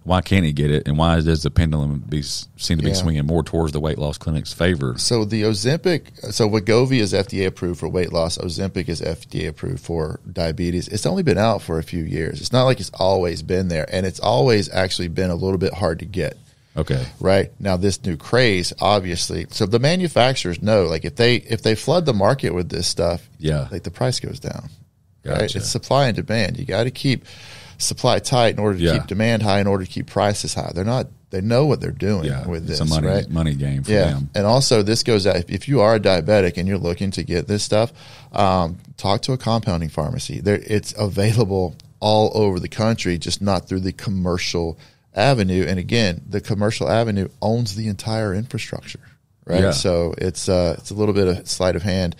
Why can't he get it, and why does the pendulum seem to be swinging more towards the weight loss clinic's favor? So the Ozempic, Wegovy is FDA approved for weight loss. Ozempic is FDA approved for diabetes. It's only been out for a few years. It's not like it's always been there, and it's always actually been a little bit hard to get. Okay. Right. Now this new craze, obviously. So the manufacturers know, like if they flood the market with this stuff, like the price goes down. Gotcha. Right. It's supply and demand. You got to keep supply tight in order to keep demand high, in order to keep prices high. They know what they're doing with this. It's a money game for them. And also this goes out, if you are a diabetic and you're looking to get this stuff, talk to a compounding pharmacy. It's available all over the country, just not through the commercial avenue. And again, the commercial avenue owns the entire infrastructure, right? Yeah. So it's a little bit of sleight of hand.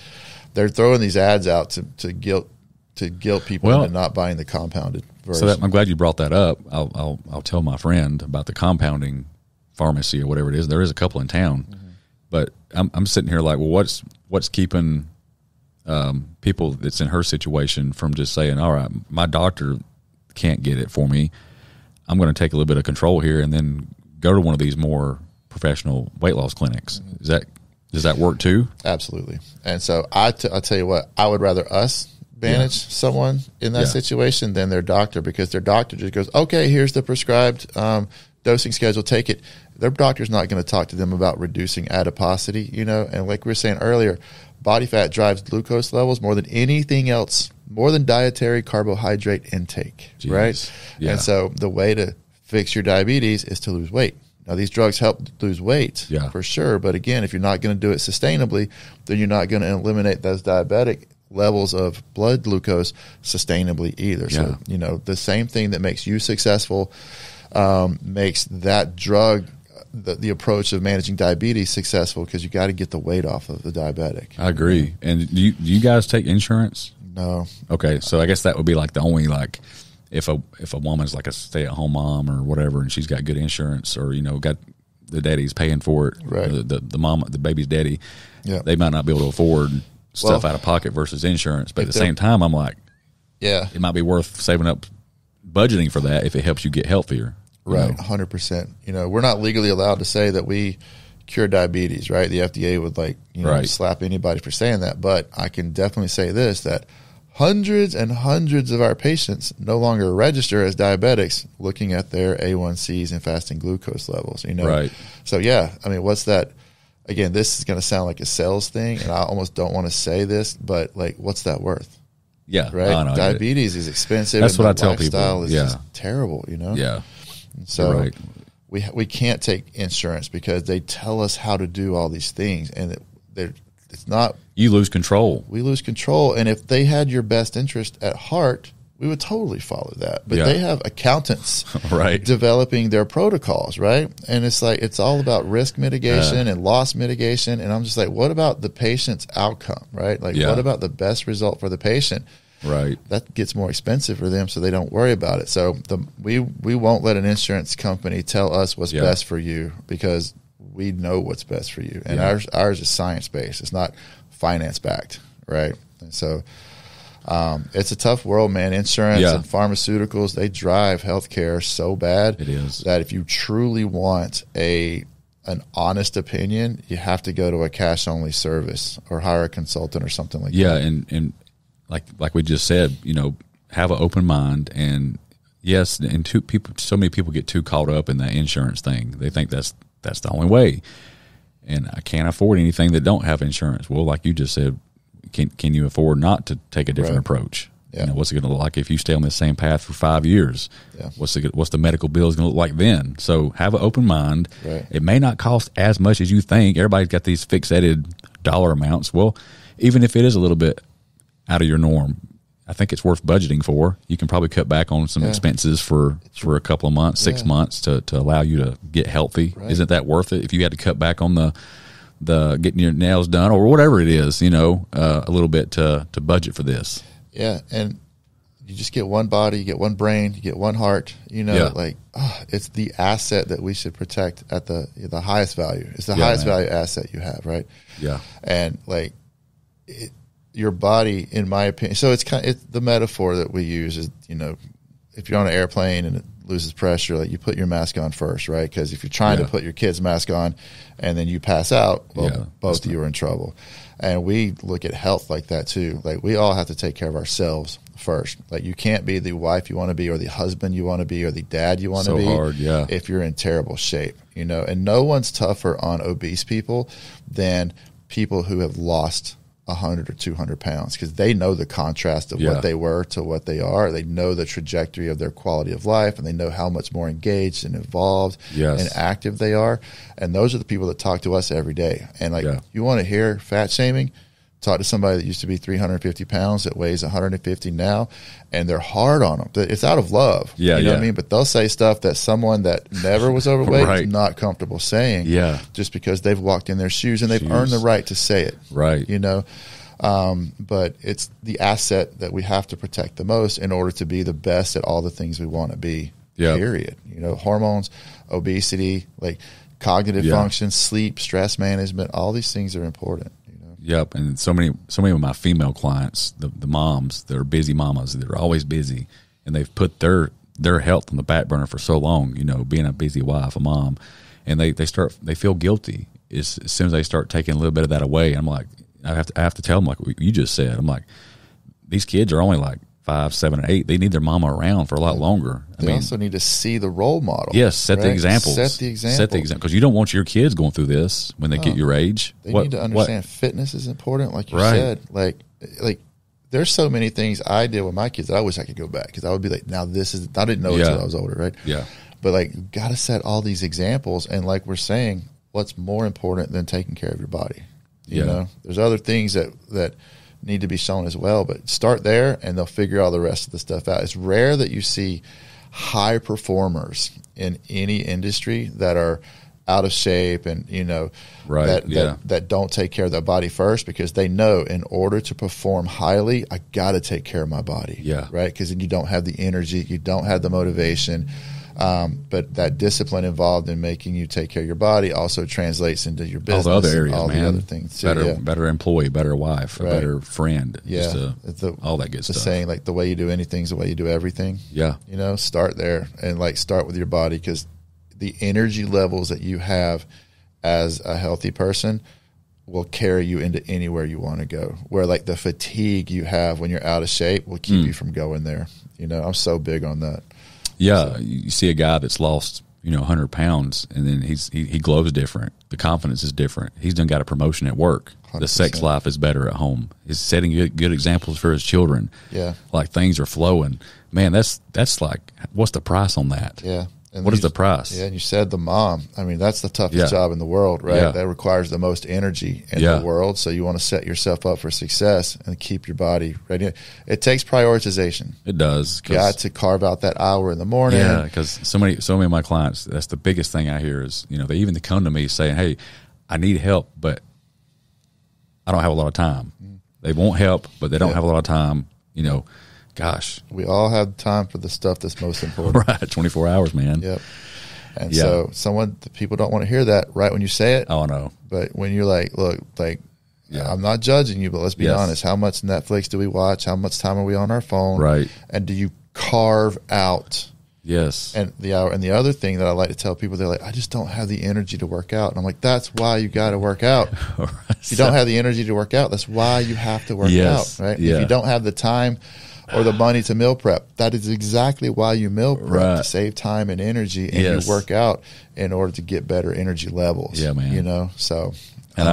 They're throwing these ads out to guilt people into not buying the compounded version. So I'm glad you brought that up. I'll tell my friend about the compounding pharmacy or whatever it is. There is a couple in town, but I'm sitting here like, well, what's keeping people that's in her situation from just saying, all right, my doctor can't get it for me, I'm going to take a little bit of control here and then go to one of these more professional weight loss clinics. Does that work too? Absolutely. And so I'll tell you what, I would rather us manage someone in that situation than their doctor, because their doctor just goes, okay, here's the prescribed dosing schedule, take it. Their doctor's not going to talk to them about reducing adiposity, and like we were saying earlier, body fat drives glucose levels more than anything else, more than dietary carbohydrate intake, right? Yeah. And so the way to fix your diabetes is to lose weight. Now, these drugs help lose weight for sure, but again, if you're not going to do it sustainably, then you're not going to eliminate those diabetic levels of blood glucose sustainably either. So, the same thing that makes you successful makes that drug, the approach of managing diabetes, successful, because you got to get the weight off of the diabetic. I agree. And do you guys take insurance? No. Okay, so I guess that would be like the only, like, if a woman's like a stay-at-home mom or whatever, and she's got good insurance, or got the daddy's paying for it, right? The baby's daddy, they might not be able to afford stuff out of pocket versus insurance. But at the same time, I'm like, it might be worth saving up budgeting for that if it helps you get healthier. Right, 100%. You know, we're not legally allowed to say that we cure diabetes, right? The FDA would slap anybody for saying that. But I can definitely say this, that hundreds and hundreds of our patients no longer register as diabetics looking at their A1Cs and fasting glucose levels, you know? Right. So, yeah, I mean, what's that? Again, this is going to sound like a sales thing, and I almost don't want to say this, but, like, what's that worth? Yeah. Right? No, Diabetes is expensive. That's and what I the tell lifestyle people. is just terrible, you know? Yeah. So right. we can't take insurance because they tell us how to do all these things, and it's not. You lose control. We lose control, and if they had your best interest at heart, we would totally follow that. But they have accountants right. developing their protocols, right? And it's like it's all about risk mitigation and loss mitigation. And I'm just like, what about the patient's outcome, right? Like, what about the best result for the patient? Right. That gets more expensive for them, so they don't worry about it. So we won't let an insurance company tell us what's best for you because we know what's best for you. And ours is science-based. It's not finance-backed, right? And so it's a tough world, man. Insurance and pharmaceuticals, they drive healthcare so bad that if you truly want an honest opinion, you have to go to a cash-only service or hire a consultant or something like that. Yeah, and like we just said, you know, have an open mind. And yes, and so many people get too caught up in that insurance thing. They think that's the only way. And I can't afford anything that don't have insurance. Well, like you just said, can you afford not to take a different approach? Yeah. You know, what's it going to look like if you stay on the same path for 5 years? Yeah. What's the medical bill is going to look like then? So have an open mind. Right. It may not cost as much as you think. Everybody's got these fixated dollar amounts. Well, even if it is a little bit out of your norm, I think it's worth budgeting for. You can probably cut back on some expenses for a couple of months, 6 months to allow you to get healthy. Right. Isn't that worth it? If you had to cut back on the getting your nails done or whatever it is, you know, a little bit to budget for this. Yeah. And you just get one body, you get one brain, you get one heart, you know, it's the asset that we should protect at the highest value. It's the highest value asset you have. Right. Yeah. And like your body, in my opinion, so it's the metaphor that we use is, you know, if you're on an airplane and it loses pressure, like you put your mask on first, right? Because if you're trying to put your kid's mask on and then you pass out, well, both of you are in trouble. And we look at health like that too. Like we all have to take care of ourselves first. Like you can't be the wife you want to be or the husband you want to be or the dad you want to be if you're in terrible shape, you know. And no one's tougher on obese people than people who have lost 100 or 200 pounds because they know the contrast of what they were to what they are. They know the trajectory of their quality of life, and they know how much more engaged and involved and active they are. And those are the people that talk to us every day. And like you want to hear fat shaming, talk to somebody that used to be 350 pounds that weighs 150 now, and they're hard on them. It's out of love. You know what I mean? But they'll say stuff that someone that never was overweight is not comfortable saying just because they've walked in their shoes and they've earned the right to say it. Right. You know? But it's the asset that we have to protect the most in order to be the best at all the things we want to be, period. You know, hormones, obesity, like cognitive function, sleep, stress management, all these things are important. Yep, and so many of my female clients, the moms, they're busy mamas. They're always busy, and they've put their health on the back burner for so long. You know, being a busy wife, a mom, and they feel guilty as soon as they start taking a little bit of that away. I'm like, I have to tell them, like you just said. I'm like, these kids are only like 5, 7, and 8. They need their mama around for a lot longer. They also need to see the role model. Yes, set the examples. Set the example. Because you don't want your kids going through this when they get your age. They need to understand fitness is important, like you said. Like there's so many things I did with my kids that I wish I could go back because I would be like, now this is. I didn't know it until I was older, right? Yeah. But like, you got to set all these examples, and like we're saying, what's more important than taking care of your body? You know, there's other things that need to be shown as well, but start there and they'll figure all the rest of the stuff out. It's rare that you see high performers in any industry that are out of shape and, you know, that don't take care of their body first because they know in order to perform highly, I got to take care of my body. Yeah. Right. Because then you don't have the energy, you don't have the motivation. But that discipline involved in making you take care of your body also translates into your business. All the other areas, all man. the other things too. Better employee, better wife, a better friend. Yeah. All that good the stuff. saying, like, the way you do anything is the way you do everything. Yeah. You know, start there and like start with your body, because the energy levels that you have as a healthy person will carry you into anywhere you want to go. Where like the fatigue you have when you're out of shape will keep you from going there. You know, I'm so big on that. Yeah. So. You see a guy that's lost, 100 pounds, and then he glows different. The confidence is different. He's done got a promotion at work. 100%. The sex life is better at home. He's setting good examples for his children. Yeah. Like things are flowing. Man, that's like, what's the price on that? Yeah. And what is the price? Yeah, and you said the mom. I mean, that's the toughest job in the world, right? Yeah. That requires the most energy in the world. So you want to set yourself up for success and keep your body ready. It takes prioritization. It does. You got to carve out that hour in the morning. Yeah, because so many of my clients, that's the biggest thing I hear is, they even come to me saying, hey, I need help, but I don't have a lot of time. They want help, but they don't have a lot of time, Gosh, we all have time for the stuff that's most important. Right, 24 hours, man. Yep. And so people don't want to hear that right when you say it. Oh, no. But when you're like, look, like, I'm not judging you, but let's be honest. How much Netflix do we watch? How much time are we on our phone? Right. And do you carve out? Yes. And the hour. And the other thing that I like to tell people, they're like, I just don't have the energy to work out. And I'm like, that's why you got to work out. If you don't have the energy to work out, that's why you have to work out, right? Yeah. If you don't have the time or the money to meal prep, that is exactly why you meal prep, to save time and energy, and you work out in order to get better energy levels. Yeah, man. So. And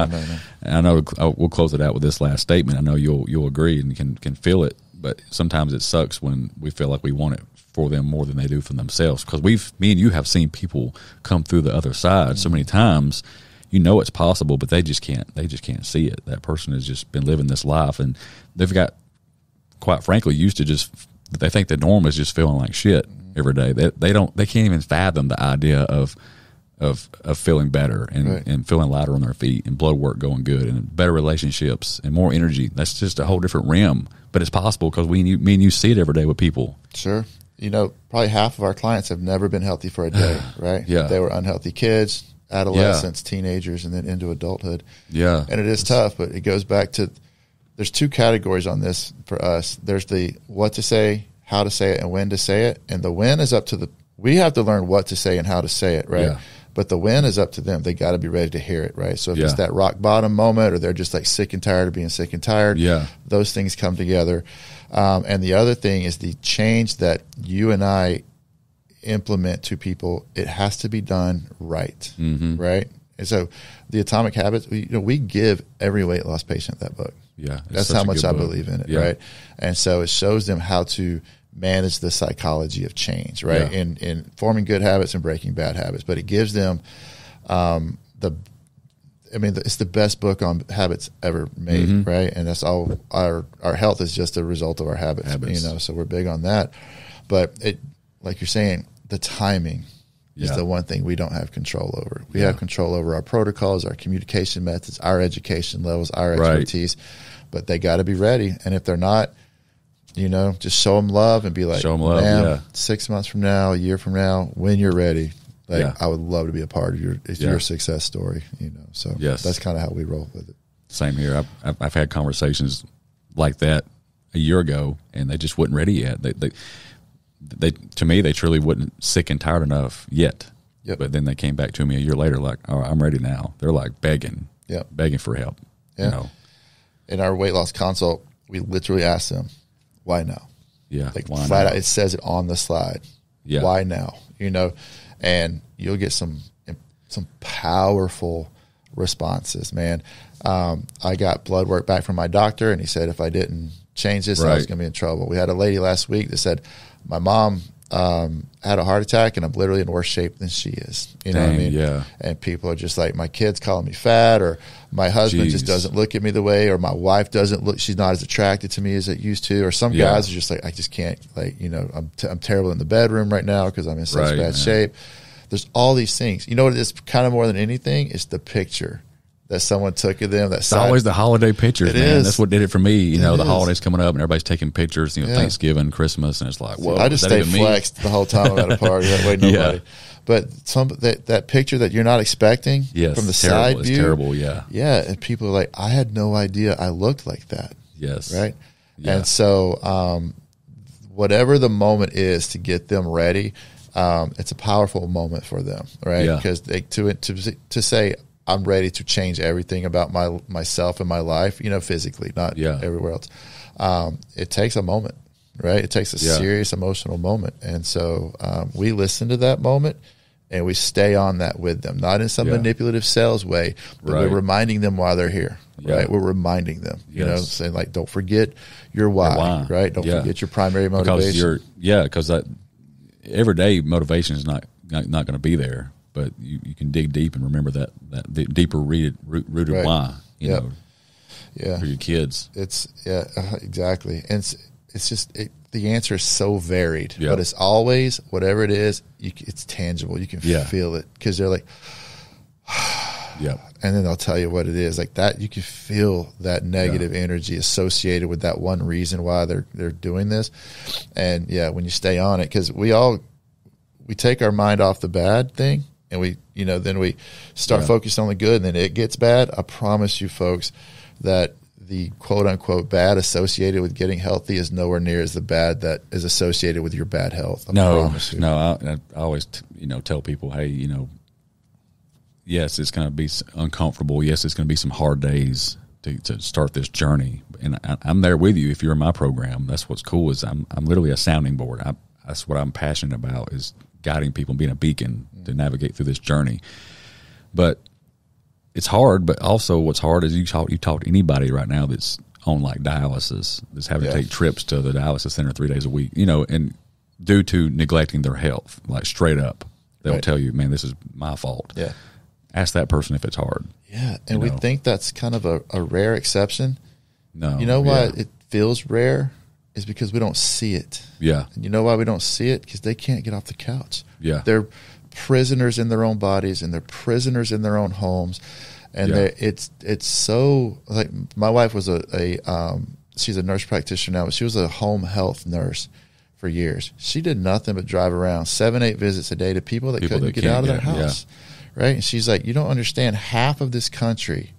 I know we'll close it out with this last statement. I know you'll agree and can feel it, but sometimes it sucks when we feel like we want it for them more than they do for themselves. Because me and you have seen people come through the other side so many times. It's possible, but they just can't see it. That person has just been living this life, and they've got, quite frankly, used to they think the norm is just feeling like shit every day. They can't even fathom the idea of feeling better and feeling lighter on their feet and blood work going good and better relationships and more energy. That's just a whole different realm, but it's possible because me and you see it every day with people. Sure. Probably half of our clients have never been healthy for a day, right? Yeah. They were unhealthy kids, adolescents, teenagers, and then into adulthood. Yeah. And it is tough, but it goes back to, there's two categories on this for us. There's the what to say, how to say it, and when to say it. And the when is up to we have to learn what to say and how to say it, right? Yeah. But the when is up to them. They got to be ready to hear it, right? So if it's that rock bottom moment, or they're just like sick and tired of being sick and tired, those things come together. And the other thing is the change that you and I implement to people. It has to be done right, right? And so the Atomic Habits, we give every weight loss patient that book. Yeah, that's how much I believe in it, right? And so it shows them how to manage the psychology of change, right? In forming good habits and breaking bad habits. But it gives them it's the best book on habits ever made, right? And that's all. Our health is just a result of our habits. So we're big on that. But it, like you're saying, the timing is the one thing we don't have control over. We have control over our protocols, our communication methods, our education levels, our expertise, but they got to be ready. And if they're not, just show them love and be like, 6 months from now, a year from now, when you're ready, I would love to be a part of your success story, So that's kind of how we roll with it. Same here. I've had conversations like that a year ago, and they just wasn't ready yet. They to me, they truly wasn't sick and tired enough yet. Yep. But then they came back to me a year later, like, "Oh, I'm ready now." They're like begging for help. Yeah. In our weight loss consult, we literally asked them, "Why now?" Yeah, like why flat now? out, it says it on the slide. Yeah, why now? And you'll get some powerful responses, man. I got blood work back from my doctor, and he said if I didn't change this, I was going to be in trouble. We had a lady last week that said, my mom had a heart attack, and I'm literally in worse shape than she is. You know what I mean? Yeah. And people are just like, my kid's calling me fat, or my husband just doesn't look at me the way, or my wife doesn't look, she's not as attracted to me as it used to. Or some guys are just like, I just can't, I'm terrible in the bedroom right now because I'm in such bad shape. There's all these things. You know what it is kind of more than anything? It's the picture that someone took of them. It's always the holiday pictures, man. That's what did it for me. You know, the holidays coming up and everybody's taking pictures, you know, Thanksgiving, Christmas, and it's like, whoa. I just stay flexed the whole time I'm at a party. That way nobody. But that picture that you're not expecting from the side view. It's terrible, yeah. Yeah, and people are like, I had no idea I looked like that. Yes. Right? Yeah. And so whatever the moment is to get them ready, it's a powerful moment for them, right? Yeah. Because to say, I'm ready to change everything about myself and my life, you know, physically, not everywhere else. It takes a moment, right? It takes a serious emotional moment. And so we listen to that moment and we stay on that with them, not in some manipulative sales way, but we're reminding them why they're here, right? We're reminding them, you know, saying like, don't forget your why, right? Don't forget your primary motivation. Because that everyday motivation is not going to be there. But you can dig deep and remember that deeper rooted why, you know, for your kids. It's exactly. And it's just the answer is so varied, but it's always whatever it is. It's tangible. You can feel it because they're like, and then they'll tell you what it is like that. You can feel that negative energy associated with that one reason why they're doing this. And when you stay on it, because we take our mind off the bad thing. And then we start focusing on the good, and then it gets bad. I promise you, folks, that the quote unquote bad associated with getting healthy is nowhere near as the bad that is associated with your bad health. I promise you. I always tell people, hey, you know, yes, it's going to be uncomfortable. Yes, it's going to be some hard days to start this journey, and I'm there with you. If you're in my program, that's what's cool. Is I'm literally a sounding board. That's what I'm passionate about, is guiding people and being a beacon to navigate through this journey. But it's hard, but also what's hard is you talk to anybody right now that's on like dialysis, that's having to take trips to the dialysis center 3 days a week, you know, and due to neglecting their health, like straight up, they'll tell you, man, this is my fault. Yeah. Ask that person if it's hard. Yeah. And we think that's kind of a rare exception. No. You know why it feels rare? Is because we don't see it. Yeah. And you know why we don't see it? Because they can't get off the couch. Yeah. They're prisoners in their own bodies, and they're prisoners in their own homes. And it's so, like, my wife was she's a nurse practitioner now, but she was a home health nurse for years. She did nothing but drive around 7-8 visits a day to people that couldn't get out of their house. Right? And she's like, you don't understand, half of this country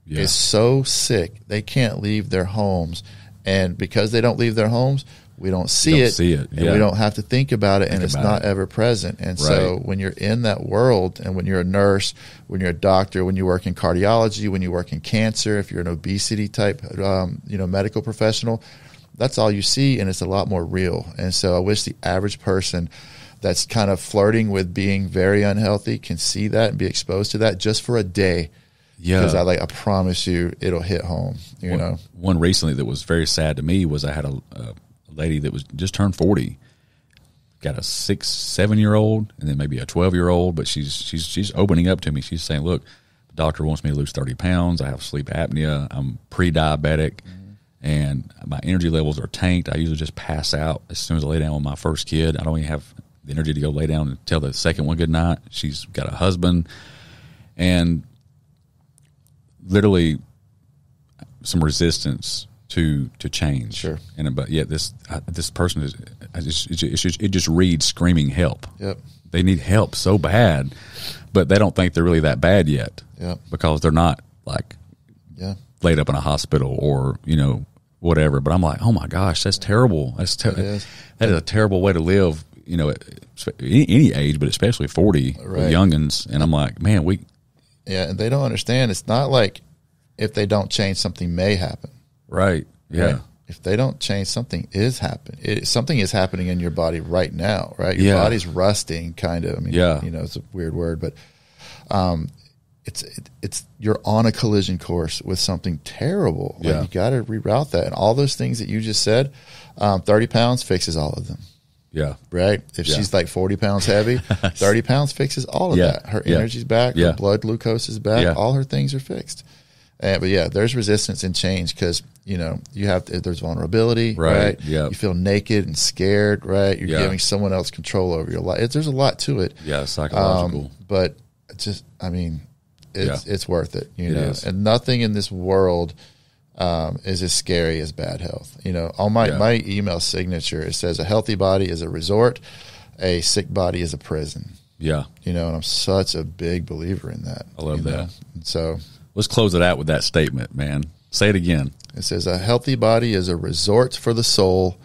is so sick they can't leave their homes. And because they don't leave their homes, we don't see it, and we don't have to think about it, and it's not ever present. And so when you're in that world, and when you're a nurse, when you're a doctor, when you work in cardiology, when you work in cancer, if you're an obesity type medical professional, that's all you see, and it's a lot more real. And so I wish the average person that's kind of flirting with being very unhealthy can see that and be exposed to that just for a day. Yeah, because I promise you, it'll hit home. You know, one recently that was very sad to me was I had a lady that was just turned 40, got a 6-7-year-old, and then maybe a 12-year-old. But she's opening up to me. She's saying, "Look, the doctor wants me to lose 30 pounds. I have sleep apnea. I'm pre-diabetic, and my energy levels are tanked. I usually just pass out as soon as I lay down with my first kid. I don't even have the energy to go lay down and tell the second one good night. She's got a husband, and literally some resistance to change." Sure. But yet this person it just reads screaming help. Yep. They need help so bad, but they don't think they're really that bad yet. Yep. Because they're not like laid up in a hospital or, you know, whatever. But I'm like, oh my gosh, that's terrible. That is a terrible way to live, you know, at any age, but especially 40 with youngins. And I'm like, man, and they don't understand. It's not like if they don't change, something may happen. Right. Yeah. Right? If they don't change, something is happening. Something is happening in your body right now, right? Your body's rusting, kind of. I mean, you know, it's a weird word, but it's you're on a collision course with something terrible. Like, you got to reroute that. And all those things that you just said, 30 pounds fixes all of them. Yeah. Right? If she's like 40 pounds heavy, 30 pounds fixes all of that. Her energy's back, her blood glucose is back, all her things are fixed. But there's resistance and change because, you know, there's vulnerability, right? Yeah. You feel naked and scared, right? You're giving someone else control over your life. There's a lot to it. Yeah, psychological. But just, I mean, it's worth it. You know, is. and nothing in this world is as scary as bad health. You know, on my email signature, it says a healthy body is a resort, a sick body is a prison. Yeah. You know, and I'm such a big believer in that. I love that. So let's close it out with that statement, man. Say it again. It says a healthy body is a resort for the soul,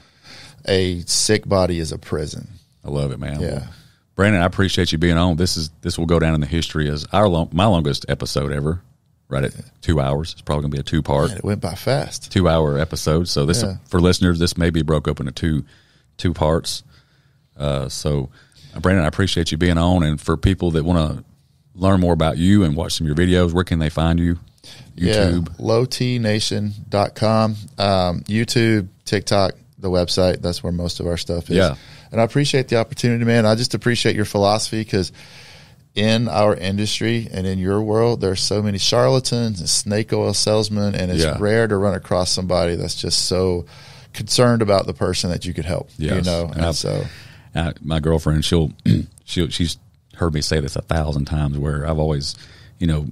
a sick body is a prison. I love it, man. Yeah. Well, Brandon, I appreciate you being on. This will go down in the history as my longest episode ever. Right at 2 hours. It's probably going to be a 2-part. Man, it went by fast. 2-hour episode. So this for listeners, this may be broke up into two parts. So Brandon, I appreciate you being on. And for people that want to learn more about you and watch some of your videos, where can they find you? YouTube, lowtnation.com, YouTube, TikTok, the website. That's where most of our stuff is. Yeah. And I appreciate the opportunity, man. I just appreciate your philosophy, because in our industry and in your world, there's so many charlatans and snake oil salesmen, and it's rare to run across somebody that's just so concerned about the person that you could help. Yes. You know, and so my girlfriend, she's heard me say this 1,000 times, where I've always, you know,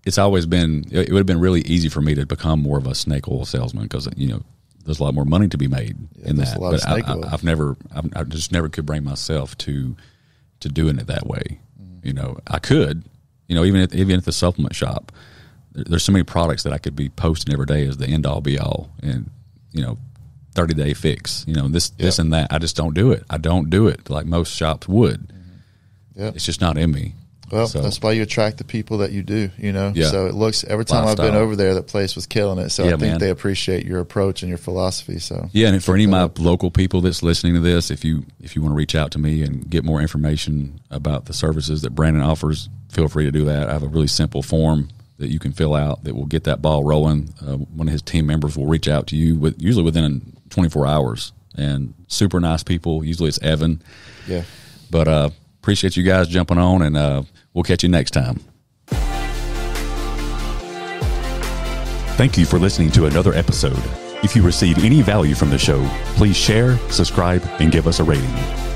it's always been, it would have been really easy for me to become more of a snake oil salesman, because, you know, there's a lot more money to be made in that. But I just never could bring myself to doing it that way. You know, I could, you know, even at the supplement shop, there's so many products that I could be posting every day as the end all be all, and, you know, 30-day fix, you know, this and that. I just don't do it. I don't do it like most shops would. Yep. It's just not in me. Well, that's why you attract the people that you do, you know. Yeah. So it looks, every time I've been over there, that place was killing it. So I think they appreciate your approach and your philosophy. So yeah, and for any of my local people that's listening to this, if you want to reach out to me and get more information about the services that Brandon offers, feel free to do that. I have a really simple form that you can fill out that will get that ball rolling. One of his team members will reach out to you usually within 24 hours, and super nice people. Usually it's Evan. Yeah. But appreciate you guys jumping on, and we'll catch you next time. Thank you for listening to another episode. If you receive any value from the show, please share, subscribe, and give us a rating.